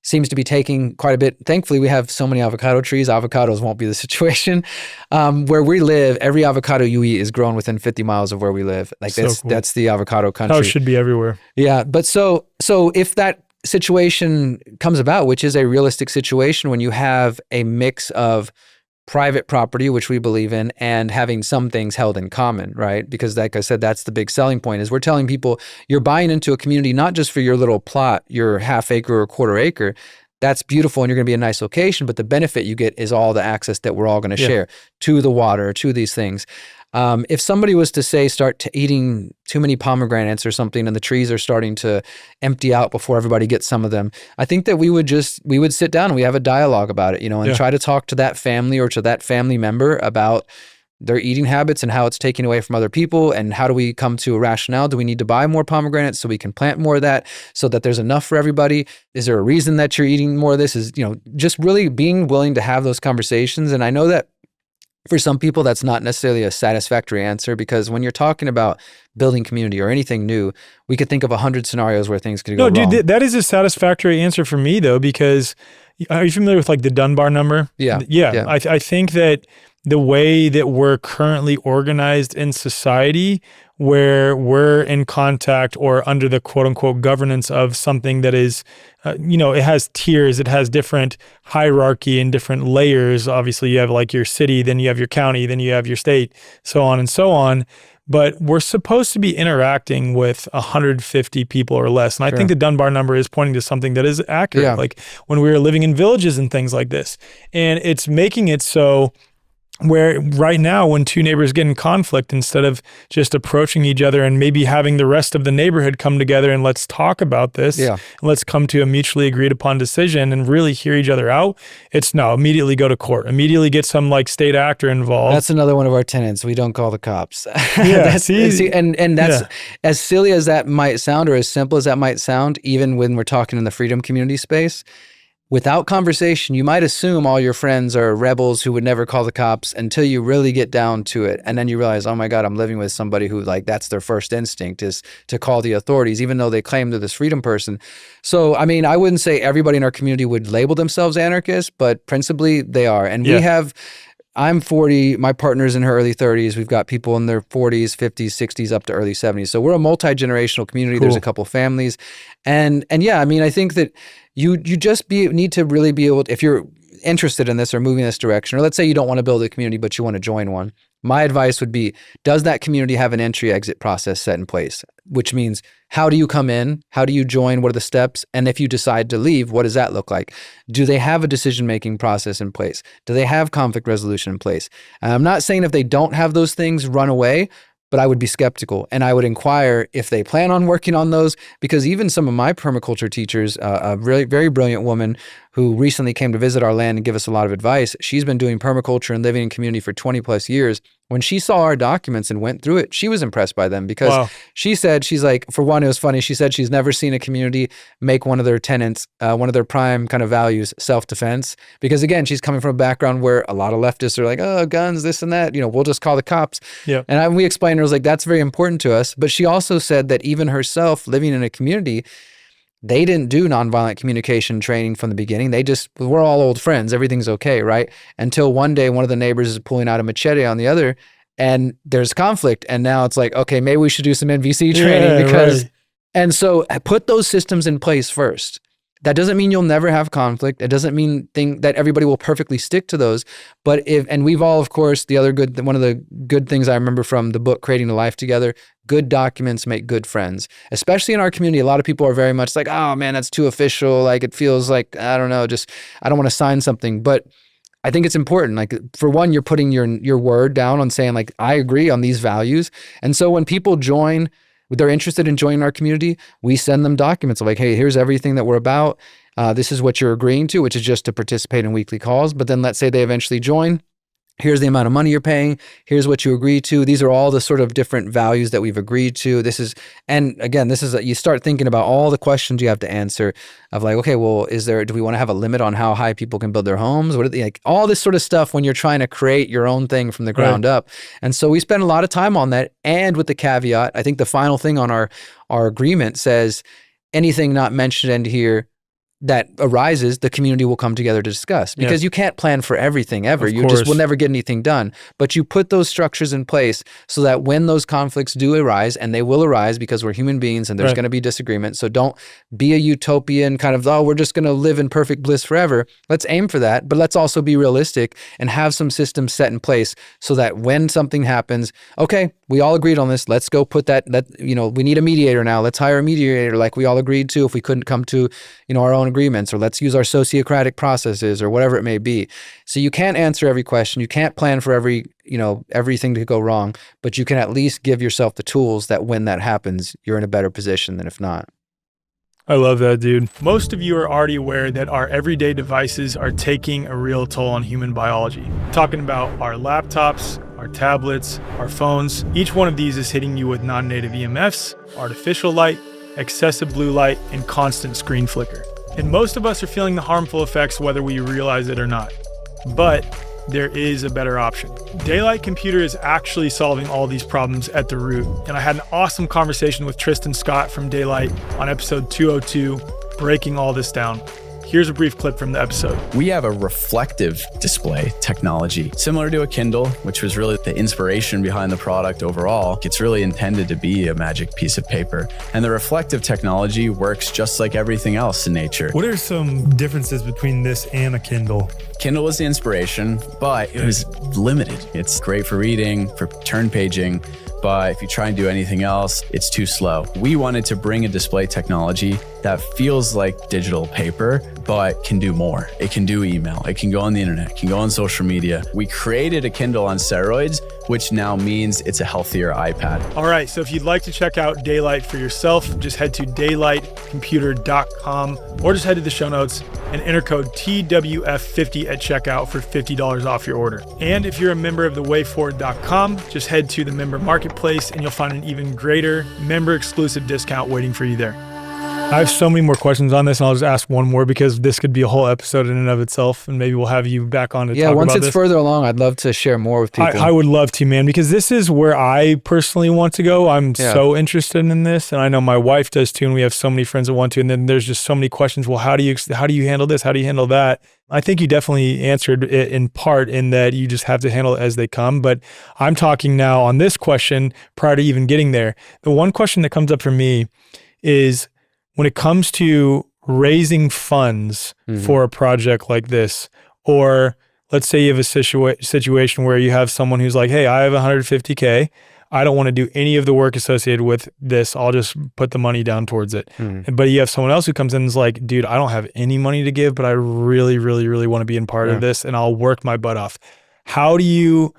A: seems to be taking quite a bit. Thankfully, we have so many avocado trees. Avocados won't be the situation. Where we live, every avocado you eat is grown within 50 miles of where we live. Like
B: So cool.
A: that's the avocado country.
B: How it should be everywhere.
A: Yeah, but so if that situation comes about, which is a realistic situation when you have a mix of private property, which we believe in, and having some things held in common, right? Because like I said, that's the big selling point is we're telling people you're buying into a community, not just for your little plot, your half acre or quarter acre. That's beautiful and you're going to be a nice location, but the benefit you get is all the access that we're all going to share to the water, to these things. If somebody was to say, start eating too many pomegranates or something and the trees are starting to empty out before everybody gets some of them, I think that we would sit down and we have a dialogue about it, and try to talk to that family or to that family member about their eating habits and how it's taking away from other people and how do we come to a rationale? Do we need to buy more pomegranates so we can plant more of that so that there's enough for everybody? Is there a reason that you're eating more of this? Is, just really being willing to have those conversations. And I know that for some people, that's not necessarily a satisfactory answer because when you're talking about building community or anything new, we could think of 100 scenarios where things could go wrong.
B: No, dude, that is a satisfactory answer for me though, because are you familiar with like the Dunbar number?
A: Yeah.
B: I think that the way that we're currently organized in society, where we're in contact or under the quote unquote governance of something that is, it has tiers, it has different hierarchy and different layers. Obviously you have like your city, then you have your county, then you have your state, so on and so on. But we're supposed to be interacting with 150 people or less. And I think the Dunbar number is pointing to something that is accurate. Like when we were living in villages and things like this. And it's making it so where right now when two neighbors get in conflict, instead of just approaching each other and maybe having the rest of the neighborhood come together and let's talk about this, and let's come to a mutually agreed upon decision and really hear each other out, it's no, immediately go to court, immediately get some like state actor involved.
A: That's another one of our tenets. We don't call the cops.
B: Yeah,
A: that's easy. And that's as silly as that might sound or as simple as that might sound, even when we're talking in the freedom community space, without conversation, you might assume all your friends are rebels who would never call the cops until you really get down to it. And then you realize, oh my God, I'm living with somebody who like, that's their first instinct is to call the authorities, even though they claim they're this freedom person. So, I mean, I wouldn't say everybody in our community would label themselves anarchists, but principally they are. And I'm 40, my partner's in her early 30s. We've got people in their 40s, 50s, 60s, up to early 70s. So we're a multi-generational community. Cool. There's a couple families. And yeah, I mean, I think that you just need to really be able to, if you're interested in this or moving in this direction, or let's say you don't want to build a community, but you want to join one. My advice would be, does that community have an entry-exit process set in place? Which means, how do you come in? How do you join? What are the steps? And if you decide to leave, what does that look like? Do they have a decision-making process in place? Do they have conflict resolution in place? And I'm not saying if they don't have those things, run away, but I would be skeptical and I would inquire if they plan on working on those, because even some of my permaculture teachers, a really very brilliant woman who recently came to visit our land and give us a lot of advice, she's been doing permaculture and living in community for 20 plus years. When she saw our documents and went through it, she was impressed by them because she said, she's like, for one, it was funny. She said she's never seen a community make one of their tenets, one of their prime kind of values, self-defense. Because again, she's coming from a background where a lot of leftists are like, oh, guns, this and that, we'll just call the cops. Yep. And we explained her, I was like, that's very important to us. But she also said that even herself living in a community, they didn't do nonviolent communication training from the beginning. We're all old friends. Everything's okay, right? Until one day, one of the neighbors is pulling out a machete on the other and there's conflict. And now it's like, okay, maybe we should do some NVC training because, and so put those systems in place first. That doesn't mean you'll never have conflict. It doesn't mean that everybody will perfectly stick to those. But and we've all, of course, one of the good things I remember from the book, Creating a Life Together, good documents make good friends. Especially in our community, a lot of people are very much like, oh man, that's too official. Like it feels like, I don't know, I don't want to sign something. But I think it's important. Like for one, you're putting your word down on saying like, I agree on these values. And so when people join, they're interested in joining our community, we send them documents of like, hey, here's everything that we're about. This is what you're agreeing to, which is just to participate in weekly calls. But then let's say they eventually join. Here's the amount of money you're paying. Here's what you agree to. These are all the sort of different values that we've agreed to. And again, you start thinking about all the questions you have to answer of like, okay, well, do we want to have a limit on how high people can build their homes? What are like all this sort of stuff when you're trying to create your own thing from the ground up. And so we spend a lot of time on that. And with the caveat, I think the final thing on our agreement says anything not mentioned in here that arises, the community will come together to discuss, because you can't plan for everything ever. You just will never get anything done. But you put those structures in place so that when those conflicts do arise, and they will arise because we're human beings and there's going to be disagreement. So don't be a utopian kind of, we're just going to live in perfect bliss forever. Let's aim for that, but let's also be realistic and have some systems set in place so that when something happens, okay, we all agreed on this. Let's go put that, we need a mediator now. Let's hire a mediator like we all agreed to if we couldn't come to, our own agreements, or let's use our sociocratic processes or whatever it may be. So you can't answer every question. You can't plan for everything to go wrong, but you can at least give yourself the tools that when that happens, you're in a better position than if not.
B: I love that, dude. Most of you are already aware that our everyday devices are taking a real toll on human biology. Talking about our laptops, our tablets, our phones. Each one of these is hitting you with non-native EMFs, artificial light, excessive blue light, and constant screen flicker. And most of us are feeling the harmful effects whether we realize it or not. But there is a better option. Daylight Computer is actually solving all these problems at the root. And I had an awesome conversation with Tristan Scott from Daylight on episode 202, breaking all this down. Here's a brief clip from the episode.
F: We have a reflective display technology, similar to a Kindle, which was really the inspiration behind the product overall. It's really intended to be a magic piece of paper. And the reflective technology works just like everything else in nature.
B: What are some differences between this and a Kindle?
F: Kindle was the inspiration, but it was limited. It's great for reading, for turn paging, but if you try and do anything else, it's too slow. We wanted to bring a display technology that feels like digital paper, but can do more. It can do email, it can go on the internet, it can go on social media. We created a Kindle on steroids, which now means it's a healthier iPad.
B: All right, so if you'd like to check out Daylight for yourself, just head to daylightcomputer.com or just head to the show notes and enter code TWF50 at checkout for $50 off your order. And if you're a member of the wayforward.com, just head to the member marketplace and you'll find an even greater member exclusive discount waiting for you there. I have so many more questions on this, and I'll just ask one more because this could be a whole episode in and of itself, and maybe we'll have you back on to talk about this.
A: Yeah, once it's further along, I'd love to share more with people.
B: I would love to, man, because this is where I personally want to go. I'm so interested in this, and I know my wife does too, and we have so many friends that want to, and then there's just so many questions. Well, how do you handle this? How do you handle that? I think you definitely answered it in part in that you just have to handle it as they come, but I'm talking now on this question prior to even getting there. The one question that comes up for me is, when it comes to raising funds for a project like this, or let's say you have a situation where you have someone who's like, hey, I have $150K. I don't want to do any of the work associated with this. I'll just put the money down towards it. But you have someone else who comes in and is like, dude, I don't have any money to give, but I really, really, really want to be in part of this, and I'll work my butt off. How do you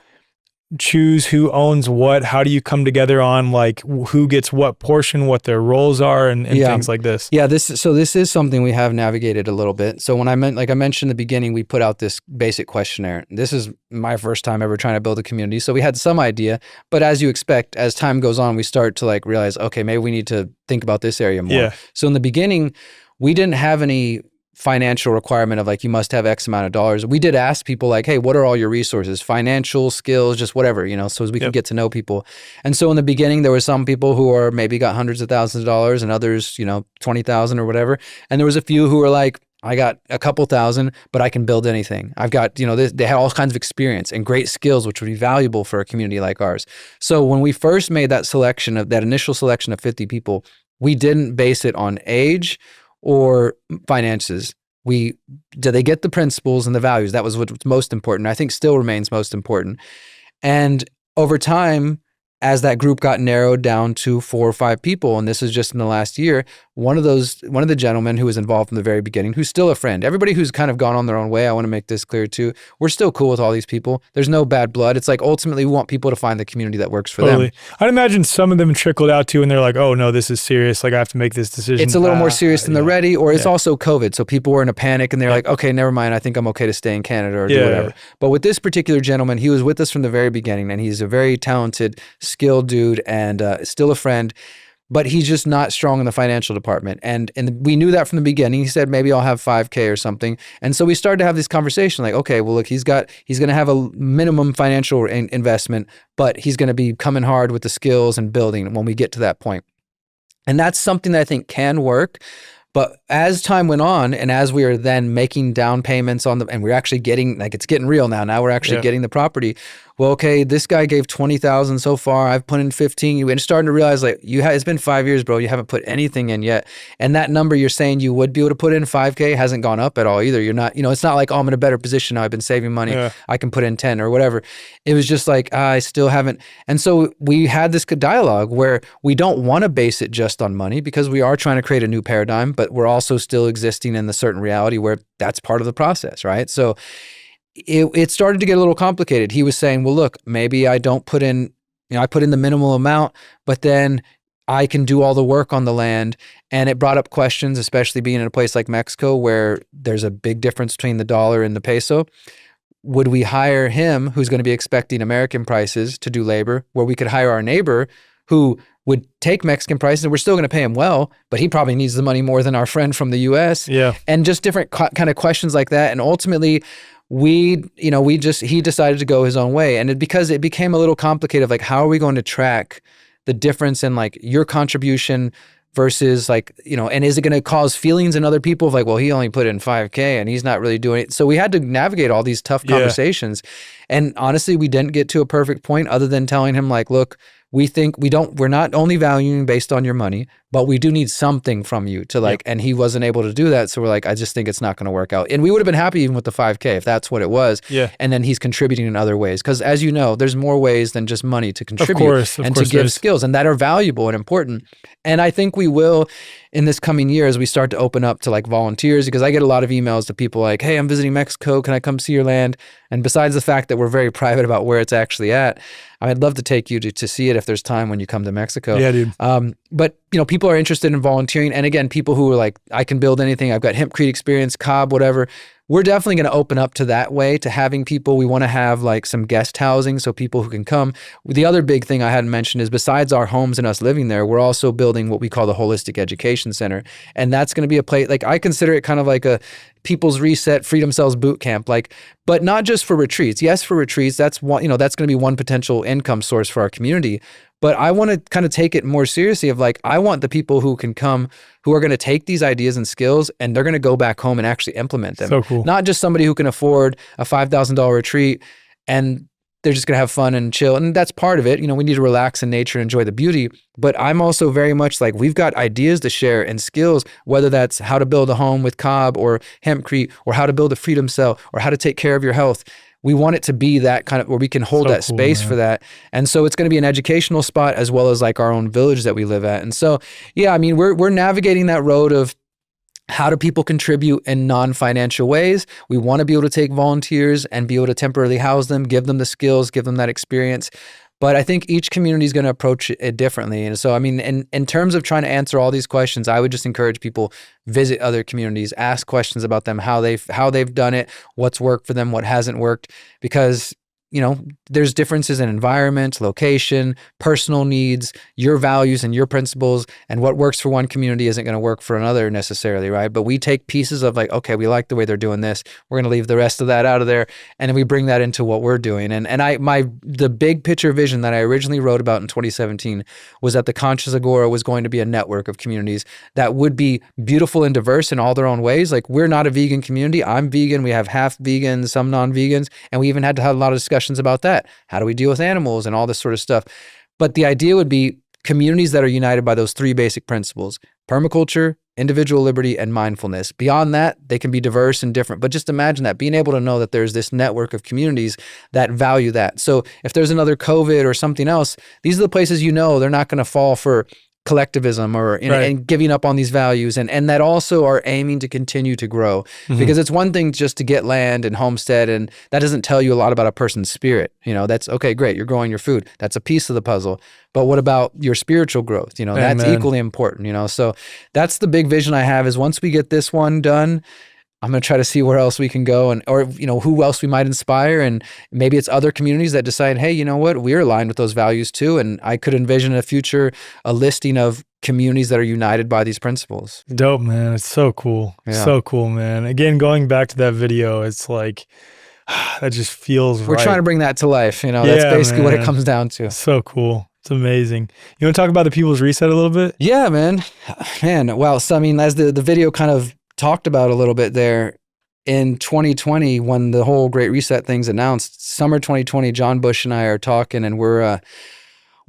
B: choose who owns what? How do you come together on like who gets what portion, what their roles are, and things like this? Yeah,
A: this is something we have navigated a little bit. So when I mentioned in the beginning, we put out this basic questionnaire. This is my first time ever trying to build a community. So we had some idea, but as you expect, as time goes on, we start to like realize, okay, maybe we need to think about this area more. Yeah. So in the beginning, we didn't have any financial requirement of like, you must have X amount of dollars. We did ask people like, hey, what are all your resources? Financial, skills, just whatever, so as we could get to know people. And so in the beginning, there were some people who are maybe got hundreds of thousands of dollars and others, 20,000 or whatever. And there was a few who were like, I got a couple thousand, but I can build anything. I've got, they had all kinds of experience and great skills, which would be valuable for a community like ours. So when we first made that initial selection of 50 people, we didn't base it on age or finances. Did they get the principles and the values? That was what's most important. I think still remains most important. And over time, as that group got narrowed down to 4 or 5 people, and this is just in the last year, one of the gentlemen who was involved from the very beginning, who's still a friend, everybody who's kind of gone on their own way, I want to make this clear too, we're still cool with all these people. There's no bad blood. It's like ultimately we want people to find the community that works for them.
B: I'd imagine some of them trickled out too, and they're like, oh no, this is serious. Like I have to make this decision.
A: It's a little more serious than they're ready, or it's also COVID. So people were in a panic and they're like, okay, never mind. I think I'm okay to stay in Canada or do whatever. But with this particular gentleman, he was with us from the very beginning, and he's a very talented, skilled dude and still a friend. But he's just not strong in the financial department. And we knew that from the beginning. He said, maybe I'll have 5K or something. And so we started to have this conversation like, okay, well, look, he's going to have a minimum financial investment, but he's going to be coming hard with the skills and building when we get to that point. And that's something that I think can work. But as time went on, and as we were then making down payments on and we're actually getting, like, it's getting real now. Now we're actually getting the property. Well, okay, this guy gave 20,000 so far. I've put in 15. And starting to realize, like, it's been 5 years, bro. You haven't put anything in yet. And that number you're saying you would be able to put in, 5K, hasn't gone up at all either. You're not, it's not like, oh, I'm in a better position now. I've been saving money. I can put in 10 or whatever. It was just like, I still haven't. And so we had this dialogue where we don't want to base it just on money, because we are trying to create a new paradigm, but we're also still existing in the certain reality where that's part of the process, right? So it started to get a little complicated. He was saying, well, look, maybe I don't put in, I put in the minimal amount, but then I can do all the work on the land. And it brought up questions, especially being in a place like Mexico where there's a big difference between the dollar and the peso. Would we hire him, who's going to be expecting American prices, to do labor, where we could hire our neighbor who would take Mexican prices, and we're still going to pay him well, but he probably needs the money more than our friend from the US.
B: Yeah.
A: And just different kind of questions like that. And ultimately, he decided to go his own way. And because it became a little complicated, like, how are we going to track the difference in, like, your contribution versus, like, and is it going to cause feelings in other people of like, well, he only put in 5K and he's not really doing it. So we had to navigate all these tough conversations. And honestly, we didn't get to a perfect point other than telling him, like, look, we're not only valuing based on your money, but we do need something from you to, like, and he wasn't able to do that. So we're like, I just think it's not going to work out. And we would have been happy even with the 5K if that's what it was.
B: Yeah.
A: And then he's contributing in other ways. Because as you know, there's more ways than just money to contribute and to give skills, and that are valuable and important. And I think we will in this coming year as we start to open up to, like, volunteers, because I get a lot of emails to people like, hey, I'm visiting Mexico. Can I come see your land? And besides the fact that we're very private about where it's actually at, I'd love to take you to see it if there's time when you come to Mexico.
B: Yeah, dude.
A: But, people are interested in volunteering. And again, people who are like, I can build anything. I've got hempcrete experience, cob, whatever. We're definitely going to open up to that way, to having people. We want to have, like, some guest housing so people who can come. The other big thing I hadn't mentioned is besides our homes and us living there, we're also building what we call the Holistic Education Center. And that's going to be a place, like, I consider it kind of like a People's Reset, Freedom Cells boot camp, like, but not just for retreats. Yes, for retreats, that's one, that's going to be one potential income source for our community. But I want to kind of take it more seriously of, like, I want the people who can come, who are going to take these ideas and skills and they're going to go back home and actually implement them.
B: So cool.
A: Not just somebody who can afford a $5,000 retreat and they're just going to have fun and chill. And that's part of it. We need to relax in nature and enjoy the beauty. But I'm also very much like, we've got ideas to share and skills, whether that's how to build a home with cob or hempcrete, or how to build a freedom cell, or how to take care of your health. We want it to be that kind of where we can hold that space for that. And so it's going to be an educational spot as well as, like, our own village that we live at. And so, yeah, I mean, we're navigating that road of how do people contribute in non-financial ways. We want to be able to take volunteers and be able to temporarily house them, give them the skills, give them that experience. But I think each community is going to approach it differently. And so, I mean, in terms of trying to answer all these questions, I would just encourage people, visit other communities, ask questions about them, how they've done it, what's worked for them, what hasn't worked, because there's differences in environment, location, personal needs, your values and your principles, and what works for one community isn't going to work for another necessarily, right? But we take pieces of, like, okay, we like the way they're doing this. We're going to leave the rest of that out of there, and then we bring that into what we're doing. And the big picture vision that I originally wrote about in 2017 was that the Conscious Agora was going to be a network of communities that would be beautiful and diverse in all their own ways. Like, we're not a vegan community. I'm vegan. We have half vegans, some non-vegans, and we even had to have a lot of discussions about that. How do we deal with animals and all this sort of stuff? But the idea would be communities that are united by those three basic principles: permaculture, individual liberty, and mindfulness. Beyond that, they can be diverse and different. But just imagine that, being able to know that there's this network of communities that value that. So if there's another COVID or something else, these are the places they're not going to fall for collectivism or and giving up on these values, and that also are aiming to continue to grow. Because it's one thing just to get land and homestead, and that doesn't tell you a lot about a person's spirit. That's okay, great, you're growing your food, that's a piece of the puzzle, but what about your spiritual growth? That's equally important. So that's the big vision I have, is once we get this one done, I'm going to try to see where else we can go, or who else we might inspire. And maybe it's other communities that decide, hey, you know what, we're aligned with those values too. And I could envision in the future a listing of communities that are united by these principles.
B: Dope, man. It's so cool.
A: Yeah.
B: So cool, man. Again, going back to that video, it's like, that just feels
A: We're trying to bring that to life. That's basically what it comes down to.
B: So cool. It's amazing. You want to talk about the People's Reset a little bit?
A: Yeah, man. Wow. So, I mean, as the video kind of talked about a little bit there, in 2020, when the whole Great Reset thing's announced, summer 2020, John Bush and I are talking, and we're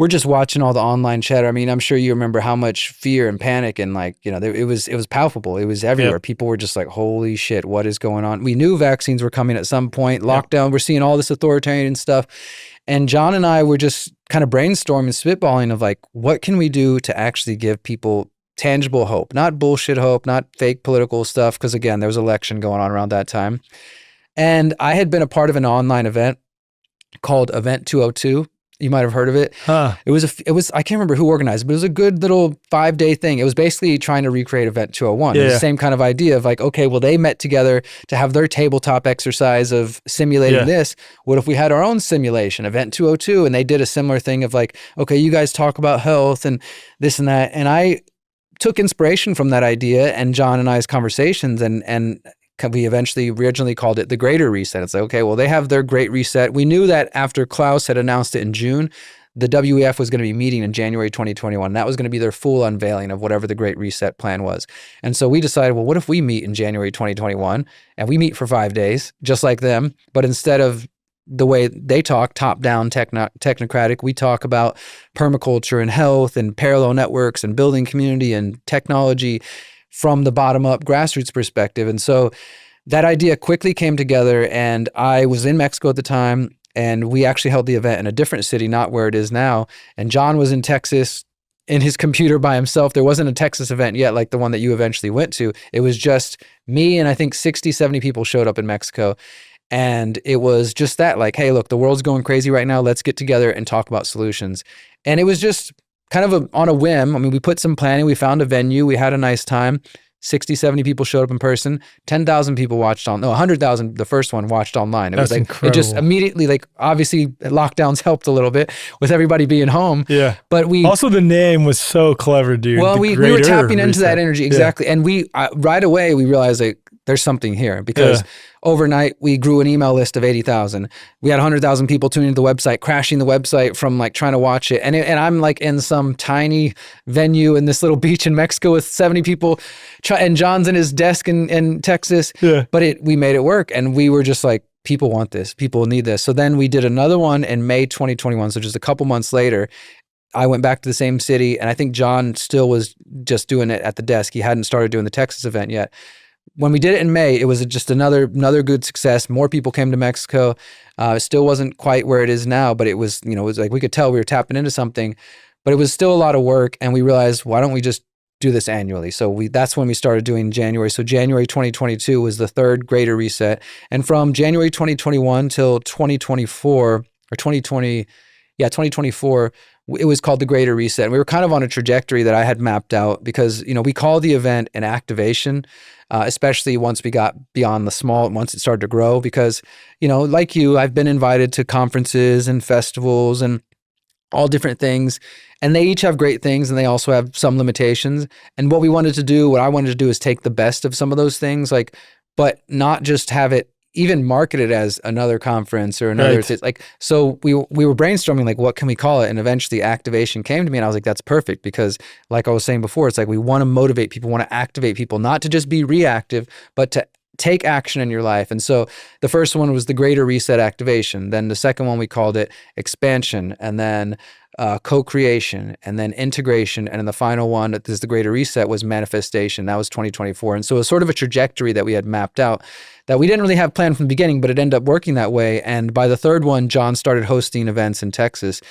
A: just watching all the online chatter. I mean, I'm sure you remember how much fear and panic and like, you know, it was palpable. It was everywhere.
B: Yep.
A: People were just like, holy shit, what is going on? We knew vaccines were coming at some point. Lockdown, we're seeing all this authoritarian stuff. And John and I were just kind of brainstorming, spitballing of like, what can we do to actually give people tangible hope, not bullshit hope, not fake political stuff. Because again, there was an election going on around that time. And I had been a part of an online event called Event 202. You might have heard of it.
B: Huh.
A: It was I can't remember who organized it, but it was a good little 5-day thing. It was basically trying to recreate Event 201. It was the same kind of idea of like, okay, well, they met together to have their tabletop exercise of simulating this. What if we had our own simulation, Event 202? And they did a similar thing of like, okay, you guys talk about health and this and that. And I took inspiration from that idea and John and I's conversations, and we originally called it the Greater Reset. It's like, okay, well, they have their Great Reset. We knew that after Klaus had announced it in June, the WEF was going to be meeting in January 2021. That was going to be their full unveiling of whatever the Great Reset plan was. And so we decided, well, what if we meet in January 2021 and we meet for 5 days, just like them, but instead of the way they talk, top-down, technocratic, we talk about permaculture and health and parallel networks and building community and technology from the bottom-up grassroots perspective. And so that idea quickly came together, and I was in Mexico at the time, and we actually held the event in a different city, not where it is now. And John was in Texas in his computer by himself. There wasn't a Texas event yet like the one that you eventually went to. It was just me, and I think 60, 70 people showed up in Mexico. And it was just that, like, hey, look, the world's going crazy right now. Let's get together and talk about solutions. And it was just kind of on a whim. I mean, we put some planning. We found a venue. We had a nice time. 60, 70 people showed up in person. 10,000 people watched 100,000, the first one, watched online. It
B: That's
A: was like,
B: incredible.
A: it just immediately, like, obviously lockdowns helped a little bit with everybody being home.
B: Yeah.
A: But
B: also the name was so clever, dude.
A: Well, we were tapping into that energy. Exactly.
B: Yeah.
A: And we, right away, we realized like, there's something here because overnight we grew an email list of 80,000. We had 100,000 people tuning into the website, crashing the website from like trying to watch it. And I'm like in some tiny venue in this little beach in Mexico with 70 people, and John's in his desk in Texas. Yeah. But we made it work, and we were just like, people want this, people need this. So then we did another one in May 2021, so just a couple months later. I went back to the same city, and I think John still was just doing it at the desk. He hadn't started doing the Texas event yet. When we did it in May, it was just another good success. More people came to Mexico. It still wasn't quite where it is now, but it was, it was like we could tell we were tapping into something, but it was still a lot of work. And we realized, why don't we just do this annually? So that's when we started doing January. So January 2022 was the third Greater Reset. And from January 2021 till 2024 or 2024, it was called the Greater Reset. And we were kind of on a trajectory that I had mapped out because, we call the event an activation, especially once we got beyond the small, once it started to grow, because, like you, I've been invited to conferences and festivals and all different things, and they each have great things and they also have some limitations. And what I wanted to do is take the best of some of those things, but not just have it even marketed as another conference or another thing. So we were brainstorming, like, what can we call it? And eventually activation came to me, and I was like, that's perfect, because like I was saying before, it's like we want to motivate people, want to activate people, not to just be reactive, but to take action in your life. And so the first one was the Greater Reset activation. Then the second one, we called it expansion, and then co-creation, and then integration. And then the final one, that is the Greater Reset, was manifestation. That was 2024. And so it was sort of a trajectory that we had mapped out that we didn't really have planned from the beginning, but it ended up working that way. And by the third one, John started hosting events in Texas.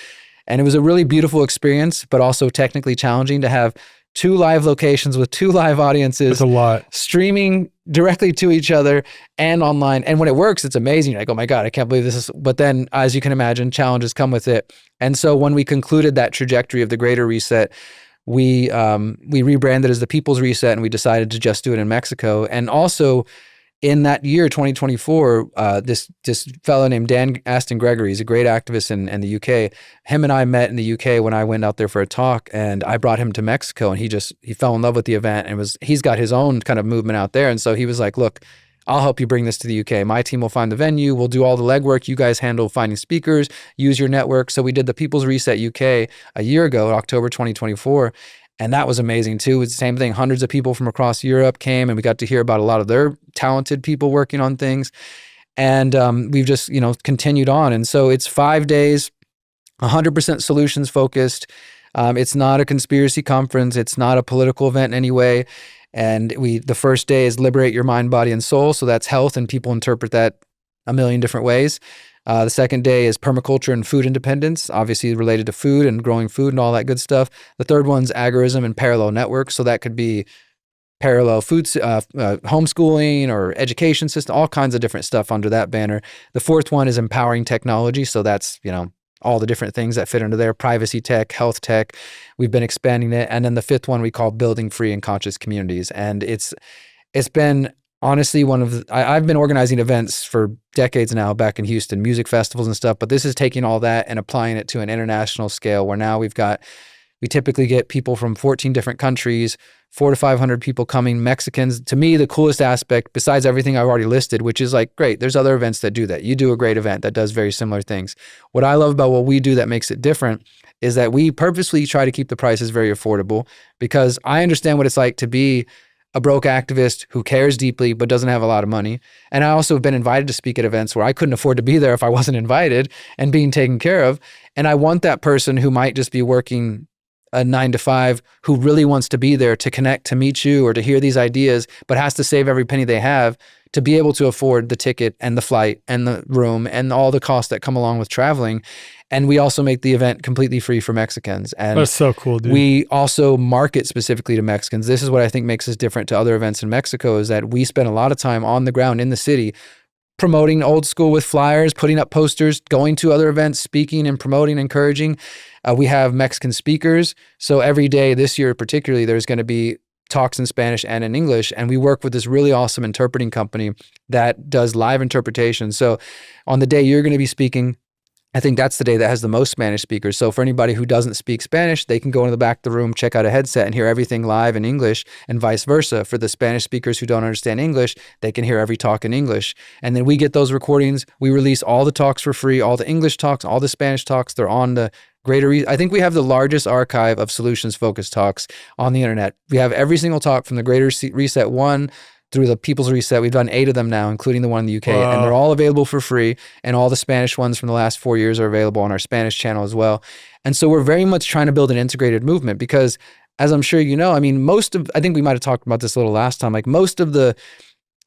A: And it was a really beautiful experience, but also technically challenging to have 2 live locations with 2 live audiences.
B: That's a lot.
A: Streaming directly to each other and online. And when it works, it's amazing. You're like, oh my God, I can't believe this is, but then as you can imagine, challenges come with it. And so when we concluded that trajectory of the Greater Reset, we rebranded as the People's Reset, and we decided to just do it in Mexico. And also in that year, 2024, this fellow named Dan Aston Gregory, he's a great activist in the UK. Him and I met in the UK when I went out there for a talk, and I brought him to Mexico, and he fell in love with the event, and he's got his own kind of movement out there. And so he was like, look, I'll help you bring this to the UK. My team will find the venue. We'll do all the legwork. You guys handle finding speakers, use your network. So we did the People's Reset UK a year ago, October 2024. And that was amazing too. It's the same thing. Hundreds of people from across Europe came, and we got to hear about a lot of their talented people working on things. And we've just, continued on. And so it's 5 days, 100% solutions focused. It's not a conspiracy conference. It's not a political event in any way. And the first day is liberate your mind, body, and soul. So that's health, and people interpret that a million different ways. The second day is permaculture and food independence, obviously related to food and growing food and all that good stuff. The third one's agorism and parallel networks. So that could be parallel food, homeschooling or education system, all kinds of different stuff under that banner. The fourth one is empowering technology. So that's, all the different things that fit under there, privacy tech, health tech. We've been expanding it. And then the fifth one we call building free and conscious communities. And it's been honestly I've been organizing events for decades now back in Houston, music festivals and stuff, but this is taking all that and applying it to an international scale where now we typically get people from 14 different countries, 400 to 500 people coming, Mexicans. To me, the coolest aspect, besides everything I've already listed, which is like, great, there's other events that do that. You do a great event that does very similar things. What I love about what we do that makes it different is that we purposely try to keep the prices very affordable, because I understand what it's like to be a broke activist who cares deeply but doesn't have a lot of money. And I also have been invited to speak at events where I couldn't afford to be there if I wasn't invited and being taken care of. And I want that person who might just be working a 9 to 5 who really wants to be there to connect, to meet you or to hear these ideas, but has to save every penny they have to be able to afford the ticket and the flight and the room and all the costs that come along with traveling. And we also make the event completely free for Mexicans. And
B: that's so cool, dude.
A: We also market specifically to Mexicans. This is what I think makes us different to other events in Mexico, is that we spend a lot of time on the ground in the city promoting old school with flyers, putting up posters, going to other events, speaking and promoting, encouraging. We have Mexican speakers. So every day this year particularly, there's going to be talks in Spanish and in English. And we work with this really awesome interpreting company that does live interpretation. So on the day you're going to be speaking, I think that's the day that has the most Spanish speakers. So for anybody who doesn't speak Spanish, they can go into the back of the room, check out a headset and hear everything live in English, and vice versa. For the Spanish speakers who don't understand English, they can hear every talk in English. And then we get those recordings. We release all the talks for free, all the English talks, all the Spanish talks. They're on the I think we have the largest archive of solutions-focused talks on the internet. We have every single talk from the Greater Reset 1 through the People's Reset. We've done 8 of them now, including the one in the UK,
B: wow.
A: And they're all available for free. And all the Spanish ones from the last 4 years are available on our Spanish channel as well. And so we're very much trying to build an integrated movement because, as I'm sure you know, I mean, I think we might have talked about this a little last time, like most of the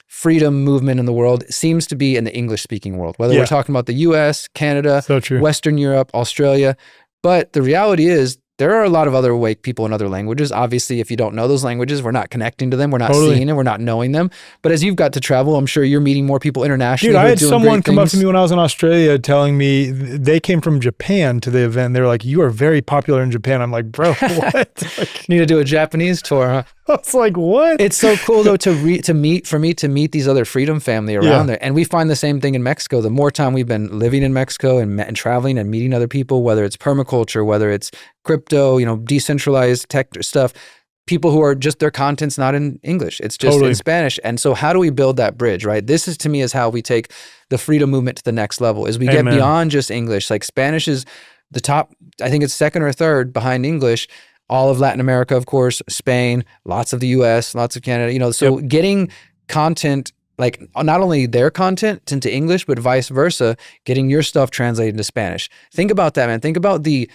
A: freedom movement in the world seems to be in the English-speaking world, whether we're talking about the US, Canada, Western Europe, Australia. But the reality is there are a lot of other awake people in other languages. Obviously, if you don't know those languages, we're not connecting to them. We're not seeing them. We're not knowing them. But as you've got to travel, I'm sure you're meeting more people internationally.
B: Dude, I had someone come up to me when I was in Australia telling me they came from Japan to the event. They were like, "You are very popular in Japan." I'm like, "Bro, what?"
A: Need to do a Japanese tour, huh?
B: I was like, what?
A: It's so cool though to meet these other freedom family around there. And we find the same thing in Mexico. The more time we've been living in Mexico and traveling and meeting other people, whether it's permaculture, whether it's crypto, decentralized tech stuff, people who are just, their content's not in English. It's just in Spanish. And so how do we build that bridge, right? This is, to me, is how we take the freedom movement to the next level, is we get beyond just English. Like Spanish is the top, I think it's second or third behind English. All of Latin America, of course, Spain, lots of the US, lots of Canada, so getting content, like not only their content into English, but vice versa, getting your stuff translated into Spanish. Think about that, man. Think about the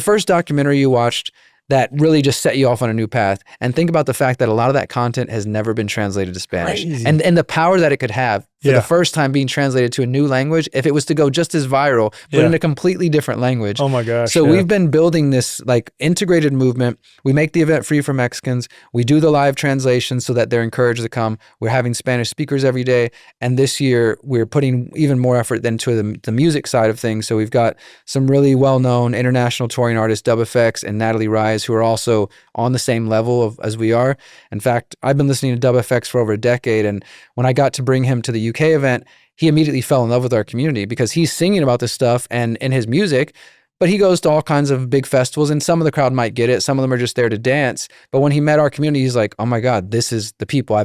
A: first documentary you watched that really just set you off on a new path. And think about the fact that a lot of that content has never been translated to Spanish. And the power that it could have for the first time being translated to a new language, if it was to go just as viral, but in a completely different language.
B: Oh my gosh.
A: So we've been building this like integrated movement. We make the event free for Mexicans. We do the live translation so that they're encouraged to come. We're having Spanish speakers every day. And this year we're putting even more effort into the music side of things. So we've got some really well-known international touring artists, Dub FX and Natalie Rise, who are also on the same level as we are. In fact, I've been listening to Dub FX for over a decade. And when I got to bring him to the UK event, he immediately fell in love with our community because he's singing about this stuff and in his music, But he goes to all kinds of big festivals, and some of the crowd might get it. Some of them are just there to dance. But when he met our community, he's like, oh my God, this is the people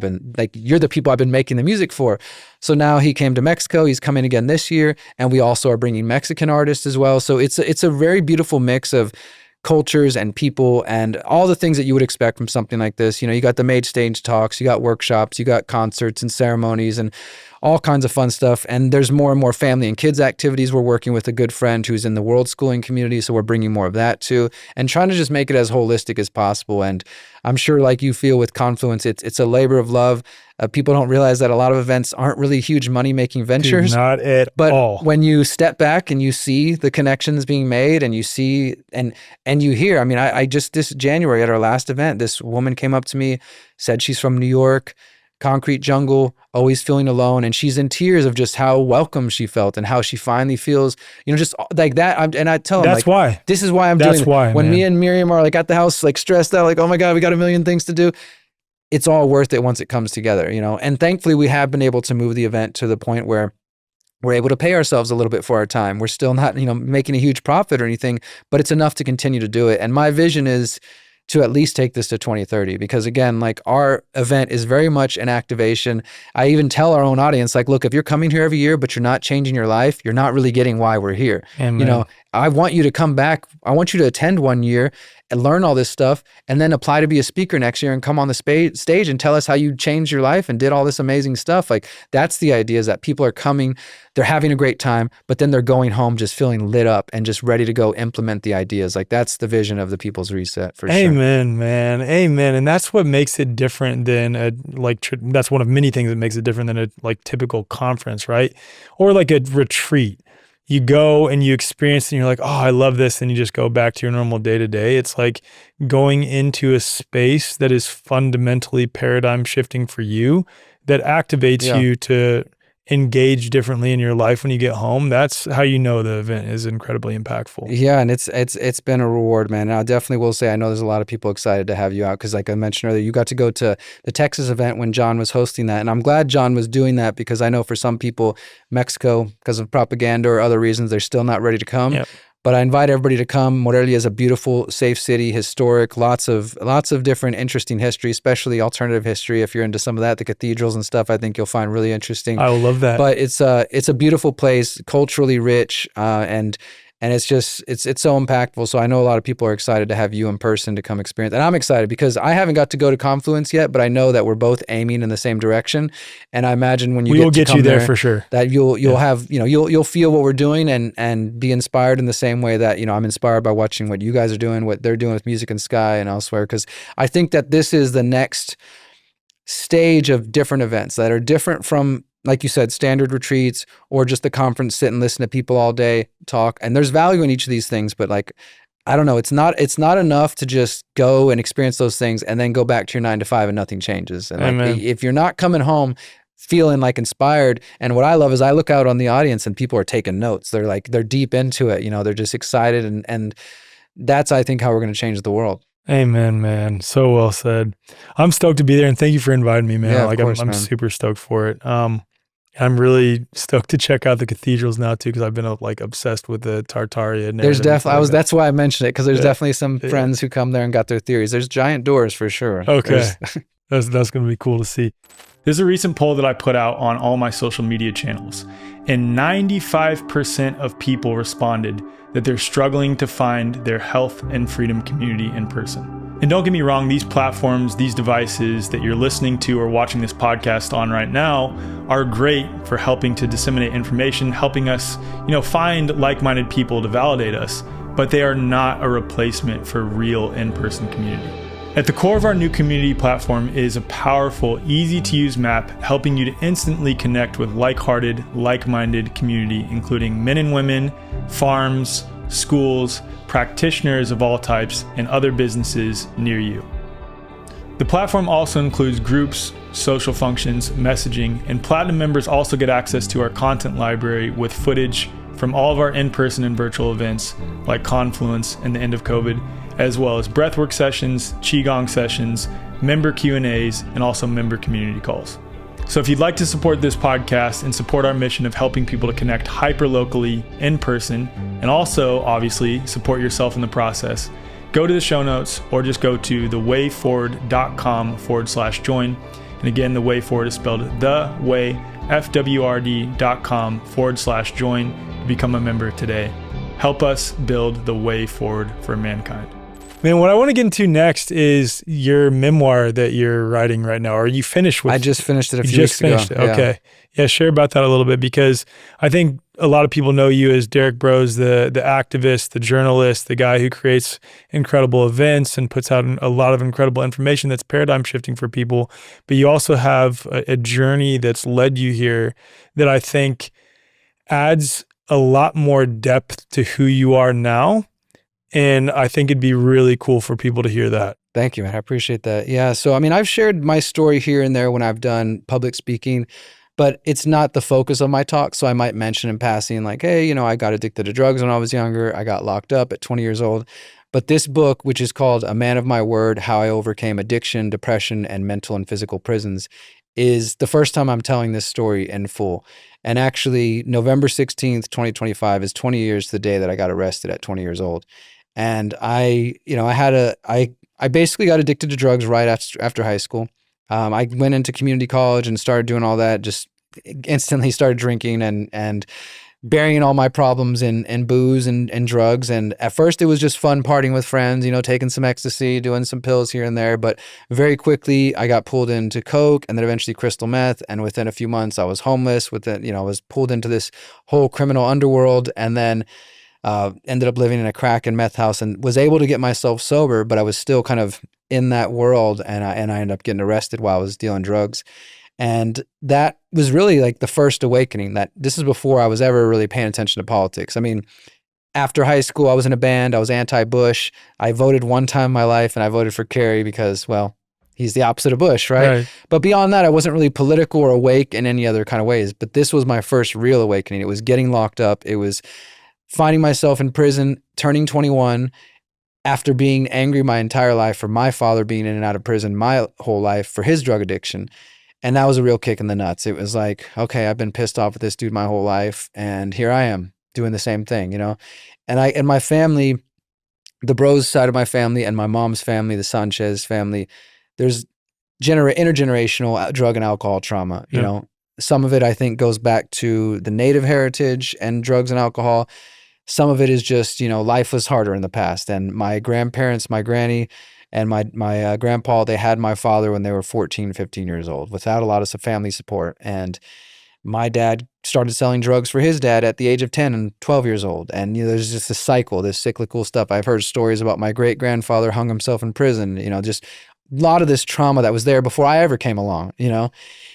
A: you're the people I've been making the music for. So now he came to Mexico. He's coming again this year. And we also are bringing Mexican artists as well. So it's a very beautiful mix of cultures and people and all the things that you would expect from something like this. You got the main stage talks, you got workshops, you got concerts and ceremonies and all kinds of fun stuff. And there's more and more family and kids activities. We're working with a good friend who's in the world schooling community. So we're bringing more of that too, and trying to just make it as holistic as possible. And I'm sure like you feel with Confluence, it's a labor of love. People don't realize that a lot of events aren't really huge money-making ventures.
B: Dude, not at
A: but
B: all.
A: When you step back and you see the connections being made and you see and you hear, I just this January at our last event, this woman came up to me, said she's from New York, concrete jungle, always feeling alone. And she's in tears of just how welcome she felt and how she finally feels, just like that. And I tell them,
B: that's why.
A: This is why I'm doing it.
B: That's why,
A: when
B: man.
A: me and Miriam are like at the house, like stressed out, like, oh my God, we got a million things to do. It's all worth it once it comes together, And thankfully we have been able to move the event to the point where we're able to pay ourselves a little bit for our time. We're still not, making a huge profit or anything, but it's enough to continue to do it. And my vision is to at least take this to 2030, because again, like our event is very much an activation. I even tell our own audience, like, look, if you're coming here every year, but you're not changing your life, you're not really getting why we're here.
B: Amen.
A: I want you to come back. I want you to attend one year and learn all this stuff and then apply to be a speaker next year and come on the stage and tell us how you changed your life and did all this amazing stuff. Like that's the idea, is that people are coming, they're having a great time, but then they're going home just feeling lit up and just ready to go implement the ideas. Like that's the vision of the People's Reset for sure.
B: Amen, man. Amen. And that's what makes it different than that's one of many things that makes it different than a typical conference, right? Or like a retreat. You go and you experience and you're like, oh, I love this. And you just go back to your normal day-to-day. It's like going into a space that is fundamentally paradigm shifting for you, that activates you to engage differently in your life when you get home. That's how you know the event is incredibly impactful.
A: Yeah, and it's been a reward, man. And I definitely will say, I know there's a lot of people excited to have you out because, like I mentioned earlier, you got to go to the Texas event when John was hosting that, and I'm glad John was doing that because I know for some people, Mexico, because of propaganda or other reasons, they're still not ready to come.
B: Yep.
A: But I invite everybody to come. Morelia is a beautiful, safe city, historic, lots of different interesting history, especially alternative history. If you're into some of that, the cathedrals and stuff, I think you'll find really interesting.
B: I will love that.
A: But it's a beautiful place, culturally rich, and it's just it's so impactful. So I know a lot of people are excited to have you in person to come experience. And I'm excited because I haven't got to go to Confluence yet, but I know that we're both aiming in the same direction. And I imagine when you
B: will get you there for sure,
A: that you'll have, you'll feel what we're doing and be inspired in the same way that, I'm inspired by watching what you guys are doing, what they're doing with Music and Sky and elsewhere. Because I think that this is the next stage of different events that are different from, like you said, standard retreats or just the conference, sit and listen to people all day talk. And there's value in each of these things, but like, I don't know, it's not enough to just go and experience those things and then go back to your 9 to 5 and nothing changes. And like, if you're not coming home feeling like inspired, and what I love is I look out on the audience and people are taking notes. They're deep into it. They're just excited. And that's, I think, how we're going to change the world.
B: Amen, man. So well said. I'm stoked to be there, and thank you for inviting me, man.
A: Yeah,
B: like
A: of course,
B: I'm
A: man.
B: super stoked for it. I'm really stoked to check out the cathedrals now too, because I've been obsessed with the Tartaria.
A: There's definitely that's why I mentioned it, because there's definitely some friends who come there and got their theories. There's giant doors for sure.
B: Okay, that's going to be cool to see.
D: There's a recent poll that I put out on all my social media channels, and 95% of people responded that they're struggling to find their health and freedom community in person. And don't get me wrong, these platforms, these devices that you're listening to or watching this podcast on right now are great for helping to disseminate information, helping us, find like-minded people to validate us, but they are not a replacement for real in-person community. At the core of our new community platform is a powerful, easy-to-use map helping you to instantly connect with like-hearted, like-minded community, including men and women, farms, schools, practitioners of all types, and other businesses near you. The platform also includes groups, social functions, messaging, and Platinum members also get access to our content library with footage from all of our in-person and virtual events like Confluence and the end of COVID, as well as breathwork sessions, Qigong sessions, member Q&As, and also member community calls. So if you'd like to support this podcast and support our mission of helping people to connect hyper-locally in person, and also obviously support yourself in the process, go to the show notes or just go to thewayforward.com/join. And again, the way forward is spelled thewayforward.com/join to become a member today. Help us build the way forward for mankind.
B: Man, what I want to get into next is your memoir that you're writing right now. Are you finished with it?
A: I just finished it a few
B: You
A: weeks
B: just finished
A: ago.
B: it. Okay. Yeah, share about that a little bit, because I think a lot of people know you as Derrick Broze, the activist, the journalist, the guy who creates incredible events and puts out a lot of incredible information that's paradigm shifting for people. But you also have a journey that's led you here that I think adds a lot more depth to who you are now. And I think it'd be really cool for people to hear that.
A: Thank you, man. I appreciate that. Yeah. So, I mean, I've shared my story here and there when I've done public speaking, but it's not the focus of my talk. So I might mention in passing, like, hey, I got addicted to drugs when I was younger. I got locked up at 20 years old. But this book, which is called A Man of My Word, How I Overcame Addiction, Depression, and Mental and Physical Prisons, is the first time I'm telling this story in full. And actually, November 16th, 2025 is 20 years to the day that I got arrested at 20 years old. And I basically got addicted to drugs right after high school. I went into community college and started doing all that, just instantly started drinking and burying all my problems in booze and drugs. And at first it was just fun partying with friends, taking some ecstasy, doing some pills here and there. But very quickly I got pulled into coke and then eventually crystal meth. And within a few months I was homeless. I was pulled into this whole criminal underworld, and then ended up living in a crack and meth house and was able to get myself sober, but I was still kind of in that world, and I ended up getting arrested while I was dealing drugs. And that was really like the first awakening. That this is before I was ever really paying attention to politics. I mean, after high school, I was in a band. I was anti-Bush. I voted one time in my life, and I voted for Kerry because, well, he's the opposite of Bush, right? But beyond that, I wasn't really political or awake in any other kind of ways. But this was my first real awakening. It was getting locked up. It was finding myself in prison, turning 21, after being angry my entire life for my father being in and out of prison my whole life for his drug addiction. And that was a real kick in the nuts. It was like, okay, I've been pissed off with this dude my whole life, and here I am doing the same thing, And my family, the Broze side of my family and my mom's family, the Sanchez family, there's intergenerational drug and alcohol trauma, you know. Some of it I think goes back to the native heritage and drugs and alcohol. Some of it is just, life was harder in the past. And my grandparents, my granny and my grandpa, they had my father when they were 14, 15 years old without a lot of family support. And my dad started selling drugs for his dad at the age of 10 and 12 years old. And, there's just this cycle, this cyclical stuff. I've heard stories about my great-grandfather hung himself in prison, just a lot of this trauma that was there before I ever came along,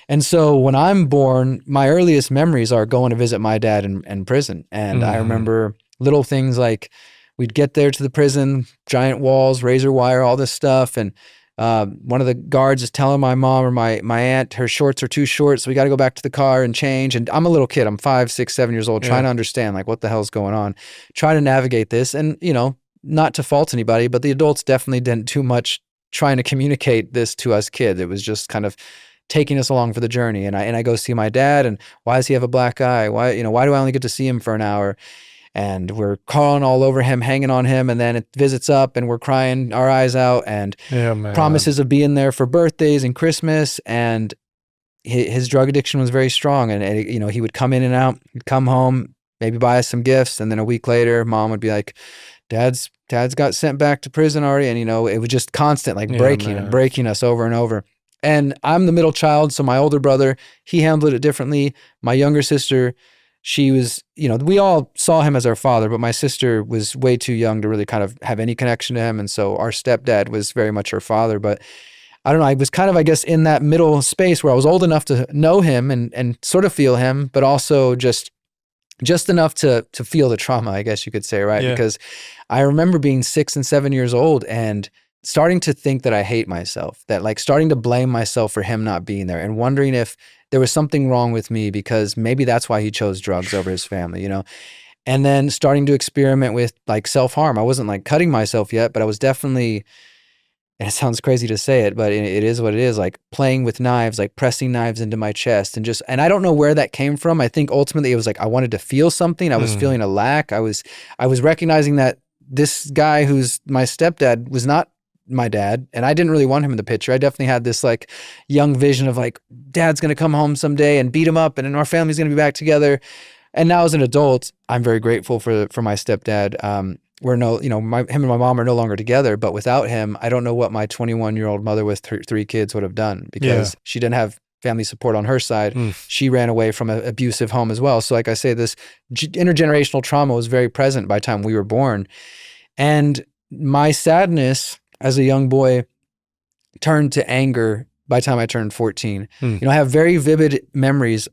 A: And so when I'm born, my earliest memories are going to visit my dad in prison. And I remember little things like we'd get there to the prison, giant walls, razor wire, all this stuff. And one of the guards is telling my mom or my aunt her shorts are too short, so we got to go back to the car and change. And I'm a little kid. I'm 5, 6, 7 years old, trying to understand like what the hell's going on, trying to navigate this. And, not to fault anybody, but the adults definitely didn't do much trying to communicate this to us kids. It was just kind of taking us along for the journey. And I go see my dad, and why does he have a black eye? Why do I only get to see him for an hour? And we're crawling all over him, hanging on him, and then it visits up and we're crying our eyes out, and promises of being there for birthdays and Christmas. And his drug addiction was very strong, and he would come in and out, he'd come home, maybe buy us some gifts, and then a week later, mom would be like, Dad's got sent back to prison already. And it was just constant, like breaking us over and over. And I'm the middle child, so my older brother, he handled it differently. My younger sister, she was, we all saw him as our father, but my sister was way too young to really kind of have any connection to him. And so our stepdad was very much her father. But I don't know, I was kind of, I guess, in that middle space where I was old enough to know him and sort of feel him, but also just enough to feel the trauma, I guess you could say, right? Yeah. Because I remember being 6 and 7 years old and starting to think that I hate myself, that like starting to blame myself for him not being there and wondering if there was something wrong with me because maybe that's why he chose drugs over his family, And then starting to experiment with like self-harm. I wasn't like cutting myself yet, but I was definitely and it sounds crazy to say it, but it is what it is, like playing with knives, like pressing knives into my chest, and I don't know where that came from. I think ultimately it was like I wanted to feel something. I was feeling a lack. I was recognizing that this guy who's my stepdad was not my dad, and I didn't really want him in the picture. I definitely had this like young vision of like, dad's gonna come home someday and beat him up, and then our family's gonna be back together. And now as an adult, I'm very grateful for my stepdad. We're him and my mom are no longer together, but without him, I don't know what my 21-year-old mother with three kids would have done, because she didn't have family support on her side. She ran away from an abusive home as well. So like I say, this intergenerational trauma was very present by the time we were born. And my sadness as a young boy turned to anger by the time I turned 14. I have very vivid memories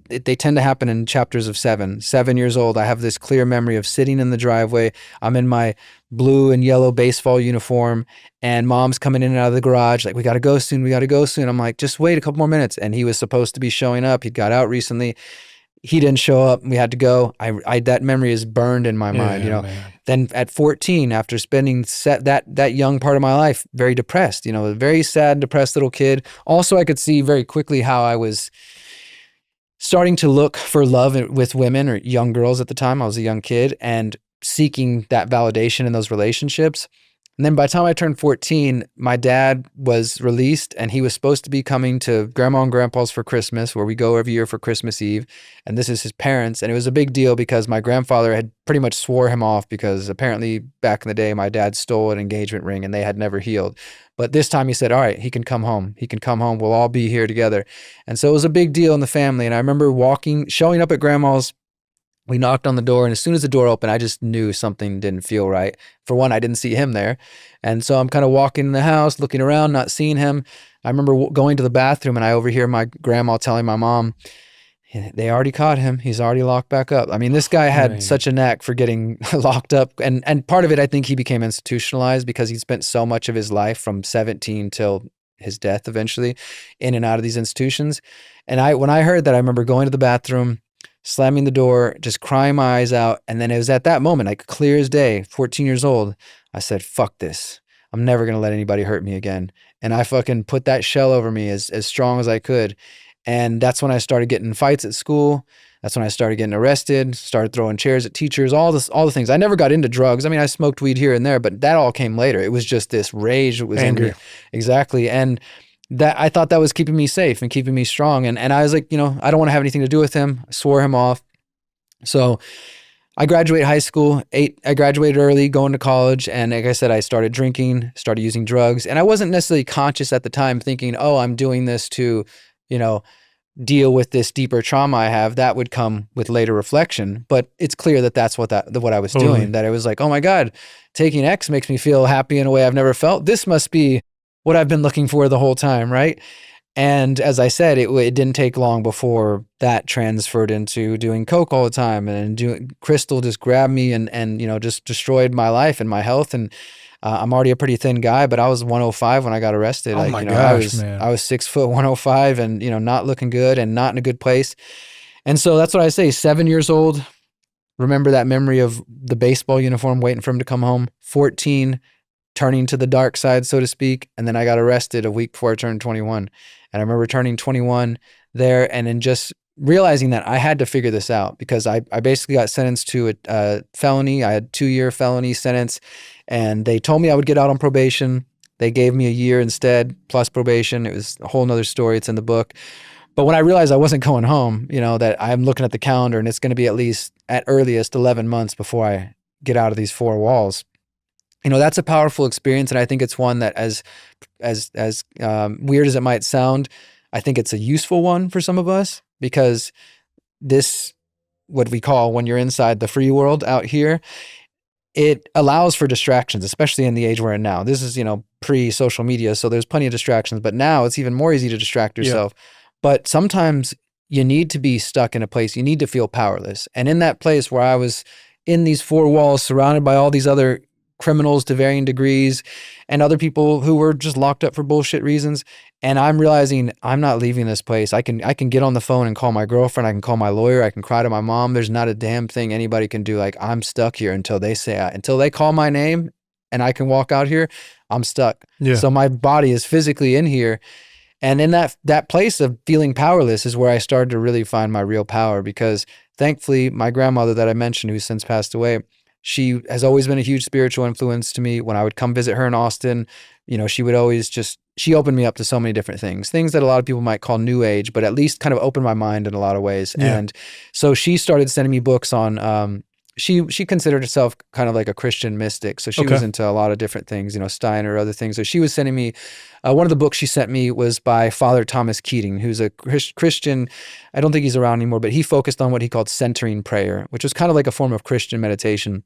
A: they tend to happen in chapters of 7 years old. I have this clear memory of sitting in the driveway. I'm in my blue and yellow baseball uniform, and mom's coming in and out of the garage like, we got to go soon. I'm like, just wait a couple more minutes. And he was supposed to be showing up. He'd got out recently. He didn't show up. We had to go. That memory is burned in my mind, Man. Then at 14, after spending that young part of my life very depressed, a very sad, depressed little kid. Also, I could see very quickly how I was starting to look for love with women or young girls at the time. I was a young kid and seeking that validation in those relationships. And then by the time I turned 14, my dad was released, and he was supposed to be coming to Grandma and Grandpa's for Christmas, where we go every year for Christmas Eve. And this is his parents. And it was a big deal because my grandfather had pretty much swore him off, because apparently back in the day, my dad stole an engagement ring and they had never healed. But this time he said, all right, he can come home. We'll all be here together. And so it was a big deal in the family. And I remember showing up at Grandma's. We knocked on the door, and as soon as the door opened, I just knew something didn't feel right. For one, I didn't see him there. And so I'm kind of walking in the house, looking around, not seeing him. I remember going to the bathroom, and I overhear my grandma telling my mom, they already caught him. He's already locked back up. I mean, this guy had such a knack for getting locked up. And part of it, I think he became institutionalized because he spent so much of his life from 17 till his death eventually in and out of these institutions. And when I heard that, I remember going to the bathroom, slamming the door, just crying my eyes out. And then it was at that moment, like clear as day, 14 years old, I said, fuck this. I'm never going to let anybody hurt me again. And I fucking put that shell over me as strong as I could. And that's when I started getting fights at school. That's when I started getting arrested, started throwing chairs at teachers, all the things. I never got into drugs. I mean, I smoked weed here and there, but that all came later. It was just this rage that was in me. Exactly. And that I thought that was keeping me safe and keeping me strong. And I was like, I don't want to have anything to do with him. I swore him off. So I graduated high school. I graduated early, going to college. And like I said, I started drinking, started using drugs. And I wasn't necessarily conscious at the time thinking, oh, I'm doing this to, deal with this deeper trauma I have. That would come with later reflection. But it's clear that that's what I was doing, that it was like, oh my God, taking X makes me feel happy in a way I've never felt. This must be what I've been looking for the whole time, right? And as I said, it didn't take long before that transferred into doing coke all the time, and crystal just grabbed me and just destroyed my life and my health. And I'm already a pretty thin guy, but I was 105 when I got arrested.
B: Oh my gosh, man.
A: I was 6 foot 105 and not looking good and not in a good place. And so that's what I say. 7 years old, remember that memory of the baseball uniform, waiting for him to come home. 14. Turning to the dark side, so to speak. And then I got arrested a week before I turned 21. And I remember turning 21 there and then just realizing that I had to figure this out, because I basically got sentenced to a felony. I had 2-year felony sentence, and they told me I would get out on probation. They gave me a year instead, plus probation. It was a whole nother story. It's in the book. But when I realized I wasn't going home, that I'm looking at the calendar and it's going to be at earliest 11 months before I get out of these 4 walls. That's a powerful experience, and I think it's one that, as weird as it might sound, I think it's a useful one for some of us, because this, what we call when you're inside the free world out here, it allows for distractions, especially in the age we're in now. This is, pre-social media, so there's plenty of distractions, but now it's even more easy to distract yourself. Yeah. But sometimes you need to be stuck in a place, you need to feel powerless. And in that place where I was in these 4 walls, surrounded by all these other criminals to varying degrees and other people who were just locked up for bullshit reasons. And I'm realizing I'm not leaving this place. I can get on the phone and call my girlfriend. I can call my lawyer. I can cry to my mom. There's not a damn thing anybody can do. Like, I'm stuck here until they call my name. and I can walk out here, I'm stuck.
B: Yeah.
A: So my body is physically in here. And in that place of feeling powerless is where I started to really find my real power, because thankfully my grandmother that I mentioned, who's since passed away, she has always been a huge spiritual influence to me. When I would come visit her in Austin, she would always she opened me up to so many different things that a lot of people might call new age, but at least kind of opened my mind in a lot of ways.
B: Yeah.
A: And so she started sending me books on, she considered herself kind of like a Christian mystic. So she was into a lot of different things, Steiner, other things. So she was sending me, one of the books she sent me was by Father Thomas Keating, who's a Christian. I don't think he's around anymore, but he focused on what he called centering prayer, which was kind of like a form of Christian meditation.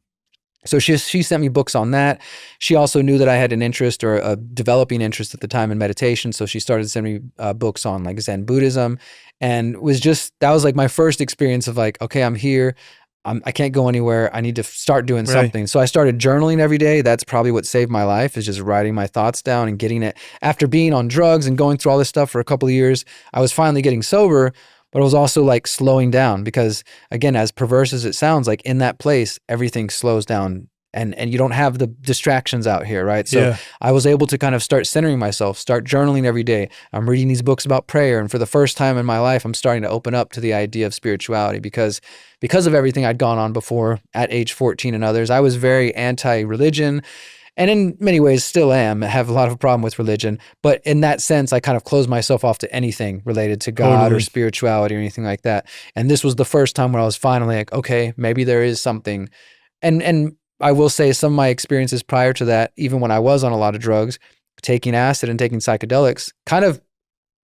A: So she sent me books on that. She also knew that I had an interest, or a developing interest at the time, in meditation. So she started sending me books on like Zen Buddhism, and that was like my first experience of like, okay, I'm here. I can't go anywhere. I need to start doing something. So I started journaling every day. That's probably what saved my life, is just writing my thoughts down and getting it. After being on drugs and going through all this stuff for a couple of years, I was finally getting sober, but it was also like slowing down, because again, as perverse as it sounds, like in that place, everything slows down and you don't have the distractions out here, right? So I was able to kind of start centering myself, start journaling every day. I'm reading these books about prayer. And for the first time in my life, I'm starting to open up to the idea of spirituality, because of everything I'd gone on before at age 14 and others. I was very anti-religion, and in many ways still am. I have a lot of problem with religion, but in that sense, I kind of closed myself off to anything related to God or spirituality or anything like that. And this was the first time where I was finally like, okay, maybe there is something. And I will say some of my experiences prior to that, even when I was on a lot of drugs, taking acid and taking psychedelics, kind of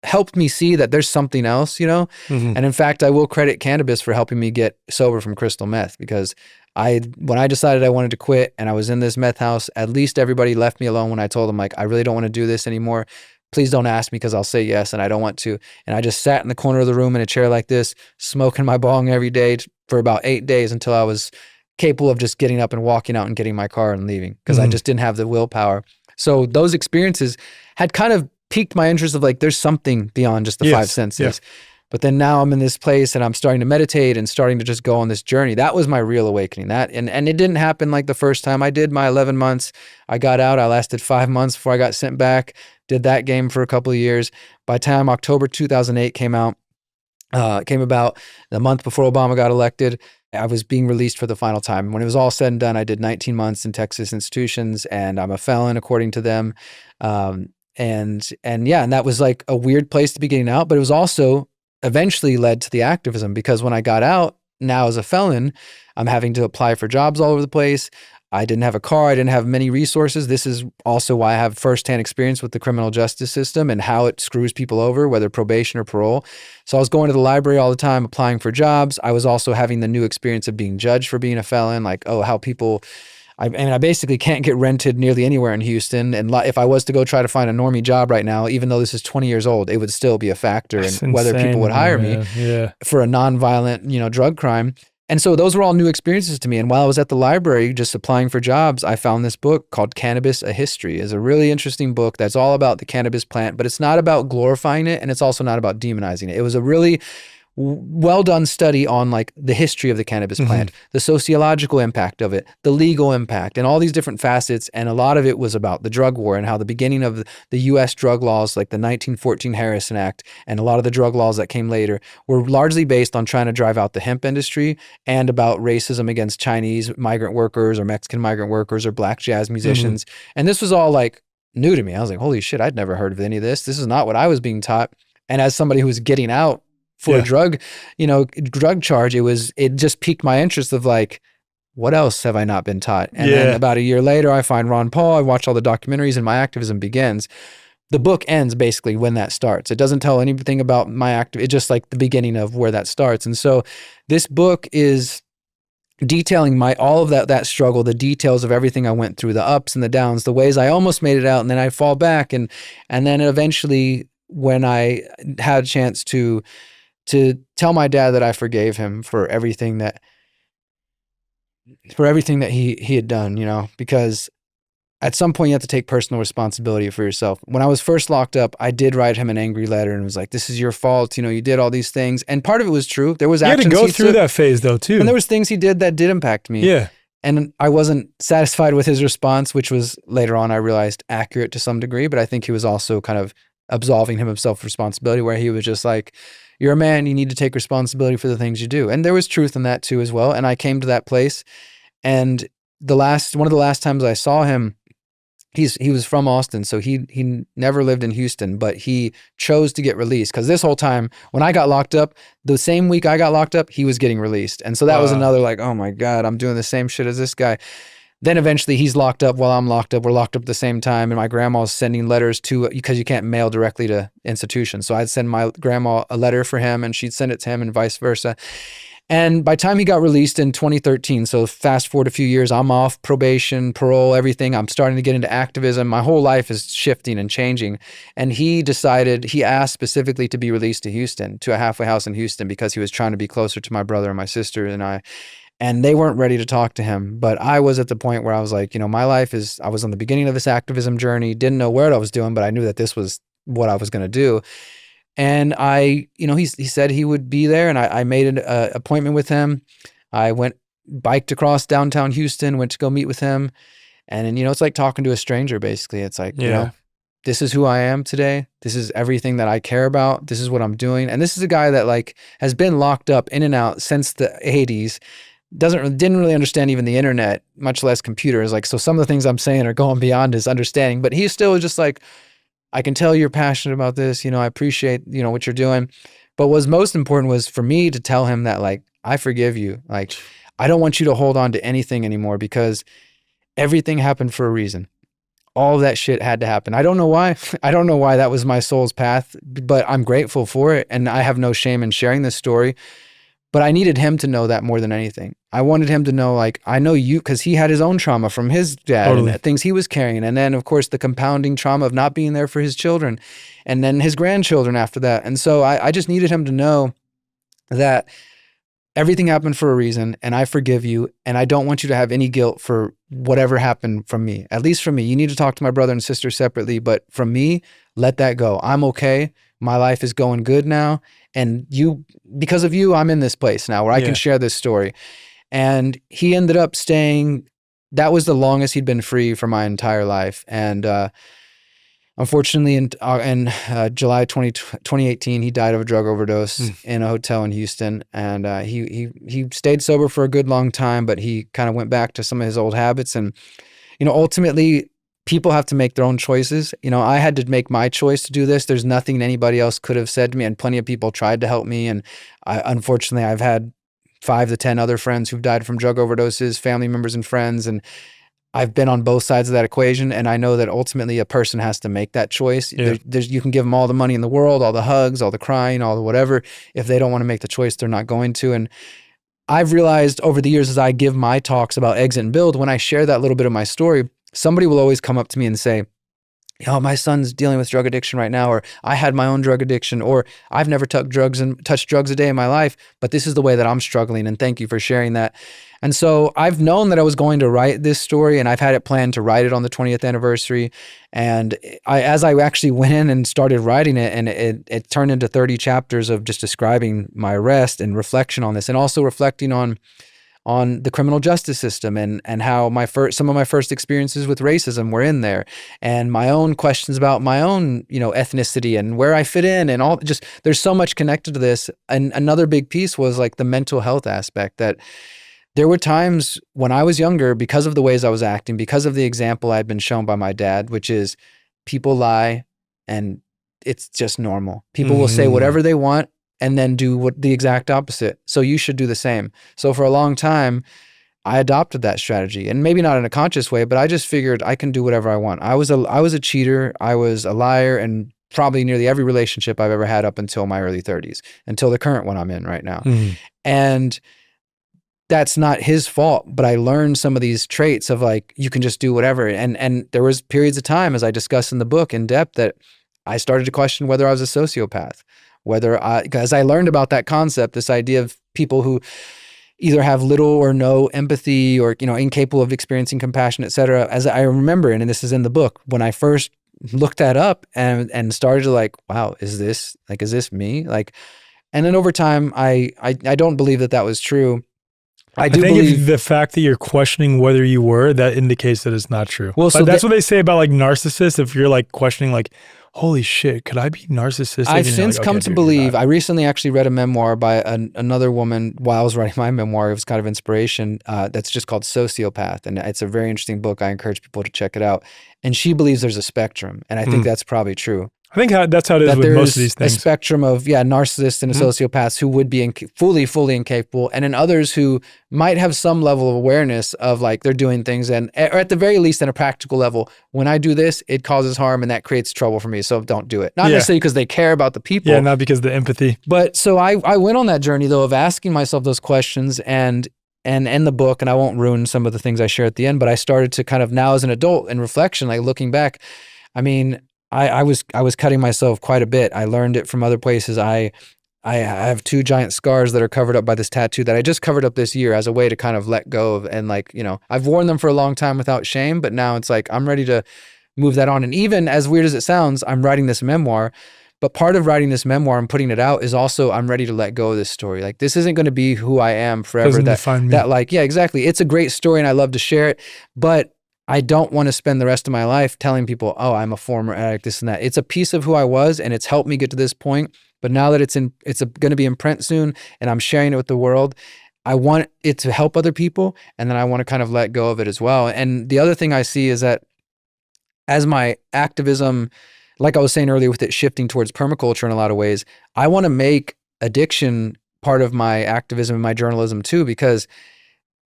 A: helped me see that there's something else, And in fact, I will credit cannabis for helping me get sober from crystal meth, because when I decided I wanted to quit and I was in this meth house, at least everybody left me alone when I told them, like, I really don't want to do this anymore. Please don't ask me, because I'll say yes, and I don't want to. And I just sat in the corner of the room in a chair like this, smoking my bong every day for about 8 days, until I was capable of just getting up and walking out and getting my car and leaving, because I just didn't have the willpower. So those experiences had kind of piqued my interest of like, there's something beyond just the five senses. Yeah. But then now I'm in this place and I'm starting to meditate and starting to just go on this journey. That was my real awakening. And it didn't happen like the first time I did my 11 months. I got out, I lasted 5 months before I got sent back, did that game for a couple of years. By the time October 2008 came about, the month before Obama got elected, I was being released for the final time. When it was all said and done, I did 19 months in Texas institutions, and I'm a felon according to them. And that was like a weird place to be getting out, but it was also eventually led to the activism, because when I got out now as a felon, I'm having to apply for jobs all over the place. I didn't have a car. I didn't have many resources. This is also why I have firsthand experience with the criminal justice system and how it screws people over, whether probation or parole. So I was going to the library all the time, applying for jobs. I was also having the new experience of being judged for being a felon, like, how people, I basically can't get rented nearly anywhere in Houston. And if I was to go try to find a normie job right now, even though this is 20 years old, it would still be a factor in whether people would hire me for a nonviolent, drug crime. And so those were all new experiences to me. And while I was at the library just applying for jobs, I found this book called Cannabis, A History. It's a really interesting book that's all about the cannabis plant, but it's not about glorifying it, and it's also not about demonizing it. It was a really well done study on like the history of the cannabis plant, the sociological impact of it, the legal impact, and all these different facets. And a lot of it was about the drug war and how the beginning of the U.S. drug laws, like the 1914 Harrison Act, and a lot of the drug laws that came later, were largely based on trying to drive out the hemp industry, and about racism against Chinese migrant workers or Mexican migrant workers or black jazz musicians. And this was all like new to me. I was like, holy shit, I'd never heard of any of this. This is not what I was being taught. And as somebody who was getting out for a drug charge, it just piqued my interest of like, what else have I not been taught? And then about a year later, I find Ron Paul, I watch all the documentaries, and my activism begins. The book ends basically when that starts. It doesn't tell anything about my it's just like the beginning of where that starts. And so this book is detailing all of that struggle, the details of everything I went through, the ups and the downs, the ways I almost made it out, and then I fall back. And then eventually, when I had a chance to tell my dad that I forgave him for everything that he had done, because at some point you have to take personal responsibility for yourself. When I was first locked up, I did write him an angry letter and was like, this is your fault. You did all these things. And part of it was true. There was actions
B: you had to go through that phase though too.
A: And there was things he did that did impact me.
B: Yeah.
A: And I wasn't satisfied with his response, which was later on I realized accurate to some degree, but I think he was also kind of absolving himself of responsibility, where he was just like, you're a man, you need to take responsibility for the things you do. And there was truth in that too as well. And I came to that place, and one of the last times I saw him, he was from Austin, so he never lived in Houston, but he chose to get released, because this whole time when I got locked up, the same week I got locked up, he was getting released. And so that was another like, oh my God, I'm doing the same shit as this guy. Then eventually he's locked up while I'm locked up. We're locked up at the same time, and my grandma's sending letters because you can't mail directly to institutions. So I'd send my grandma a letter for him, and she'd send it to him, and vice versa. And by the time he got released in 2013, so fast forward a few years, I'm off probation, parole, everything. I'm starting to get into activism. My whole life is shifting and changing. And he asked specifically to be released to Houston, to a halfway house in Houston, because he was trying to be closer to my brother and my sister and I. And they weren't ready to talk to him. But I was at the point where I was like, my life I was on the beginning of this activism journey, didn't know what I was doing, but I knew that this was what I was going to do. And he said he would be there, and I made an appointment with him. I biked across downtown Houston, went to go meet with him. And it's like talking to a stranger, basically. It's like, this is who I am today. This is everything that I care about. This is what I'm doing. And this is a guy that like has been locked up in and out since the 80s. Didn't really understand even the internet, much less computers. Like, so some of the things I'm saying are going beyond his understanding, but he's still just like, I can tell you're passionate about this. I appreciate, what you're doing. But what's most important was for me to tell him that, like, I forgive you. Like, I don't want you to hold on to anything anymore, because everything happened for a reason. All of that shit had to happen. I don't know why. I don't know why that was my soul's path, but I'm grateful for it. And I have no shame in sharing this story. But I needed him to know that more than anything. I wanted him to know, like, I know you, because he had his own trauma from his dad and things he was carrying. And then, of course, the compounding trauma of not being there for his children, and then his grandchildren after that. And so I just needed him to know that everything happened for a reason, and I forgive you. And I don't want you to have any guilt for whatever happened from me, at least from me. You need to talk to my brother and sister separately, but from me, let that go. I'm okay. My life is going good now. And because of you, I'm in this place now where I can share this story. And he ended up staying. That was the longest he'd been free for my entire life. And unfortunately, in July 2018, he died of a drug overdose in a hotel in Houston. And he stayed sober for a good long time, but he kind of went back to some of his old habits. And ultimately, people have to make their own choices. I had to make my choice to do this. There's nothing anybody else could have said to me, and plenty of people tried to help me. And unfortunately, I've had 5 to 10 other friends who've died from drug overdoses, family members and friends. And I've been on both sides of that equation. And I know that ultimately a person has to make that choice. You can give them all the money in the world, all the hugs, all the crying, all the whatever. If they don't want to make the choice, they're not going to. And I've realized over the years, as I give my talks about exit and build, when I share that little bit of my story, somebody will always come up to me and say, my son's dealing with drug addiction right now, or I had my own drug addiction, or I've never touched drugs a day in my life, but this is the way that I'm struggling, and thank you for sharing that. And so I've known that I was going to write this story, and I've had it planned to write it on the 20th anniversary. And as I actually went in and started writing it, and it turned into 30 chapters of just describing my arrest and reflection on this, and also reflecting on the criminal justice system and how some of my first experiences with racism were in there, and my own questions about my own, ethnicity and where I fit in, and all. Just there's so much connected to this. And another big piece was like the mental health aspect, that there were times when I was younger, because of the ways I was acting, because of the example I'd been shown by my dad, which is people lie and it's just normal. People will say whatever they want and then do the exact opposite. So you should do the same. So for a long time, I adopted that strategy, and maybe not in a conscious way, but I just figured I can do whatever I want. I was a cheater. I was a liar, and probably nearly every relationship I've ever had up until my early 30s, until the current one I'm in right now. And that's not his fault, but I learned some of these traits of like, you can just do whatever. And there was periods of time, as I discuss in the book in depth, that I started to question whether I was a sociopath. Because I learned about that concept, this idea of people who either have little or no empathy, or, incapable of experiencing compassion, et cetera. As I remember, and this is in the book, when I first looked that up and started to like, wow, is this me? Like, and then over time, I don't believe that was true. I do
B: think
A: believe
B: if the fact that you're questioning whether you were, that indicates that it's not true.
A: Well, so
B: Like, that's what they say about like narcissists. If you're like questioning, like, holy shit, could I be narcissistic?
A: I've
B: And you're
A: since
B: like,
A: come
B: okay,
A: to
B: dude, you're
A: believe,
B: not.
A: I recently actually read a memoir by another woman while I was writing my memoir. It was kind of inspiration. That's just called Sociopath. And it's a very interesting book. I encourage people to check it out. And she believes there's a spectrum. And I think that's probably true.
B: I think that's how it is
A: That
B: with
A: there's
B: most of these
A: a
B: things.
A: spectrum of, narcissists and sociopaths who would be fully incapable. And then others who might have some level of awareness of like they're doing things or at the very least on a practical level, when I do this, it causes harm and that creates trouble for me. So don't do it. Not necessarily because they care about the people.
B: Yeah, not because of the empathy.
A: But so I went on that journey though of asking myself those questions and in the book, and I won't ruin some of the things I share at the end, but I started to kind of now as an adult in reflection, like looking back, I mean, I was cutting myself quite a bit. I learned it from other places. I have 2 giant scars that are covered up by this tattoo that I just covered up this year as a way to kind of let go of, and like, I've worn them for a long time without shame, but now it's like I'm ready to move that on. And even as weird as it sounds, I'm writing this memoir. But part of writing this memoir and putting it out is also I'm ready to let go of this story. Like this isn't going to be who I am forever.
B: Doesn't define me.
A: Yeah, exactly. It's a great story and I love to share it, but I don't want to spend the rest of my life telling people, oh, I'm a former addict, this and that. It's a piece of who I was and it's helped me get to this point. But now that it's going to be in print soon and I'm sharing it with the world, I want it to help other people. And then I want to kind of let go of it as well. And the other thing I see is that as my activism, like I was saying earlier with it shifting towards permaculture in a lot of ways, I want to make addiction part of my activism and my journalism too, because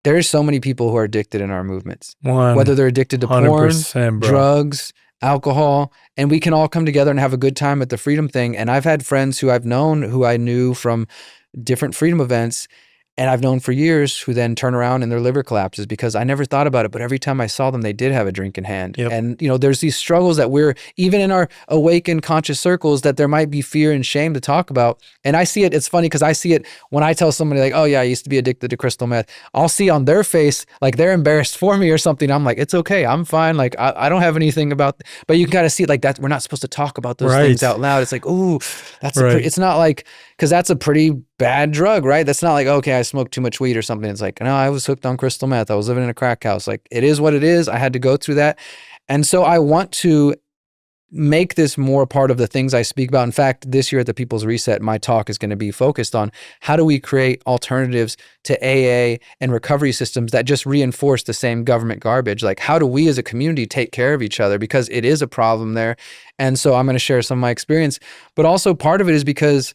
A: there's so many people who are addicted in our movements, whether they're addicted to porn, drugs, alcohol, and we can all come together and have a good time at the freedom thing. And I've had friends who I've known, who I knew from different freedom events, and I've known for years, who then turn around and their liver collapses because I never thought about it. But every time I saw them, they did have a drink in hand. Yep. And, there's these struggles that we're, even in our awakened conscious circles, that there might be fear and shame to talk about. And I see it, it's funny because I see it when I tell somebody like, oh yeah, I used to be addicted to crystal meth. I'll see on their face, like they're embarrassed for me or something. I'm like, it's okay. I'm fine. Like I don't have anything about, but you can kind of see it like that. We're not supposed to talk about those things out loud. It's like, ooh, that's it's not like, because that's a pretty bad drug, right? That's not like, okay, I smoked too much weed or something. It's like, no, I was hooked on crystal meth. I was living in a crack house. Like, it is what it is. I had to go through that. And so I want to make this more part of the things I speak about. In fact, this year at the People's Reset, my talk is going to be focused on how do we create alternatives to AA and recovery systems that just reinforce the same government garbage? Like, how do we as a community take care of each other? Because it is a problem there. And so I'm going to share some of my experience. But also part of it is because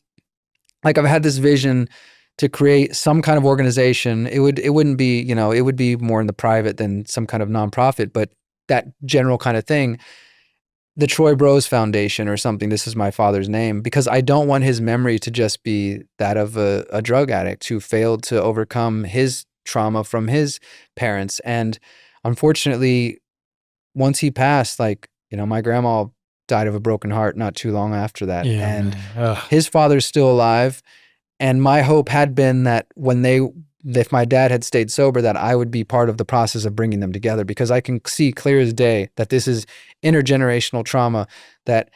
A: like I've had this vision to create some kind of organization. It wouldn't be, it would be more in the private than some kind of nonprofit, but that general kind of thing, the Troy Broze Foundation or something. This is my father's name, because I don't want his memory to just be that of a drug addict who failed to overcome his trauma from his parents. And unfortunately, once he passed, like, my grandma died of a broken heart not too long after that. Yeah, and his father's still alive. And my hope had been that if my dad had stayed sober, that I would be part of the process of bringing them together, because I can see clear as day that this is intergenerational trauma, that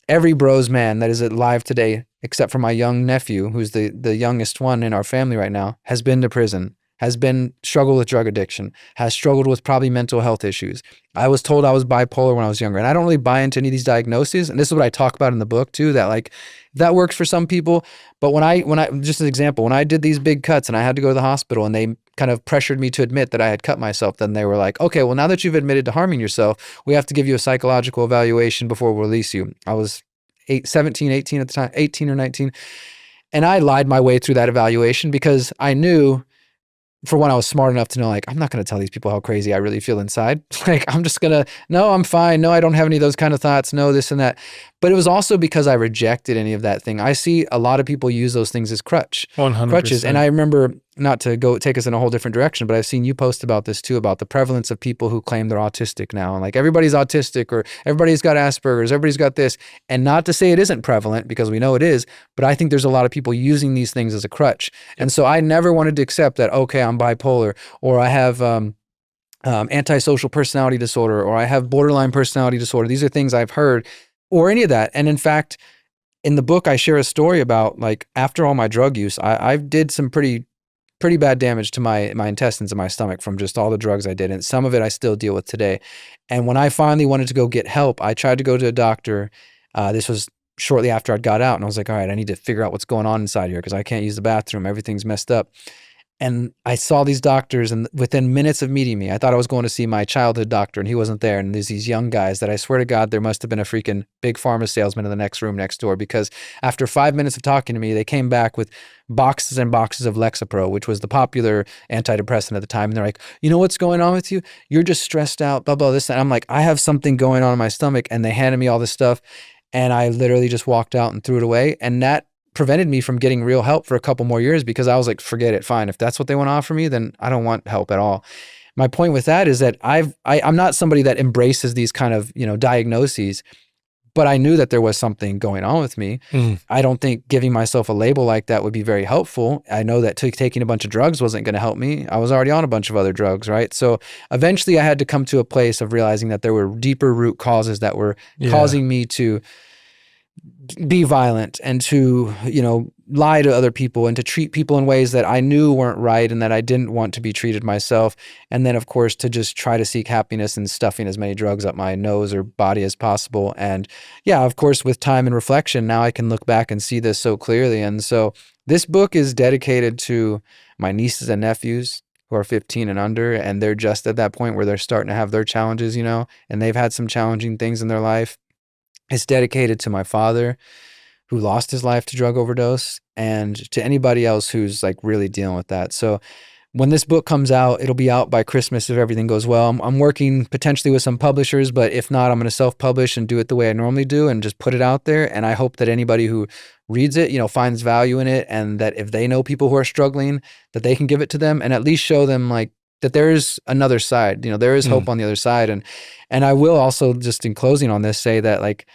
A: every Broze man that is alive today, except for my young nephew, who's the youngest one in our family right now, has been to prison, has struggled with drug addiction, has struggled with probably mental health issues. I was told I was bipolar when I was younger, and I don't really buy into any of these diagnoses. And this is what I talk about in the book too, that like, that works for some people. But when I, just as an example, when I did these big cuts and I had to go to the hospital and they kind of pressured me to admit that I had cut myself, then they were like, okay, well, now that you've admitted to harming yourself, we have to give you a psychological evaluation before we'll release you. I was 18 at the time, 18 or 19. And I lied my way through that evaluation because I knew, for one, I was smart enough to know, like, I'm not going to tell these people how crazy I really feel inside. Like, I'm just going to, no, I'm fine. No, I don't have any of those kind of thoughts. No, this and that. But it was also because I rejected any of that thing. I see a lot of people use those things as
B: 100%.
A: crutches. And I remember, not to go take us in a whole different direction, but I've seen you post about this too, about the prevalence of people who claim they're autistic now. And like, everybody's autistic, or everybody's got Asperger's, everybody's got this. And not to say it isn't prevalent, because we know it is, but I think there's a lot of people using these things as a crutch. And so I never wanted to accept that, okay, I'm bipolar, or I have antisocial personality disorder, or I have borderline personality disorder. These are things I've heard, or any of that. And in fact, in the book, I share a story about, like, after all my drug use, I did some pretty pretty bad damage to my intestines and my stomach from just all the drugs I did. And some of it I still deal with today. And when I finally wanted to go get help, I tried to go to a doctor. This was shortly after I'd got out, and I was like, all right, I need to figure out what's going on inside here because I can't use the bathroom. Everything's messed up. And I saw these doctors, and within minutes of meeting me, I thought I was going to see my childhood doctor, and he wasn't there. And there's these young guys that I swear to God, there must have been a freaking big pharma salesman in the next room next door, because after 5 minutes of talking to me, they came back with boxes and boxes of Lexapro, which was the popular antidepressant at the time. And they're like, you know what's going on with you? You're just stressed out, blah, blah, this. And I'm like, I have something going on in my stomach. And they handed me all this stuff. And I literally just walked out and threw it away. And that prevented me from getting real help for a couple more years, because I was like, forget it, fine. If that's what they want to offer me, then I don't want help at all. My point with that is that I'm not somebody that embraces these kind of, diagnoses, but I knew that there was something going on with me. I don't think giving myself a label like that would be very helpful. I know that taking a bunch of drugs wasn't going to help me. I was already on a bunch of other drugs, right? So eventually I had to come to a place of realizing that there were deeper root causes that were causing me to be violent and to, lie to other people and to treat people in ways that I knew weren't right and that I didn't want to be treated myself. And then, of course, to just try to seek happiness and stuffing as many drugs up my nose or body as possible. And yeah, of course, with time and reflection, now I can look back and see this so clearly. And so this book is dedicated to my nieces and nephews who are 15 and under, and they're just at that point where they're starting to have their challenges, and they've had some challenging things in their life. It's dedicated to my father, who lost his life to drug overdose, and to anybody else who's like really dealing with that. So when this book comes out, it'll be out by Christmas if everything goes well. I'm working potentially with some publishers, but if not, I'm going to self-publish and do it the way I normally do and just put it out there. And I hope that anybody who reads it, finds value in it, and that if they know people who are struggling, that they can give it to them and at least show them like that there is another side. There is hope on the other side. And I will also, just in closing on this, say that like,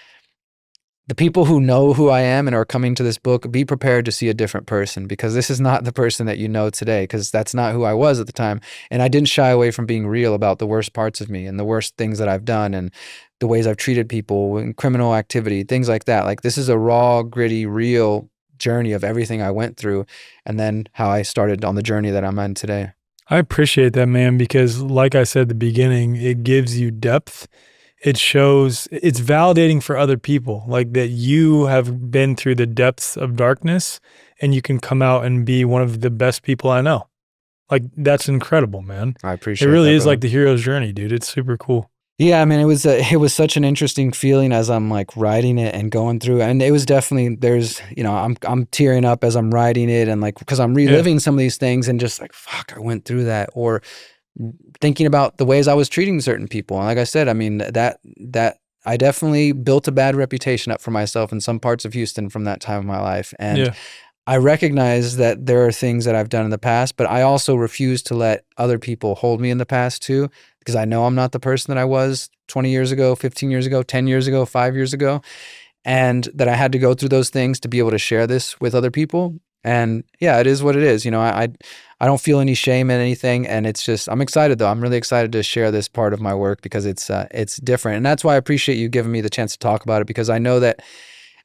A: the people who know who I am and are coming to this book, be prepared to see a different person, because this is not the person that you know today, because that's not who I was at the time. And I didn't shy away from being real about the worst parts of me and the worst things that I've done and the ways I've treated people and criminal activity, things like that. Like, this is a raw, gritty, real journey of everything I went through, and then how I started on the journey that I'm on today.
B: I appreciate that, man, because like I said at the beginning, it gives you depth. It shows, it's validating for other people, like that you have been through the depths of darkness and you can come out and be one of the best people I know. Like, that's incredible, man.
A: I appreciate it.
B: It really
A: that,
B: is
A: brother.
B: like the hero's journey, dude. It's super cool.
A: Yeah, I mean, it was such an interesting feeling as I'm like writing it and going through it. And it was definitely, I'm tearing up as I'm writing it, and like, because I'm reliving some of these things and just like, fuck, I went through that, or thinking about the ways I was treating certain people. And like I said, I mean, that I definitely built a bad reputation up for myself in some parts of Houston from that time of my life. And I recognize that there are things that I've done in the past, but I also refuse to let other people hold me in the past too, because I know I'm not the person that I was 20 years ago, 15 years ago, 10 years ago, 5 years ago, and that I had to go through those things to be able to share this with other people. And yeah, it is what it is. I don't feel any shame in anything, and it's just, I'm excited though. I'm really excited to share this part of my work because it's different. And that's why I appreciate you giving me the chance to talk about it, because I know that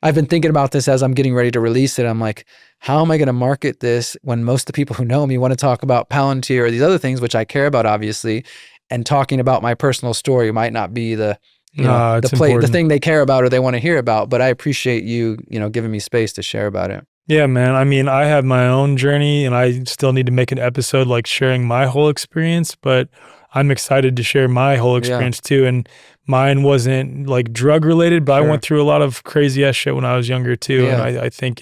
A: I've been thinking about this as I'm getting ready to release it. I'm like, how am I going to market this when most of the people who know me want to talk about Palantir or these other things, which I care about, obviously, and talking about my personal story might not be the thing they care about or they want to hear about. But I appreciate you, giving me space to share about it.
B: Yeah, man. I mean, I have my own journey and I still need to make an episode like sharing my whole experience, but I'm excited to share my whole experience too. And mine wasn't like drug related, but I went through a lot of crazy ass shit when I was younger too.
A: Yeah.
B: And I think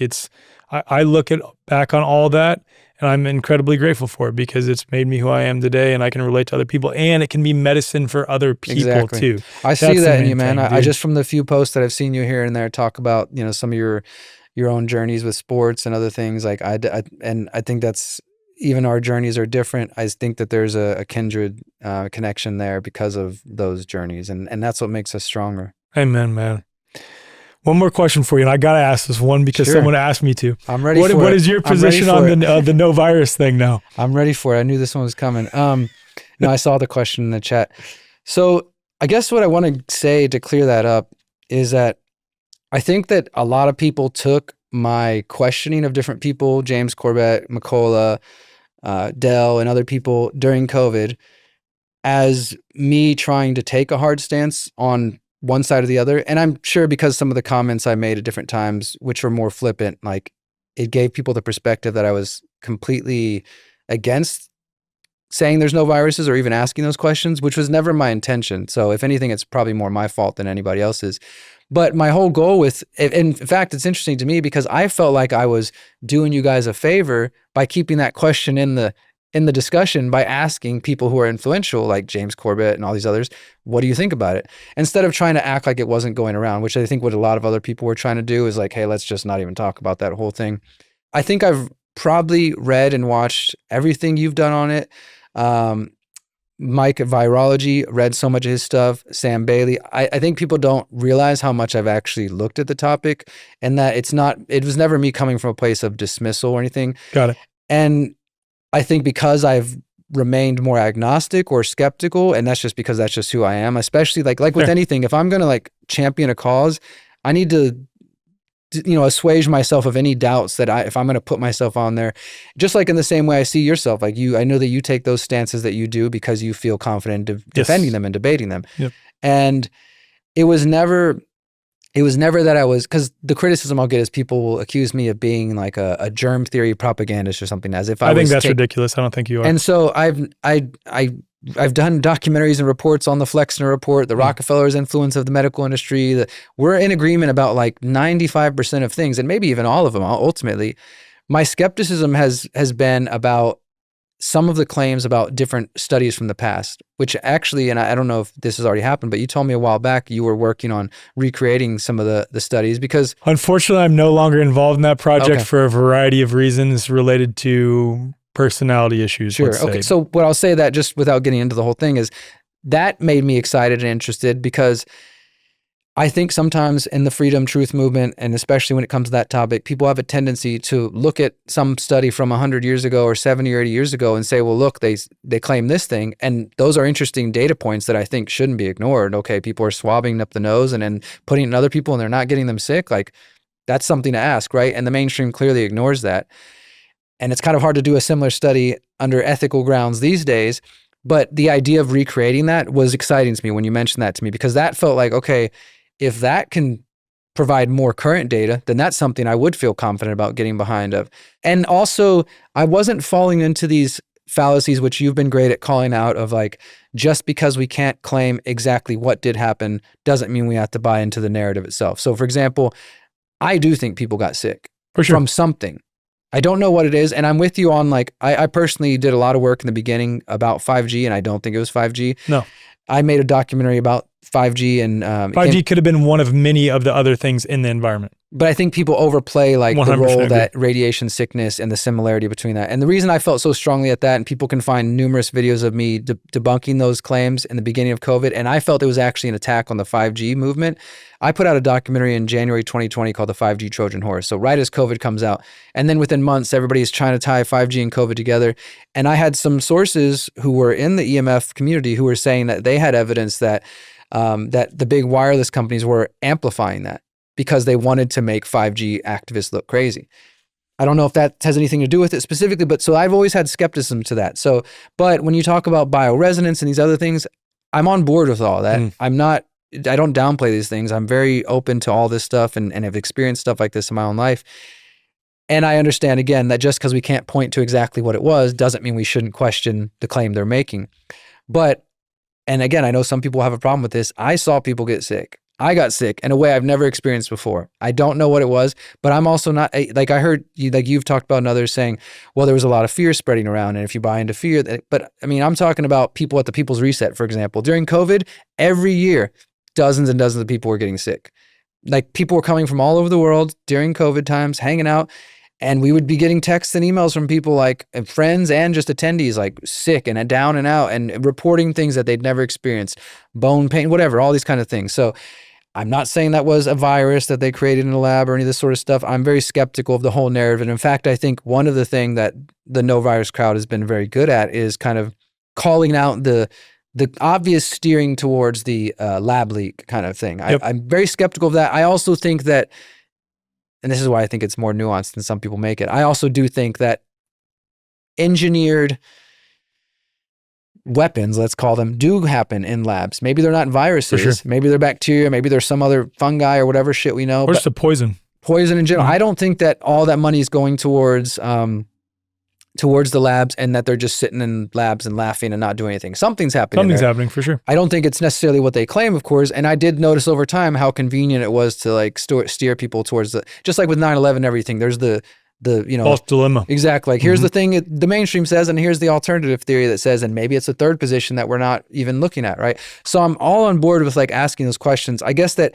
B: I look back on all that and I'm incredibly grateful for it, because it's made me who I am today, and I can relate to other people, and it can be medicine for other people too.
A: I see that in you, man. I just, from the few posts that I've seen you here and there talk about, some of your own journeys with sports and other things, like I think that's, even our journeys are different. I think that there's a kindred connection there because of those journeys, and that's what makes us stronger.
B: Amen, man. One more question for you, and I gotta ask this one because someone asked me to.
A: I'm ready for it.
B: What is your position on the no virus thing now?
A: I'm ready for it. I knew this one was coming. No, I saw the question in the chat. So I guess what I want to say to clear that up is that I think that a lot of people took my questioning of different people, James Corbett, McCullough, Dell and other people during COVID as me trying to take a hard stance on one side or the other. And I'm sure because some of the comments I made at different times, which were more flippant, like it gave people the perspective that I was completely against saying there's no viruses or even asking those questions, which was never my intention. So if anything, it's probably more my fault than anybody else's. But my whole goal with, in fact, it's interesting to me because I felt like I was doing you guys a favor by keeping that question in the discussion by asking people who are influential, like James Corbett and all these others, what do you think about it? Instead of trying to act like it wasn't going around, which I think what a lot of other people were trying to do is like, hey, let's just not even talk about that whole thing. I think I've probably read and watched everything you've done on it. Mike at Virology, read so much of his stuff. Sam Bailey. I think people don't realize how much I've actually looked at the topic and that it was never me coming from a place of dismissal or anything.
B: Got it.
A: And I think because I've remained more agnostic or skeptical, and that's just who I am, especially like with anything, if I'm going to like champion a cause, I need to assuage myself of any doubts that if I'm going to put myself on there, just like in the same way I see yourself, like I know that you take those stances that you do because you feel confident defending them and debating them.
B: Yep.
A: And it was never that I was, because the criticism I'll get is people will accuse me of being like a germ theory propagandist or something, as if
B: I think that's ridiculous. I don't think you are.
A: And so I've done documentaries and reports on the Flexner Report, the Rockefeller's influence of the medical industry. We're in agreement about like 95% of things, and maybe even all of them ultimately. My skepticism has been about some of the claims about different studies from the past, which actually, and I don't know if this has already happened, but you told me a while back you were working on recreating some of the studies because...
B: Unfortunately, I'm no longer involved in that project for a variety of reasons related to personality issues.
A: Sure. Okay. So what I'll say that just without getting into the whole thing is that made me excited and interested because I think sometimes in the freedom truth movement, and especially when it comes to that topic, people have a tendency to look at some study from 100 years ago or 70 or 80 years ago and say, well, look, they claim this thing. And those are interesting data points that I think shouldn't be ignored. Okay, people are swabbing up the nose and then putting it in other people and they're not getting them sick. Like, that's something to ask, right? And the mainstream clearly ignores that. And it's kind of hard to do a similar study under ethical grounds these days. But the idea of recreating that was exciting to me when you mentioned that to me, because that felt like, okay, if that can provide more current data, then that's something I would feel confident about getting behind of. And also, I wasn't falling into these fallacies, which you've been great at calling out, of like, just because we can't claim exactly what did happen doesn't mean we have to buy into the narrative itself. So for example, I do think people got sick from something. I don't know what it is. And I'm with you on like, I personally did a lot of work in the beginning about 5G, and I don't think it was 5G.
B: No.
A: I made a documentary about 5G and
B: 5G could have been one of many of the other things in the environment.
A: But I think people overplay like
B: 100%
A: the role
B: agree.
A: that radiation sickness and the similarity between that. And the reason I felt so strongly at that, and people can find numerous videos of me debunking those claims in the beginning of COVID, and I felt it was actually an attack on the 5G movement. I put out a documentary in January 2020 called The 5G Trojan Horse. So right as COVID comes out, and then within months, everybody is trying to tie 5G and COVID together. And I had some sources who were in the EMF community who were saying that they had evidence that that the big wireless companies were amplifying that because they wanted to make 5G activists look crazy. I don't know if that has anything to do with it specifically, but so I've always had skepticism to that. So, but when you talk about bioresonance and these other things, I'm on board with all that. I don't downplay these things. I'm very open to all this stuff and have experienced stuff like this in my own life. And I understand, again, that just because we can't point to exactly what it was doesn't mean we shouldn't question the claim they're making. But, and again, I know some people have a problem with this. I saw people get sick. I got sick in a way I've never experienced before. I don't know what it was, but I'm also not, like I heard you, like you've talked about and others saying, well, there was a lot of fear spreading around. And if you buy into fear, but I mean, I'm talking about people at the People's Reset, for example. During COVID, every year, dozens and dozens of people were getting sick. Like people were coming from all over the world during COVID times, hanging out. And we would be getting texts and emails from people like friends and just attendees, like sick and down and out and reporting things that they'd never experienced, bone pain, whatever, all these kind of things. So I'm not saying that was a virus that they created in a lab or any of this sort of stuff. I'm very skeptical of the whole narrative. And in fact, I think one of the things that the no virus crowd has been very good at is kind of calling out the obvious steering towards the lab leak kind of thing.
B: Yep.
A: I'm very skeptical of that. I also think that, and this is why I think it's more nuanced than some people make it, I also do think that engineered weapons, let's call them, do happen in labs. Maybe they're not viruses.
B: Sure.
A: Maybe they're bacteria. Maybe there's some other fungi or whatever shit we know.
B: Or just a poison.
A: Poison in general. I don't think that all that money is going towards the labs and that they're just sitting in labs and laughing and not doing anything. Something's happening.
B: Something's happening for sure.
A: I don't think it's necessarily what they claim, of course. And I did notice over time how convenient it was to like steer people towards just like with 9/11 and everything. There's the
B: false dilemma.
A: Exactly. Like here's the thing the mainstream says, and here's the alternative theory that says, and maybe it's a third position that we're not even looking at, right? So I'm all on board with like asking those questions. I guess that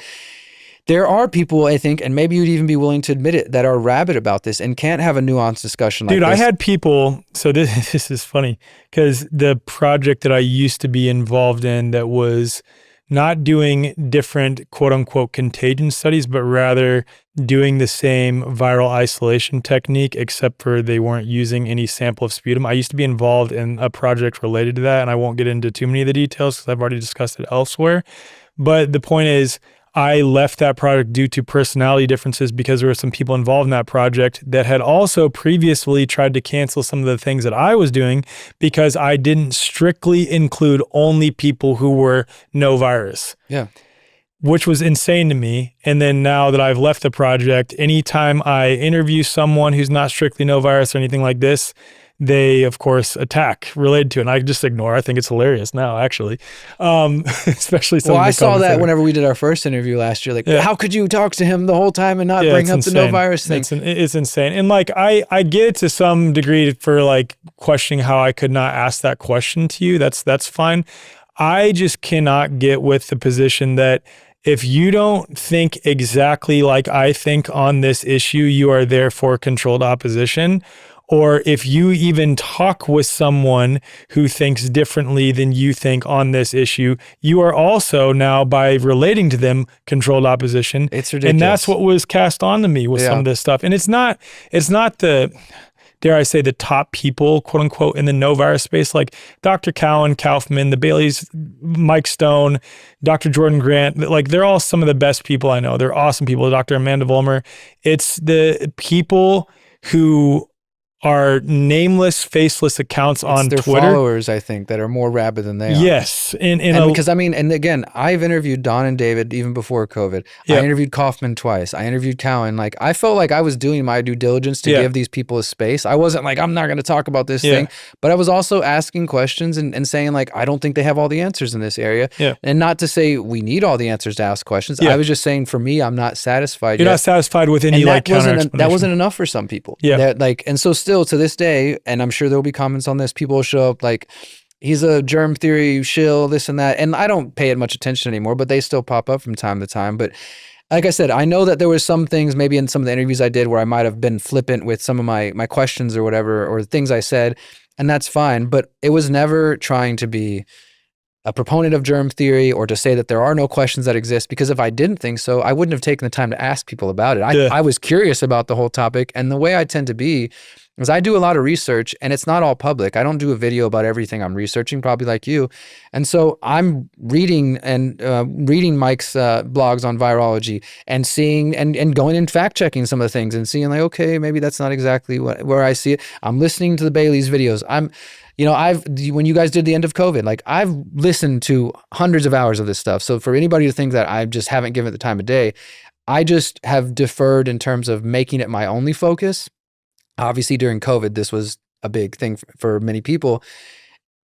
A: there are people, I think, and maybe you'd even be willing to admit it, that are rabid about this and can't have a nuanced discussion like
B: Dude,
A: this.
B: I had people, so this is funny, because the project that I used to be involved in that was not doing different quote unquote contagion studies, but rather doing the same viral isolation technique, except for they weren't using any sample of sputum. I used to be involved in a project related to that, and I won't get into too many of the details because I've already discussed it elsewhere. But the point is, I left that project due to personality differences because there were some people involved in that project that had also previously tried to cancel some of the things that I was doing because I didn't strictly include only people who were no virus.
A: Yeah.
B: Which was insane to me. And then now that I've left the project, anytime I interview someone who's not strictly no virus or anything like this, they, of course, attack related to it. And I just ignore. I think it's hilarious now, actually. Especially some
A: Well,
B: of the
A: I saw
B: comments
A: that whenever we did our first interview last year. Like, how could you talk to him the whole time and not bring
B: it's
A: up
B: insane.
A: the no virus thing?
B: It's insane. And like, I get it to some degree for like questioning how I could not ask that question to you. That's fine. I just cannot get with the position that if you don't think exactly like I think on this issue, you are therefore controlled opposition. Or if you even talk with someone who thinks differently than you think on this issue, you are also now, by relating to them, controlled opposition.
A: It's ridiculous.
B: And that's what was cast onto me with some of this stuff. And it's not the, dare I say, the top people, quote unquote, in the no virus space, like Dr. Cowan, Kaufman, the Baileys, Mike Stone, Dr. Jordan Grant, like they're all some of the best people I know. They're awesome people. Dr. Amanda Vollmer. It's the people who are nameless, faceless accounts on
A: their
B: Twitter.
A: Followers, I think, that are more rabid than they are.
B: Yes. And
A: because I mean, and again, I've interviewed Don and David even before COVID. I interviewed Kaufman twice. I interviewed Cowan. Like, I felt like I was doing my due diligence to give these people a space. I wasn't like, I'm not going to talk about this thing, but I was also asking questions and saying like, I don't think they have all the answers in this area.
B: Yeah.
A: And not to say we need all the answers to ask questions. I was just saying, for me, I'm not satisfied
B: You're
A: yet.
B: not satisfied with any like counter explanation.
A: That wasn't enough for some people.
B: Yeah.
A: That, like, and so still to this day, and I'm sure there'll be comments on this, people will show up like, he's a germ theory shill, this and that. And I don't pay it much attention anymore, but they still pop up from time to time. But like I said, I know that there was some things maybe in some of the interviews I did where I might have been flippant with some of my questions or whatever, or things I said, and that's fine. But it was never trying to be a proponent of germ theory or to say that there are no questions that exist, because if I didn't think so, I wouldn't have taken the time to ask people about it. I was curious about the whole topic, and the way I tend to be is I do a lot of research, and it's not all public. I don't do a video about everything I'm researching, probably like you. And so I'm reading Mike's blogs on virology and seeing and going and fact checking some of the things and seeing like, okay, maybe that's not exactly where I see it. I'm listening to the Bailey's videos. When you guys did the end of COVID, like I've listened to hundreds of hours of this stuff. So for anybody to think that I just haven't given it the time of day, I just have deferred in terms of making it my only focus. Obviously during COVID, this was a big thing for many people.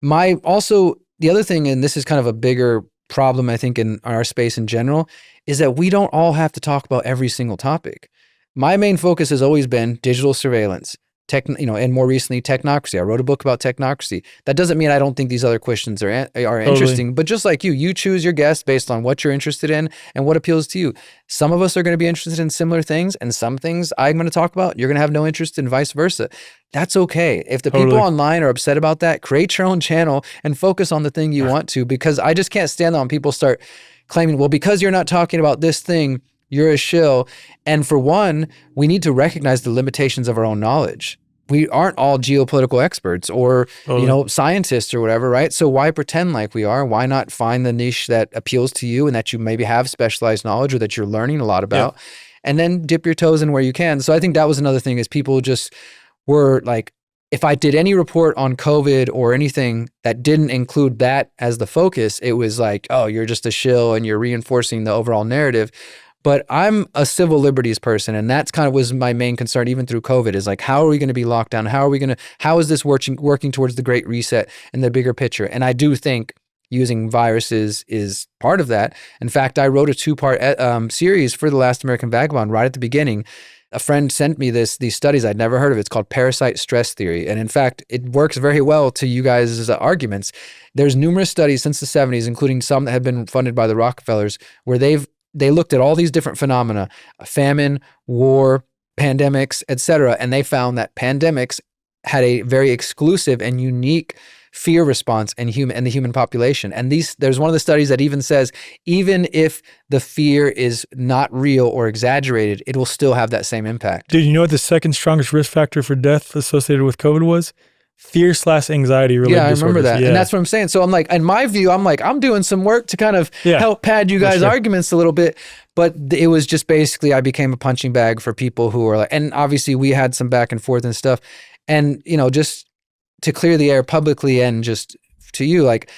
A: The other thing, and this is kind of a bigger problem, I think, in our space in general, is that we don't all have to talk about every single topic. My main focus has always been digital surveillance, and more recently, technocracy. I wrote a book about technocracy. That doesn't mean I don't think these other questions are interesting, but just like you choose your guests based on what you're interested in and what appeals to you. Some of us are going to be interested in similar things, and some things I'm going to talk about, you're going to have no interest in, vice versa. That's okay. If the people online are upset about that, create your own channel and focus on the thing you want to, because I just can't stand on people start claiming, well, because you're not talking about this thing, you're a shill. And for one, we need to recognize the limitations of our own knowledge. We aren't all geopolitical experts or, scientists or whatever, right? So why pretend like we are? Why not find the niche that appeals to you and that you maybe have specialized knowledge or that you're learning a lot about, and then dip your toes in where you can. So I think that was another thing, is people just were like if I did any report on COVID or anything that didn't include that as the focus, it was like, oh, you're just a shill and you're reinforcing the overall narrative. But I'm a civil liberties person, and that's kind of was my main concern even through COVID is like, how are we going to be locked down? How is this working towards the Great Reset and the bigger picture? And I do think using viruses is part of that. In fact, I wrote a 2-part series for The Last American Vagabond right at the beginning. A friend sent me these studies I'd never heard of. It's called parasite stress theory. And in fact, it works very well to you guys' arguments. There's numerous studies since the 70s, including some that have been funded by the Rockefellers, where they looked at all these different phenomena, famine, war, pandemics, etc., and they found that pandemics had a very exclusive and unique fear response in the human population. And there's one of the studies that even says, even if the fear is not real or exaggerated, it will still have that same impact.
B: Dude, you know what the second strongest risk factor for death associated with COVID was? Fear/anxiety related
A: disorders.
B: disorders.
A: Remember that.
B: Yeah.
A: And that's what I'm saying. So I'm like, in my view, I'm doing some work to kind of help pad you guys' arguments a little bit. But it was just basically, I became a punching bag for people who were like, and obviously we had some back and forth and stuff. And, just to clear the air publicly and just to you, like,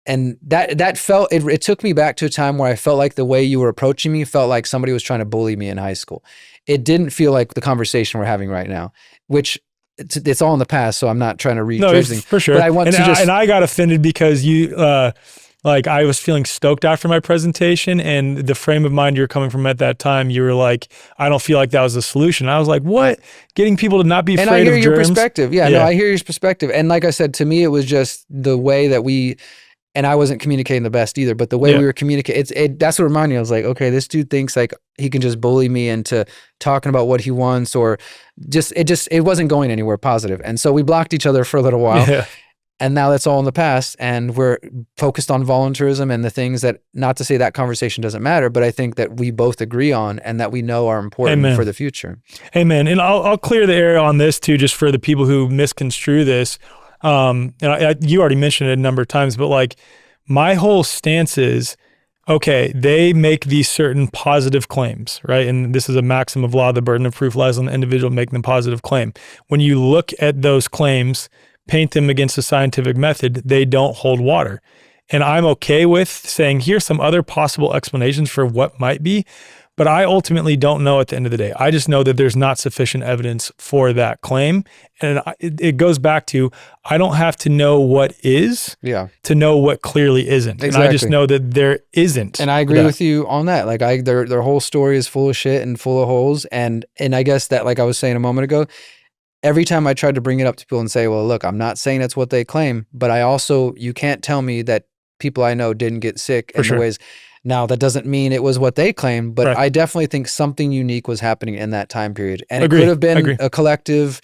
A: and that felt, it took me back to a time where I felt like the way you were approaching me felt like somebody was trying to bully me in high school. It didn't feel like the conversation we're having right now, which it's all in the past, so I'm not trying to read everything.
B: For sure.
A: But I want
B: and I got offended because you, like I was feeling stoked after my presentation, and the frame of mind you're coming from at that time, you were like, I don't feel like that was the solution. I was like, what? Getting people to not be afraid of germs?
A: And I hear your perspective. Yeah, no, I hear your perspective. And like I said, to me, it was just the way that and I wasn't communicating the best either, but the way we were communicating, that's what reminded me. I was like, okay, this dude thinks like he can just bully me into talking about what he wants, or it wasn't going anywhere positive. And so we blocked each other for a little while. Yeah. And now that's all in the past, and we're focused on voluntarism and the things that, not to say that conversation doesn't matter, but I think that we both agree on and that we know are important for the future.
B: Amen. And I'll clear the air on this too, just for the people who misconstrue this. And you already mentioned it a number of times, but like my whole stance is, okay, they make these certain positive claims, right? And this is a maxim of law. The burden of proof lies on the individual making the positive claim. When you look at those claims, paint them against a scientific method, they don't hold water. And I'm okay with saying, here's some other possible explanations for what might be, but I ultimately don't know at the end of the day. I just know that there's not sufficient evidence for that claim. And it goes back to, I don't have to know what is to know what clearly isn't. Exactly. And I just know that there isn't.
A: And I agree with you on that. Like their whole story is full of shit and full of holes. And I guess that, like I was saying a moment ago, every time I tried to bring it up to people and say, well, look, I'm not saying that's what they claim, but you can't tell me that people I know didn't get sick in the ways. Now, that doesn't mean it was what they claim, but I definitely think something unique was happening in that time period. And it could have been a collective,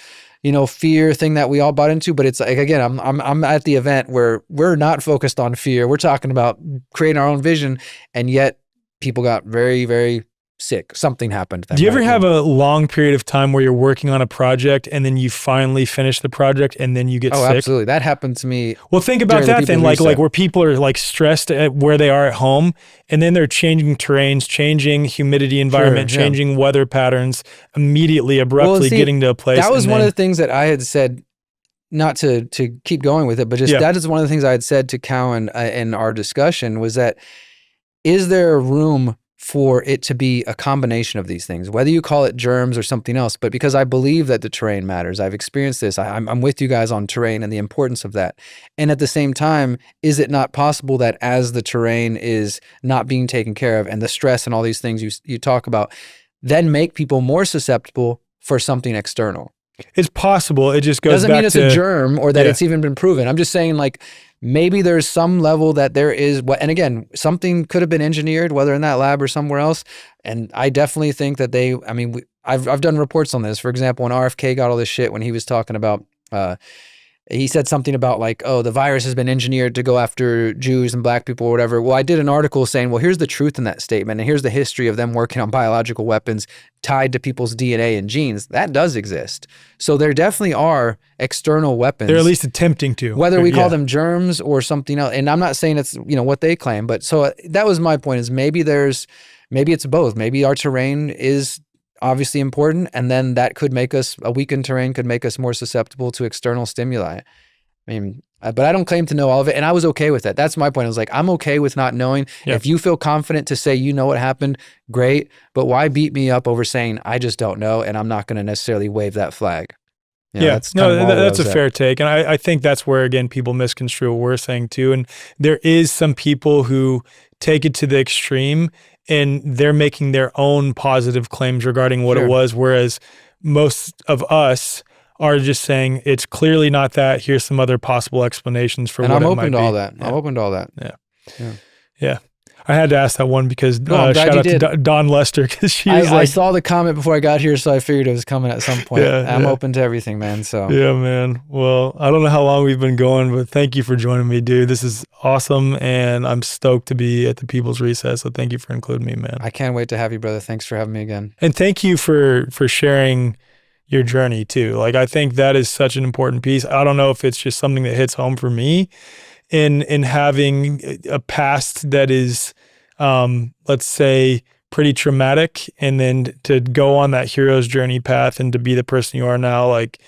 A: fear thing that we all bought into. But it's like, again, I'm at the event where we're not focused on fear. We're talking about creating our own vision. And yet people got very, very sick. Something happened.
B: Do you ever have a long period of time where you're working on a project and then you finally finish the project and then you get sick?
A: Oh, absolutely. That happened to me.
B: Well, think about that then, like where people are like stressed at where they are at home, and then they're changing terrains, changing humidity environment, changing weather patterns immediately, abruptly getting to a place.
A: That was one of the things that I had said, not to keep going with it, but just that is one of the things I had said to Cowan in our discussion was that, is there a room for it to be a combination of these things, whether you call it germs or something else, but because I believe that the terrain matters. I've experienced this. I'm with you guys on terrain and the importance of that. And at the same time, is it not possible that as the terrain is not being taken care of and the stress and all these things you talk about, then make people more susceptible for something external?
B: It's possible. It just goes
A: doesn't mean it's a germ or that it's even been proven. I'm just saying, like, maybe there's some level that there is, and again, something could have been engineered, whether in that lab or somewhere else. And I definitely think that I've done reports on this. For example, when RFK got all this shit when he was talking about, he said something about like, oh, the virus has been engineered to go after Jews and black people or whatever. Well, I did an article saying, well, here's the truth in that statement. And here's the history of them working on biological weapons tied to people's DNA and genes. That does exist. So there definitely are external weapons.
B: They're at least attempting to.
A: Whether we call them germs or something else. And I'm not saying it's, what they claim. But so that was my point, is maybe it's both. Maybe our terrain is obviously important. And then that could make us, a weakened terrain could make us more susceptible to external stimuli. I mean, but I don't claim to know all of it. And I was okay with that. That's my point. I was like, I'm okay with not knowing.
B: Yeah.
A: If you feel confident to say, you know what happened, great. But why beat me up over saying, I just don't know. And I'm not going to necessarily wave that flag. You know,
B: That's a fair take. And I think that's where, again, people misconstrue what we're saying too. And there is some people who take it to the extreme and they're making their own positive claims regarding what it was. Whereas most of us are just saying it's clearly not that. Here's some other possible explanations for what it might be.
A: And I'm open to all that. I'm open to all that.
B: Yeah. I had to ask that one because
A: I'm glad
B: shout
A: you
B: out
A: did.
B: to Dawn Lester because she was
A: I saw the comment before I got here, so I figured it was coming at some point. I'm open to everything, man. So
B: yeah, man. Well, I don't know how long we've been going, but thank you for joining me, dude. This is awesome, and I'm stoked to be at the People's Recess. So thank you for including me, man.
A: I can't wait to have you, brother. Thanks for having me again.
B: And thank you for sharing your journey too. Like, I think that is such an important piece. I don't know if it's just something that hits home for me in having a past that is, let's say, pretty traumatic, and then to go on that hero's journey path and to be the person you are now, like,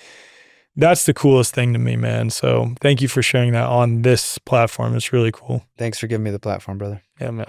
B: that's the coolest thing to me, man. So thank you for sharing that on this platform. It's really cool.
A: Thanks for giving me the platform, brother.
B: Yeah, man.